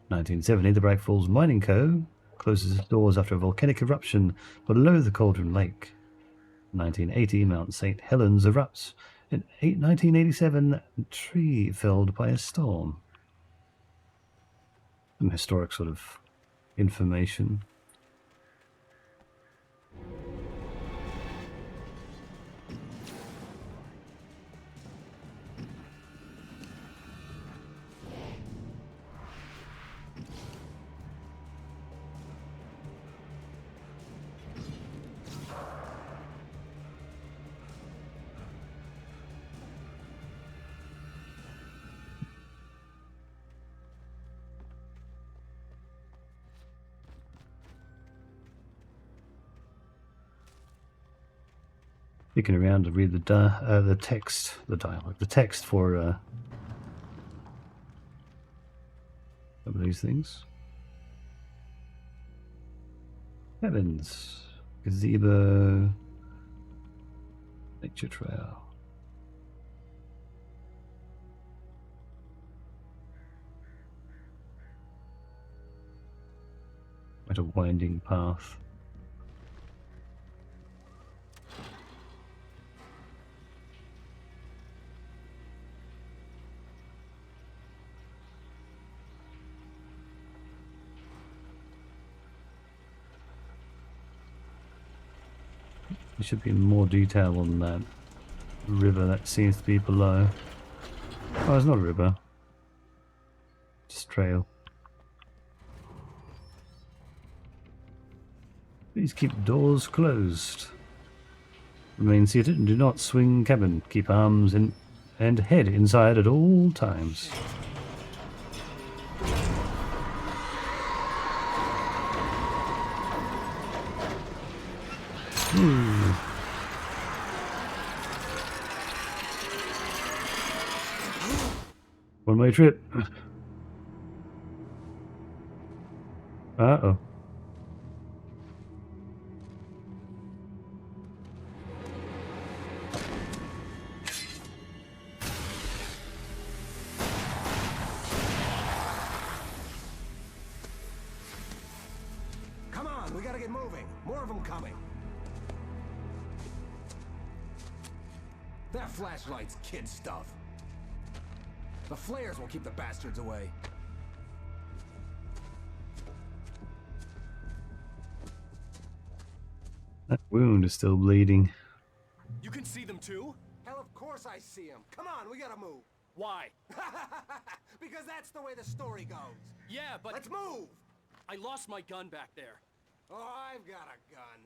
[SPEAKER 1] 1970, the Bright Falls Mining Co. closes its doors after a volcanic eruption below the Cauldron Lake. 1980, Mount St. Helens erupts. In 1987, tree felled by a storm. Some historic sort of information. Sticking around to read the text, the dialogue, the text for some of these things. Heavens, gazebo, nature trail. Quite a winding path. There should be more detail on that river that seems to be below. Oh, it's not a river. Just trail. Please keep doors closed. Remain seated and do not swing cabin. Keep arms and head inside at all times. One-way trip. Uh-oh.
[SPEAKER 8] Come on, we gotta get moving. More of them coming. That flashlight's kid stuff. The flares will keep the bastards away.
[SPEAKER 1] That wound is still bleeding.
[SPEAKER 12] You can see them too?
[SPEAKER 8] Hell, of course I see them. Come on, we gotta move.
[SPEAKER 12] Why?
[SPEAKER 8] Because that's the way the story goes.
[SPEAKER 12] Yeah, but...
[SPEAKER 8] Let's move!
[SPEAKER 12] I lost my gun back there.
[SPEAKER 8] Oh, I've got a gun.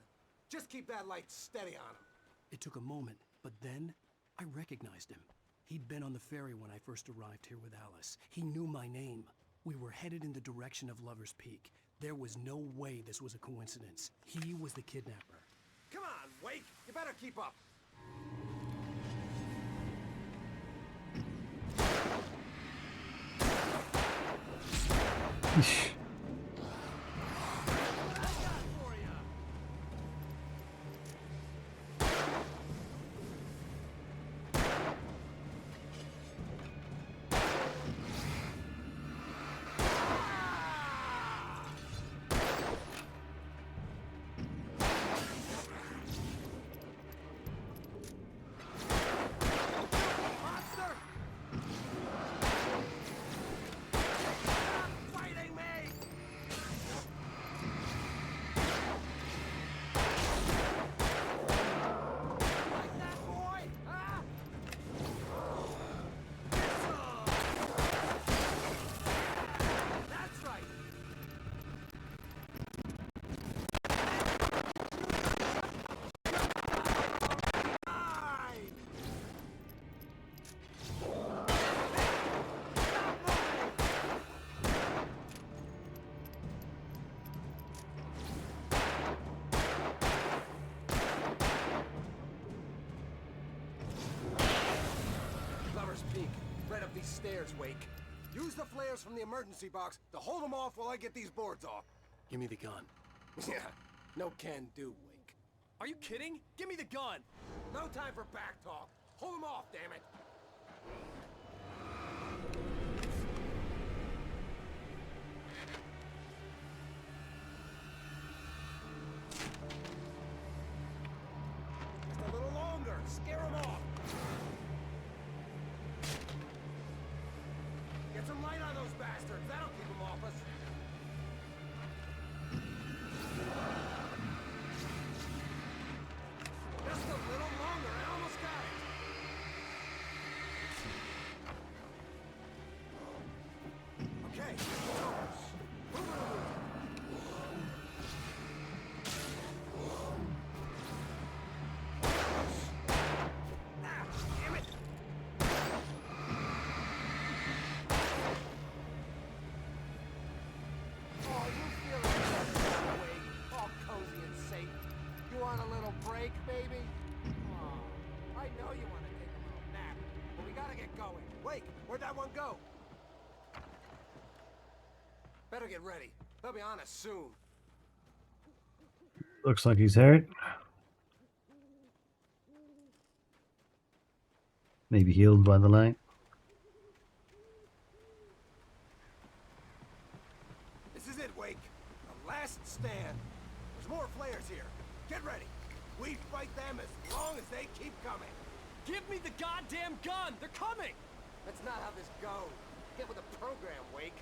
[SPEAKER 8] Just keep that light steady on him.
[SPEAKER 2] It took a moment, but then I recognized him. He'd been on the ferry when I first arrived here with Alice. He knew my name. We were headed in the direction of Lover's Peak. There was no way this was a coincidence. He was the kidnapper.
[SPEAKER 8] Come on, Wake! You better keep up. Right up these stairs, Wake. Use the flares from the emergency box to hold them off while I get these boards off.
[SPEAKER 2] Give me the gun.
[SPEAKER 8] Yeah, no can do, Wake.
[SPEAKER 12] Are you kidding? Give me the gun!
[SPEAKER 8] No time for back talk. Hold them off, damn it. Wake, where'd that one go? Better get ready. They'll be on us soon.
[SPEAKER 1] Looks like he's hurt. Maybe healed by the light.
[SPEAKER 8] This is it, Wake. The last stand. There's more flares here. Get ready. We fight them as long as they keep coming.
[SPEAKER 12] Give me the goddamn gun! They're coming!
[SPEAKER 8] That's not how this goes. Get with the program, Wake.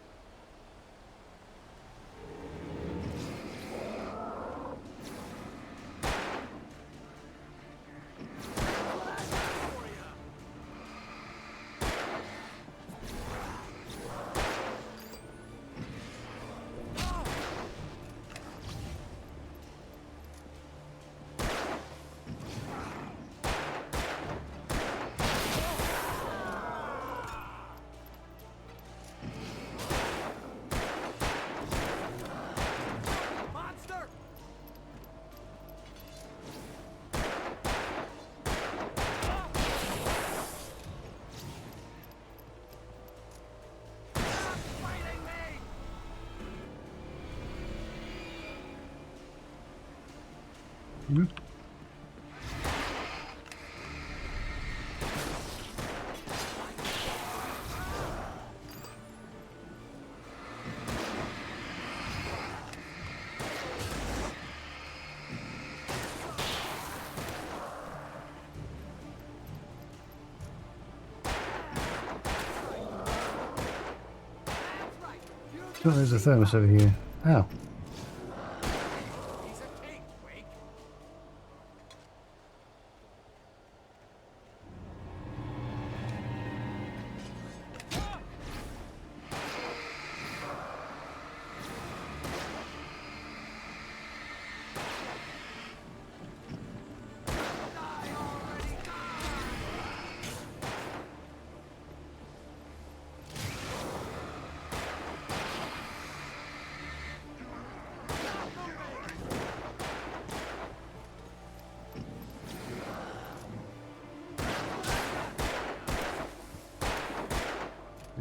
[SPEAKER 1] Oh, there's a thermos over here. Ow.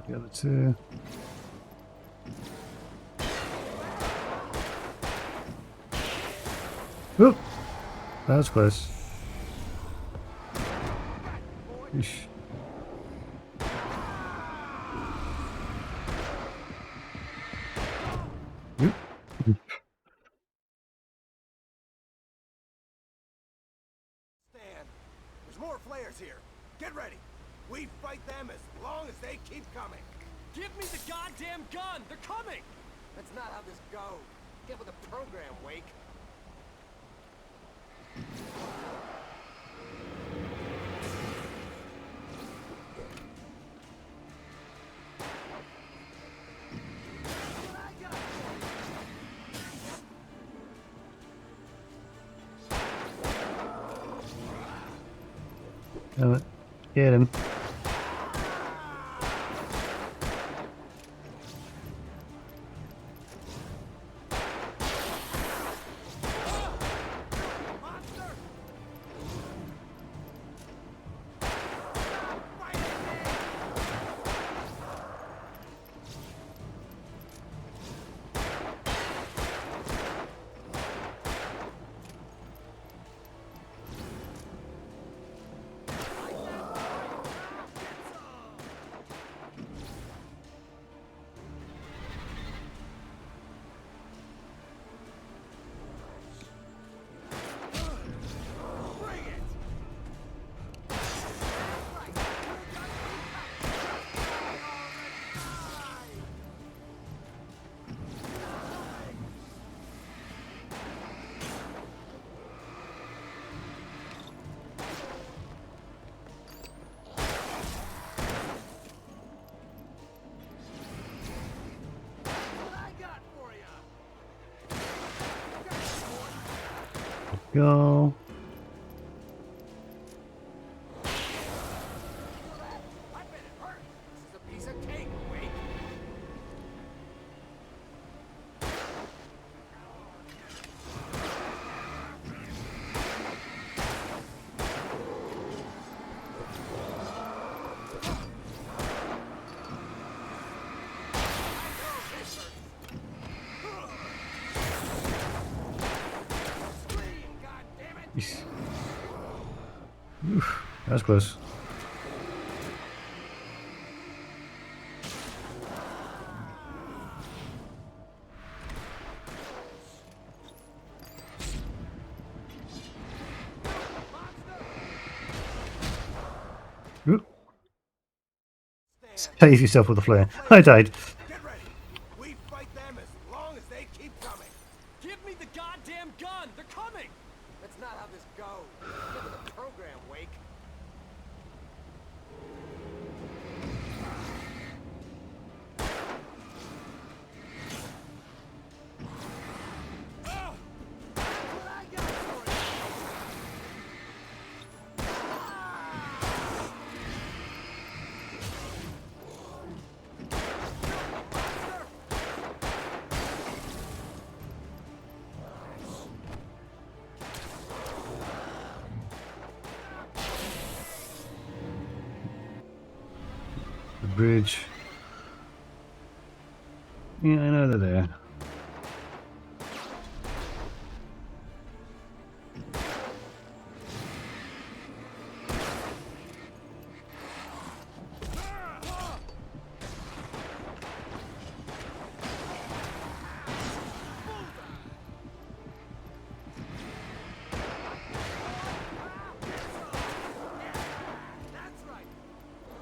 [SPEAKER 1] The other two. Oop! That was close. Eesh. Oop.
[SPEAKER 8] Stand. There's more flares here. Get ready. We fight them as long as they keep coming.
[SPEAKER 12] Give me the goddamn gun! They're coming!
[SPEAKER 8] That's not how this goes. Get with the program, Wake.
[SPEAKER 1] Damn it. Get him. Go. That's close. Oop. Save yourself with a flare. I died.
[SPEAKER 8] Get ready. We fight them as long as they keep coming.
[SPEAKER 12] Give me the goddamn gun! They're coming!
[SPEAKER 8] That's not how this goes. Get with the program, Wake.
[SPEAKER 1] The bridge. Yeah, I know they're there.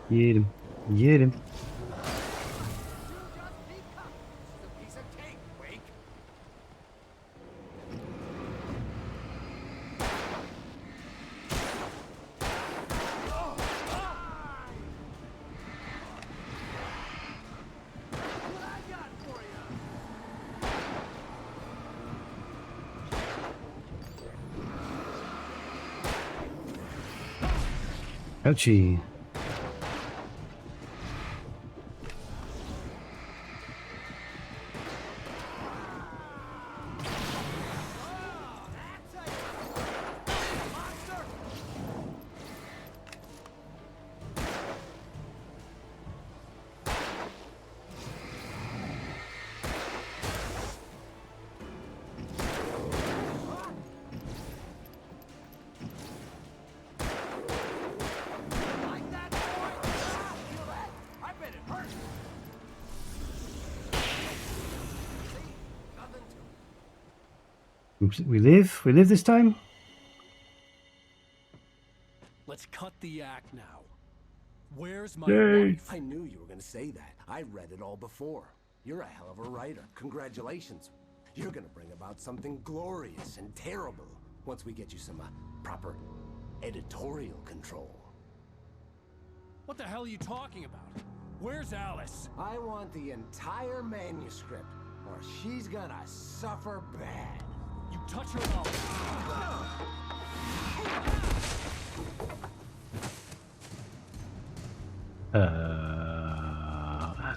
[SPEAKER 1] Get him. Get him.
[SPEAKER 8] Piece of cake, Wake.
[SPEAKER 1] Ouchie. We live? We live this time?
[SPEAKER 12] Let's cut the act now. Where's my
[SPEAKER 1] Yay.
[SPEAKER 12] wife?
[SPEAKER 20] I knew you were going to say that. I read it all before. You're a hell of a writer. Congratulations. You're going to bring about something glorious and terrible once we get you some proper editorial control.
[SPEAKER 12] What the hell are you talking about? Where's Alice?
[SPEAKER 20] I want the entire manuscript, or she's gonna suffer bad.
[SPEAKER 12] You touch her mouth.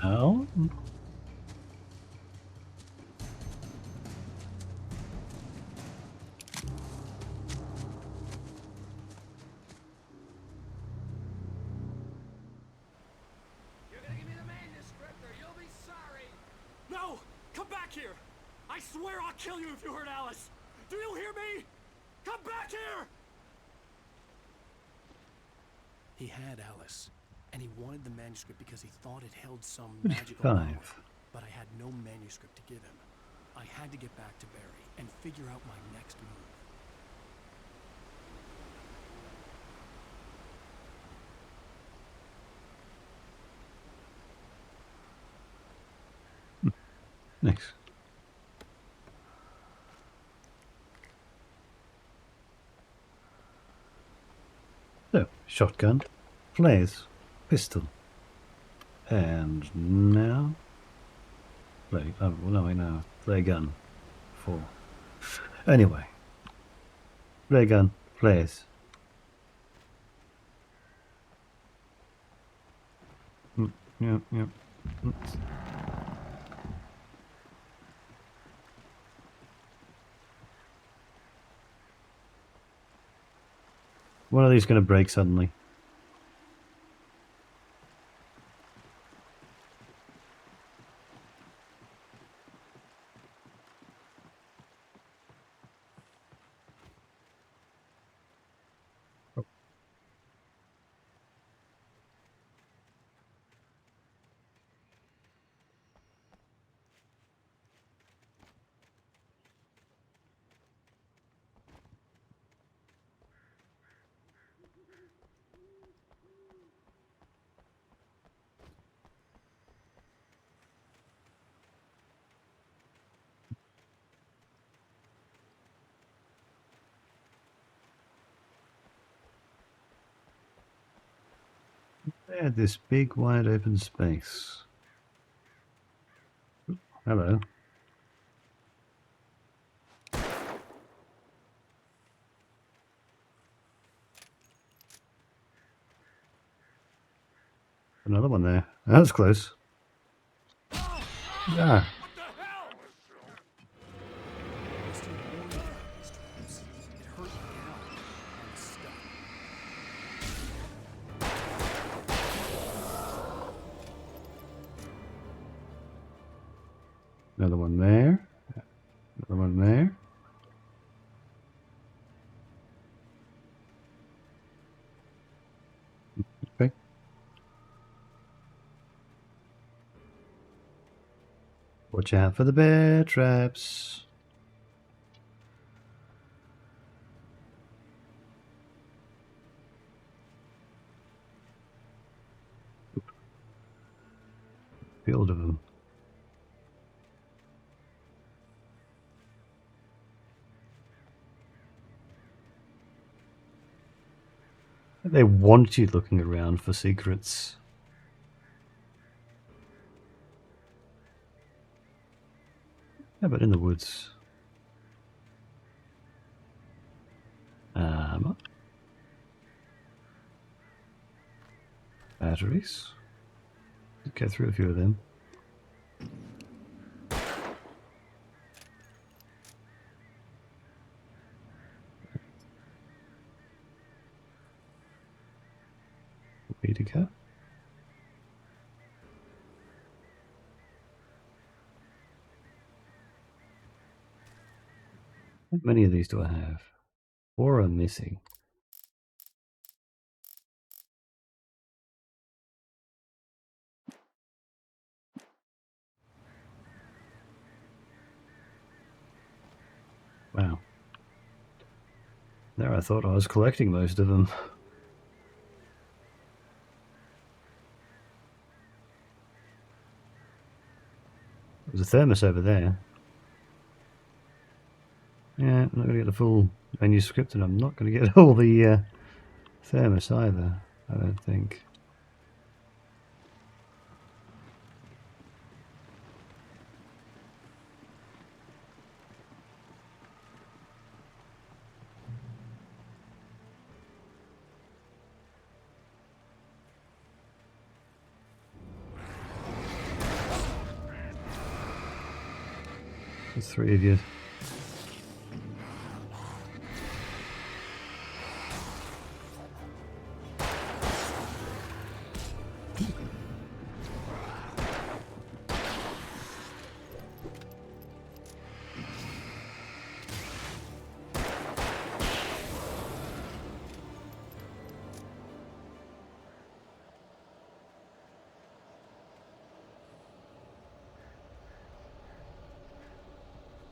[SPEAKER 1] How?
[SPEAKER 8] You're gonna give me the manuscript or you'll be sorry.
[SPEAKER 12] No! Come back here! I swear I'll kill you if you hurt Alice! Do you hear me? Come back here!
[SPEAKER 2] He had Alice, and he wanted the manuscript because he thought it held some magical power.
[SPEAKER 1] 5.
[SPEAKER 2] But I had no manuscript to give him. I had to get back to Barry and figure out my next move.
[SPEAKER 1] Nice. So, shotgun, flares, pistol, and now flare. Oh, well, no, wait, no, flare gun. 4. Anyway, flare gun, flares. Yep. One of these going to break suddenly. They had this big, wide open space. Oop, hello. Another one there. That was close. Yeah. Another one there. Another one there. Okay. Watch out for the bear traps. Field of them. They want you looking around for secrets. How about in the woods? Batteries. Get through a few of them. Way to go. How many of these do I have? 4 are missing. Wow. There I thought I was collecting most of them. There's a thermos over there. Yeah, I'm not going to get the full manuscript, and I'm not going to get all the thermos either, I don't think. There's 3 of you.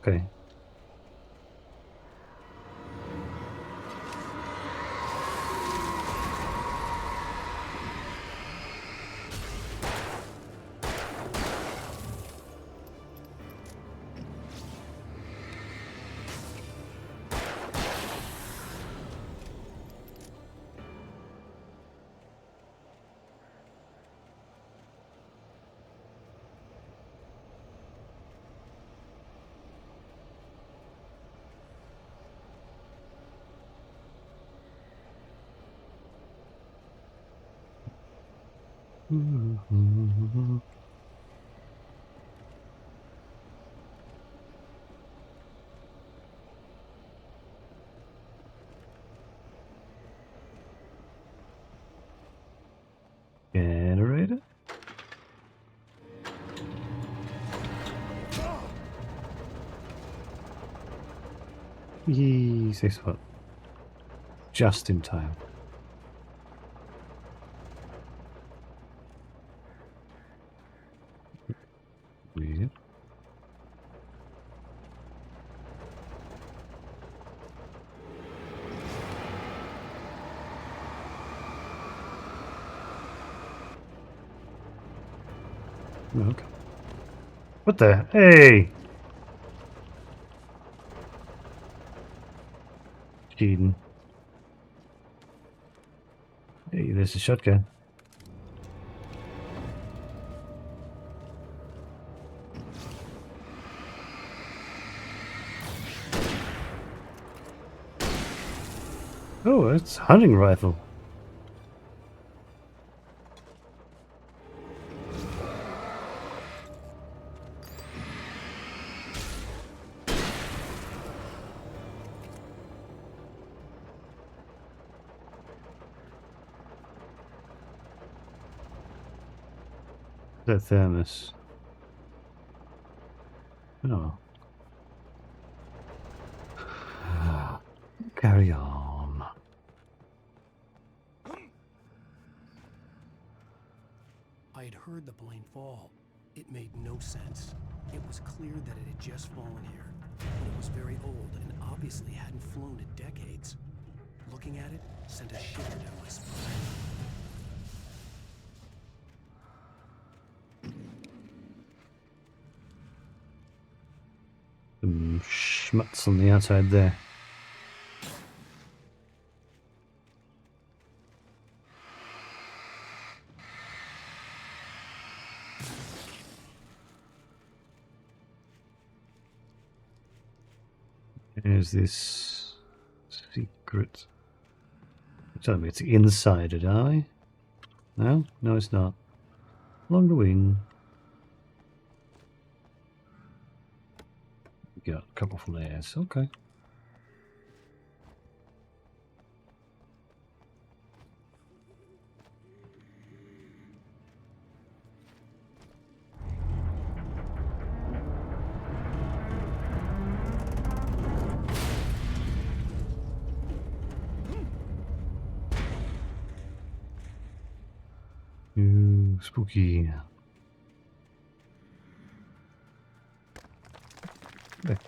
[SPEAKER 1] Okay. Generator. Yee, 6 foot. Just in time. Weird. Okay. What the? Hey! Cheating. Hey, there's a shotgun. Oh, it's a hunting rifle. The thermos. Oh. Carry on.
[SPEAKER 2] I had heard the plane fall. It made no sense. It was clear that it had just fallen here, but it was very old and obviously hadn't flown in decades. Looking at it sent a shiver down my spine.
[SPEAKER 1] Some schmutz on the outside there. There's this secret. Tell me it's inside it, are we? No? No, it's not. Along the wing. Got a couple of layers. Okay. Ooh, spooky. There.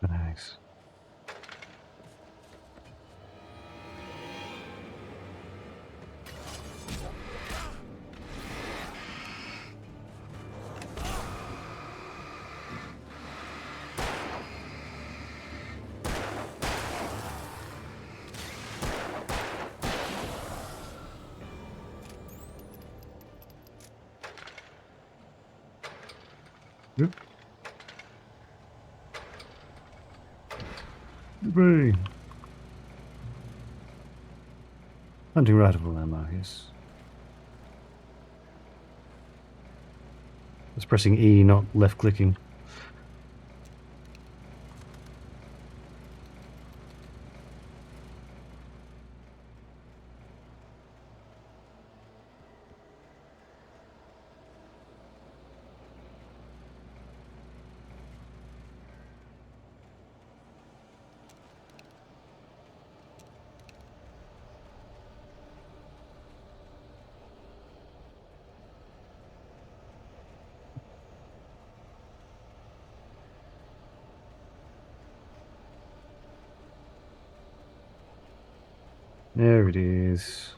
[SPEAKER 1] Nice. Yep. Hooray. Hunting rifle ammo, yes. It's pressing E, not left clicking. There it is.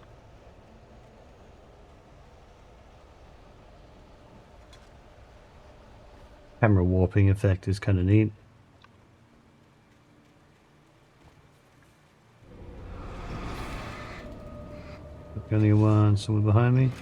[SPEAKER 1] Camera warping effect is kind of neat. Only one, someone behind me.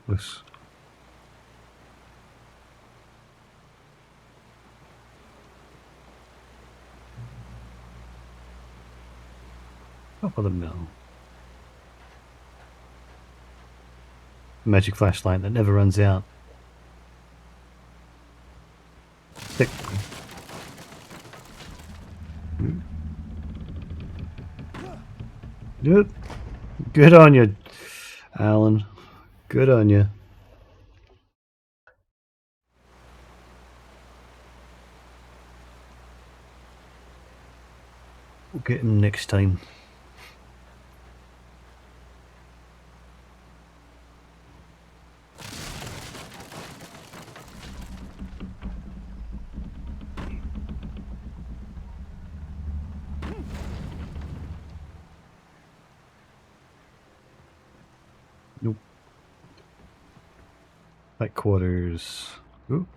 [SPEAKER 1] This. Top of the mill. magic flashlight that never runs out. Stick. Yep. Good on you, Alan. Good on you. We'll get him next time. Nope. Headquarters. Ooh.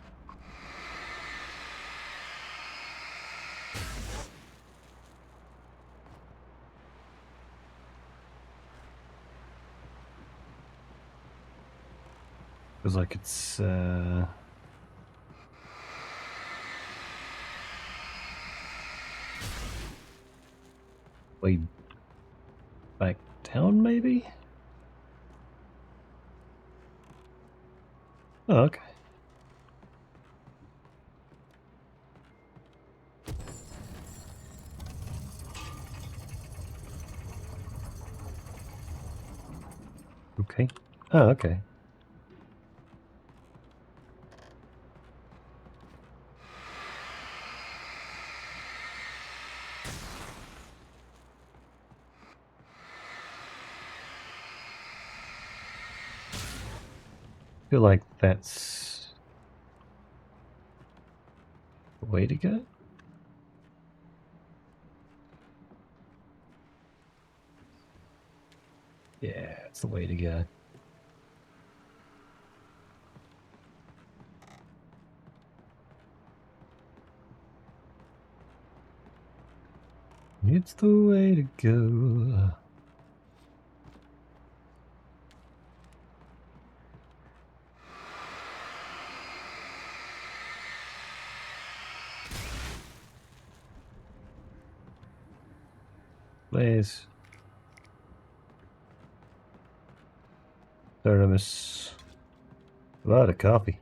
[SPEAKER 1] Feels like it's way back down, maybe? Oh, okay. Okay. Oh, okay. I feel like that's the way to go. Yeah, it's the way to go. It's the way to go. Please. Thermos. A lot of coffee.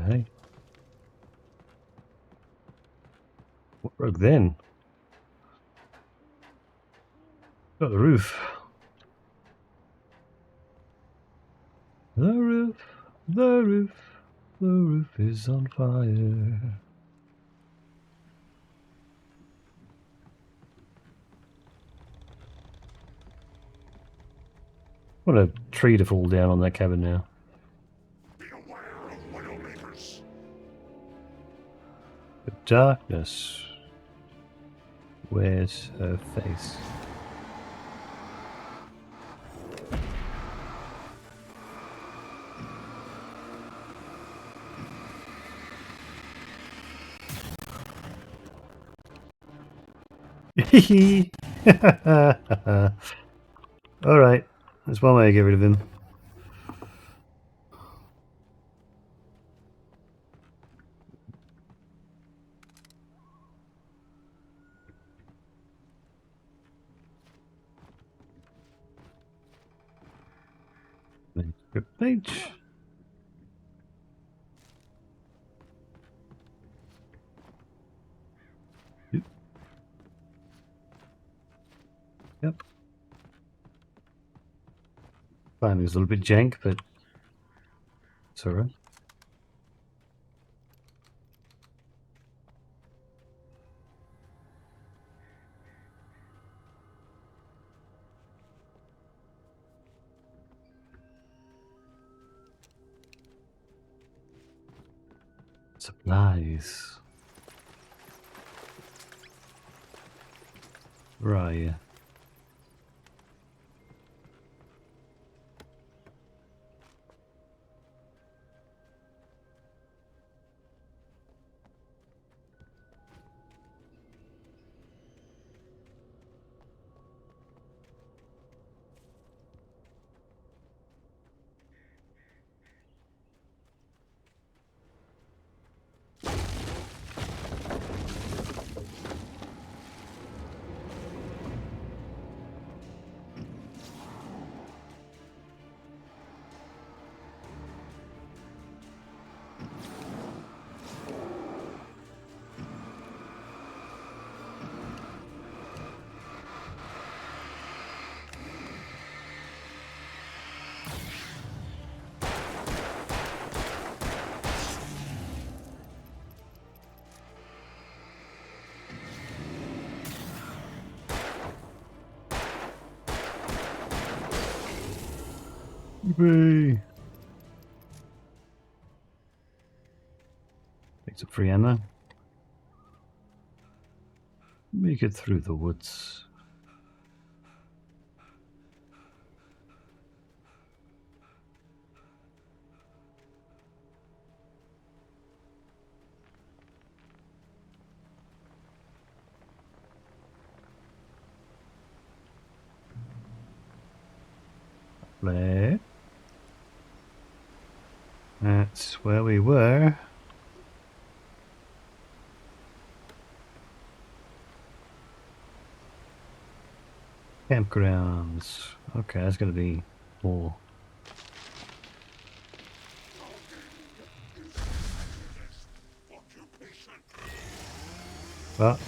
[SPEAKER 1] Hey. What broke then? Oh, the roof. The roof, the roof, the roof is on fire. What a tree to fall down on that cabin now. The darkness wears her face. Alright, that's one way to get rid of him. Script page. Yep. Fine, it was a little bit jank, but it's alright. Supplies. Right. Yippee! Take some free ammo. Make it through the woods. Play. That's where we were. Campgrounds. Okay, that's gonna be more. What?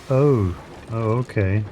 [SPEAKER 1] Oh. Oh, okay.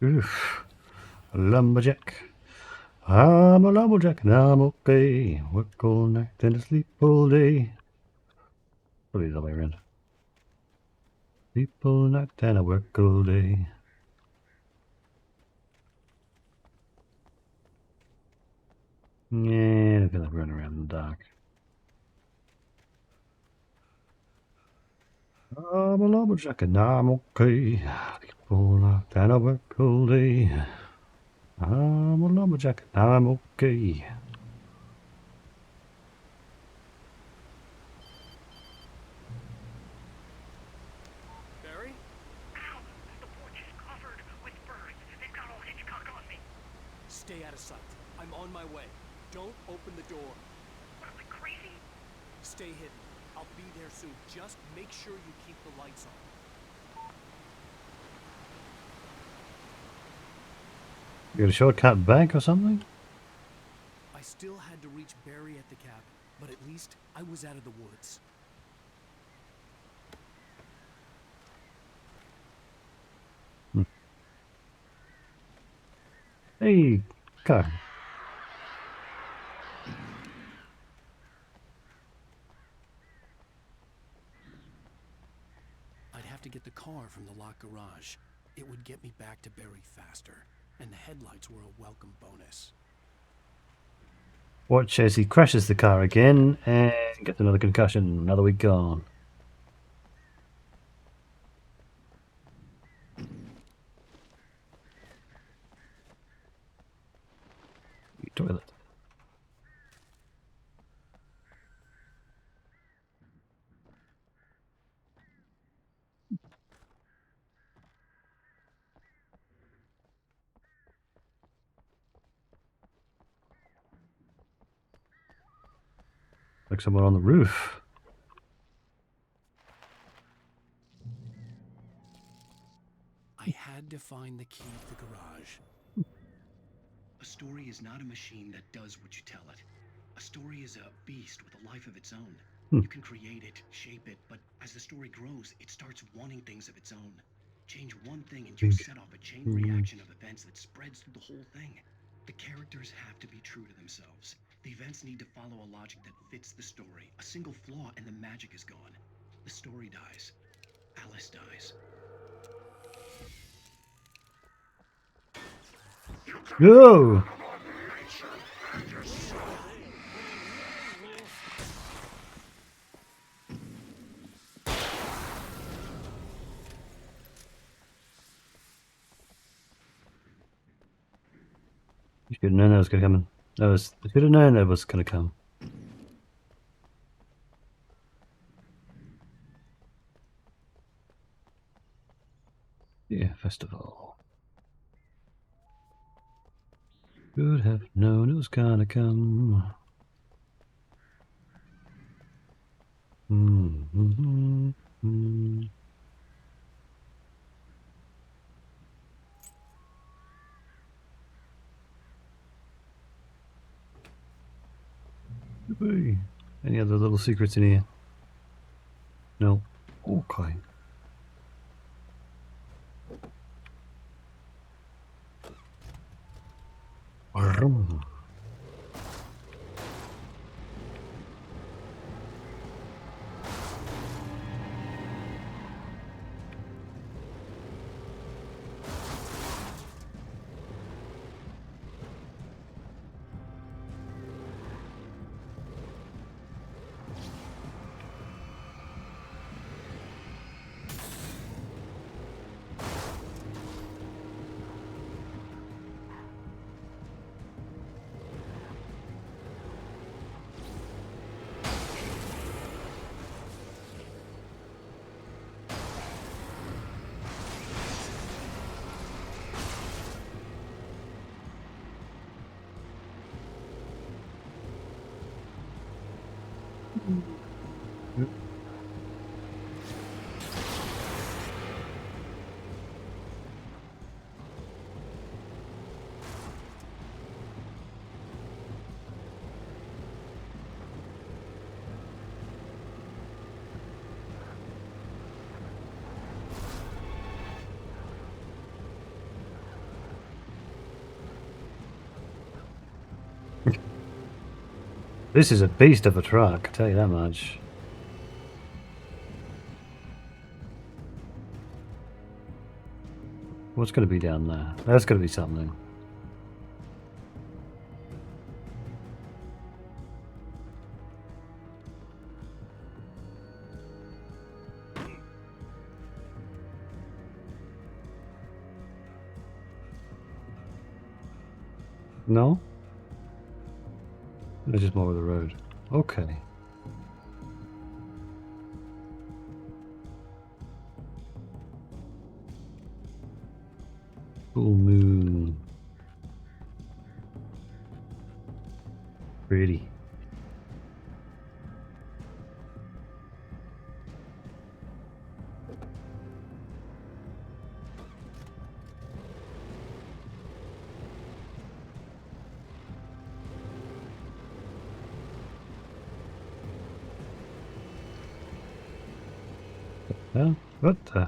[SPEAKER 1] Oof. A lumberjack. I'm a lumberjack and I'm okay. Work all night and sleep all day. Probably the other way around. Sleep all night and I work all day. Yeah, I feel like running around in the dark. I'm a lumberjack and I'm okay. Sleep all night and I work all day. I'm a lumberjack and I'm okay.
[SPEAKER 12] Barry?
[SPEAKER 8] Ow! The porch is covered with birds. They've got all Hitchcock on me.
[SPEAKER 12] Stay out of sight. I'm on my way. Don't open the door.
[SPEAKER 8] What am I, crazy?
[SPEAKER 12] Stay hidden. I'll be there soon. Just make sure you keep the lights on.
[SPEAKER 1] You got a shortcut back or something?
[SPEAKER 2] I still had to reach Barry at the cabin, but at least I was out of the woods.
[SPEAKER 1] Hey, car.
[SPEAKER 2] I'd have to get the car from the locked garage. It would get me back to Barry faster, and the headlights were a welcome bonus.
[SPEAKER 1] Watch as he crashes the car again and gets another concussion. Another week gone. Toilet. Like someone on the roof.
[SPEAKER 2] I had to find the key to the garage.
[SPEAKER 15] A story is not a machine that does what you tell it. A story is a beast with a life of its own. You can create it, shape it, but as the story grows, it starts wanting things of its own. Change one thing and you set off a chain reaction of events that spreads through the whole thing. The characters have to be true to themselves. The events need to follow a logic that fits the story. A single flaw and the magic is gone. The story dies. Alice dies.
[SPEAKER 1] Go! You should have known that was going to come. I should have known that was going to come. Yeah, festival. Should have known it was going to come. Any other little secrets in here? No. Okay. This is a beast of a truck, I tell you that much. What's going to be down there? There's going to be something. No? It's just more of the road. Okay. Full moon. Pretty. Huh? What the?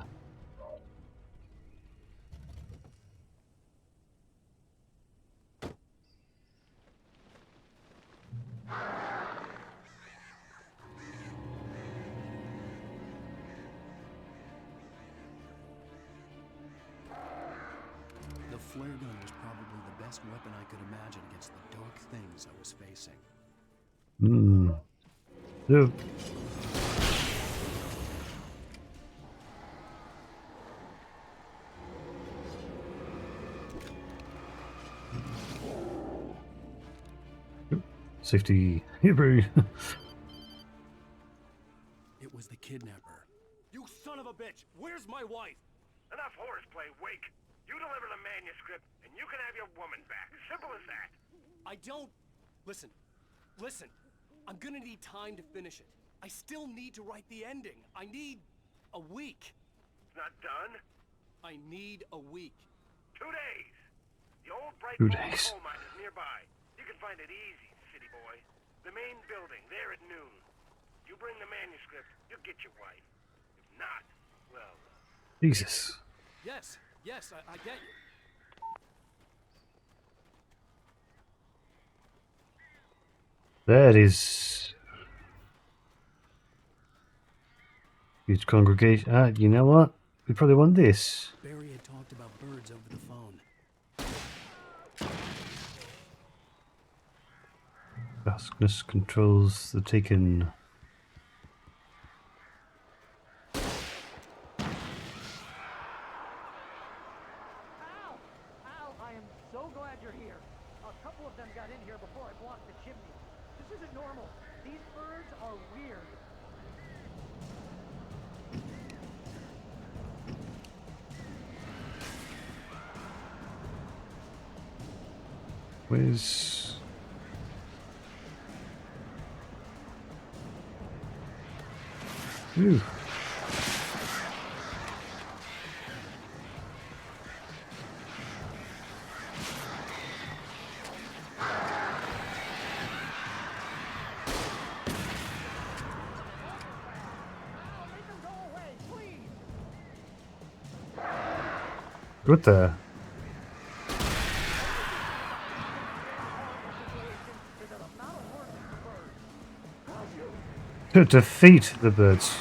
[SPEAKER 2] The flare gun was probably the best weapon I could imagine against the dark things I was facing.
[SPEAKER 1] Yeah. Safety. Hebrew.
[SPEAKER 2] It was the kidnapper.
[SPEAKER 12] You son of a bitch! Where's my wife?
[SPEAKER 23] Enough horseplay, Wake. You deliver the manuscript, and you can have your woman back. Simple as that.
[SPEAKER 12] I don't... Listen. I'm gonna need time to finish it. I still need to write the ending. I need a week.
[SPEAKER 23] It's not done?
[SPEAKER 12] I need a week.
[SPEAKER 23] 2 days. The old Bright
[SPEAKER 1] 2
[SPEAKER 23] Falls
[SPEAKER 1] days.
[SPEAKER 23] coal mine is nearby. You can find it easy, city boy. The main building, there at noon. You bring the manuscript, you'll get your wife. If not, well...
[SPEAKER 1] Jesus.
[SPEAKER 12] Yes, I get you.
[SPEAKER 1] That is huge congregation. Ah, you know what? We probably want this.
[SPEAKER 2] Barry had talked about birds over the phone.
[SPEAKER 1] Darkness controls the taken.
[SPEAKER 10] Al, I am so glad you're here. A couple of them got in here before I blocked the chimney. This isn't normal. These birds are weird.
[SPEAKER 1] Where's... Ooh. Good there. To defeat the birds.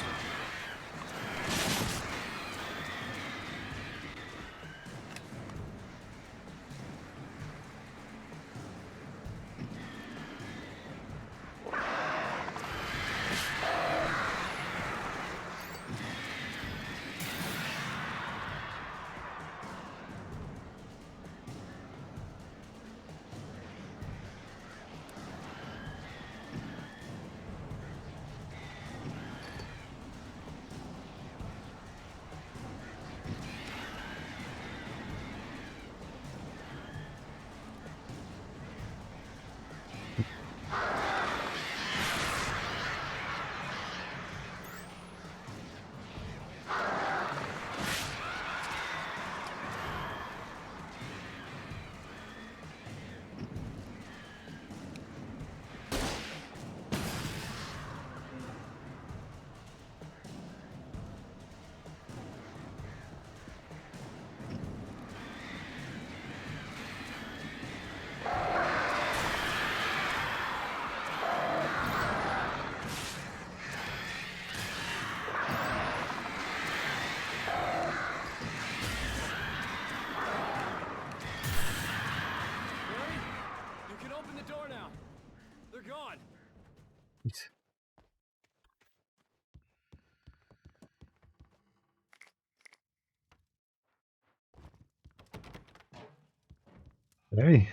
[SPEAKER 1] Hey.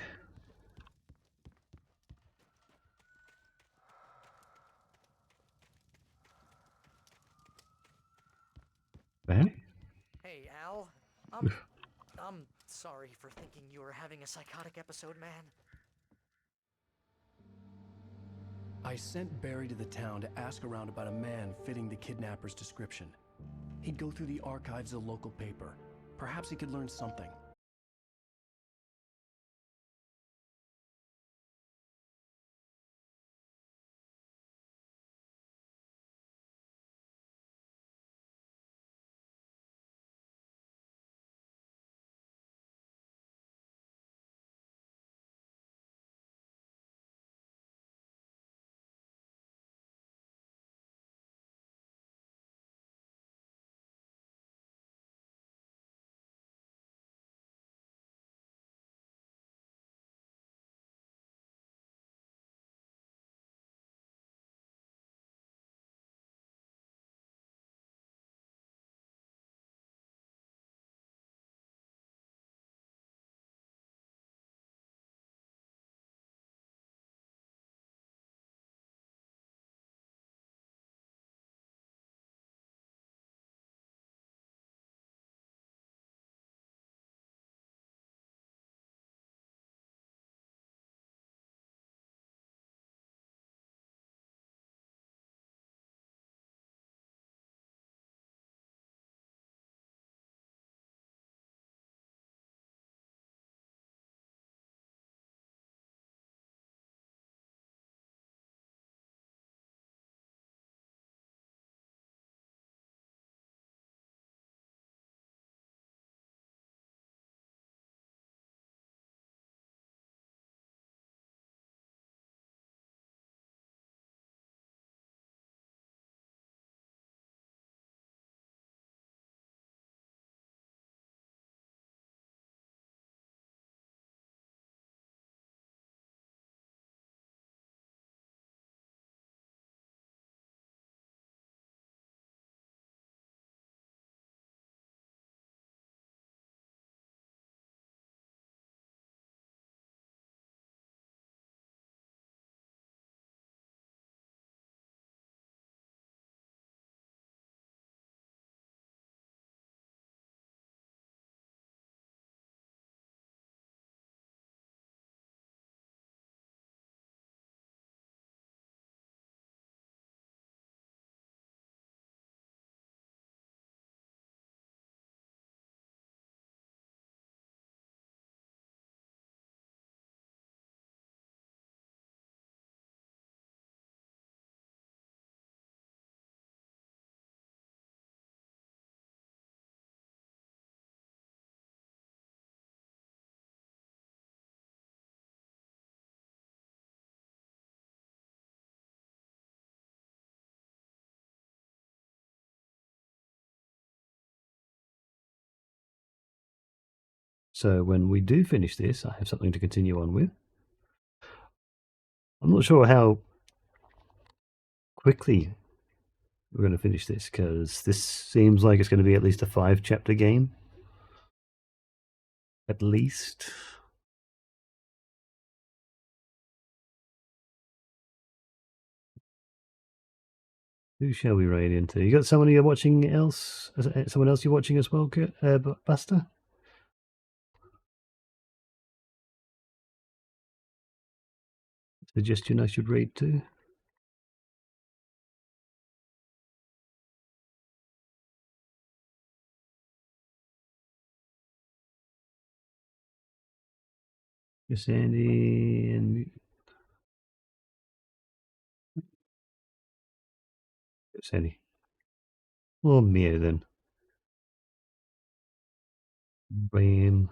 [SPEAKER 1] Hey.
[SPEAKER 10] Hey, Al. I'm sorry for thinking you were having a psychotic episode, man.
[SPEAKER 2] I sent Barry to the town to ask around about a man fitting the kidnapper's description. He'd go through the archives of the local paper. Perhaps he could learn something.
[SPEAKER 1] So when we do finish this, I have something to continue on with. I'm not sure how quickly we're going to finish this, because this seems like it's going to be at least a 5-chapter game. At least. Who shall we raid into? You got someone you're watching else? Someone else you're watching as well, Buster? Suggestion I should raid to? Yes, Andy and Sandy. Or Mia then. Bam.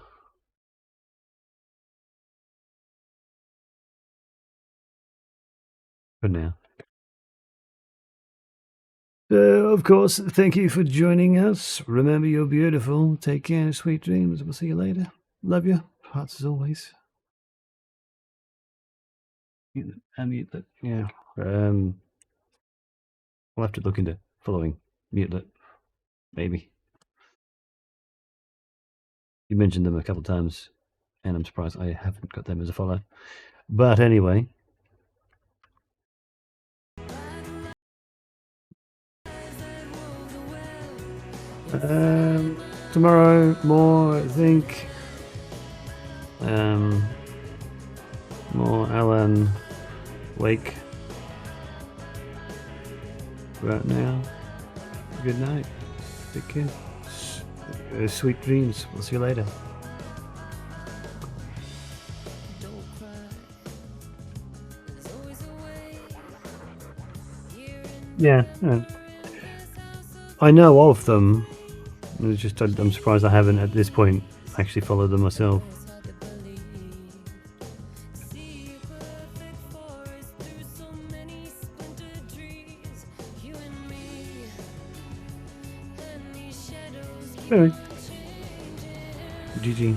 [SPEAKER 1] For now. Of course, thank you for joining us. Remember, you're beautiful. Take care. Sweet dreams. We'll see you later. Love you. Hearts as always. Mute that. Yeah. We'll have to look into following Mutelet. Maybe. You mentioned them a couple of times, and I'm surprised I haven't got them as a follow. But anyway. Tomorrow, more, I think. More Alan Wake. Right now. Good night. Take care. Sweet dreams. We'll see you later. Yeah. I know of them. It's just I'm surprised I haven't at this point actually followed them myself. Anyway. GG.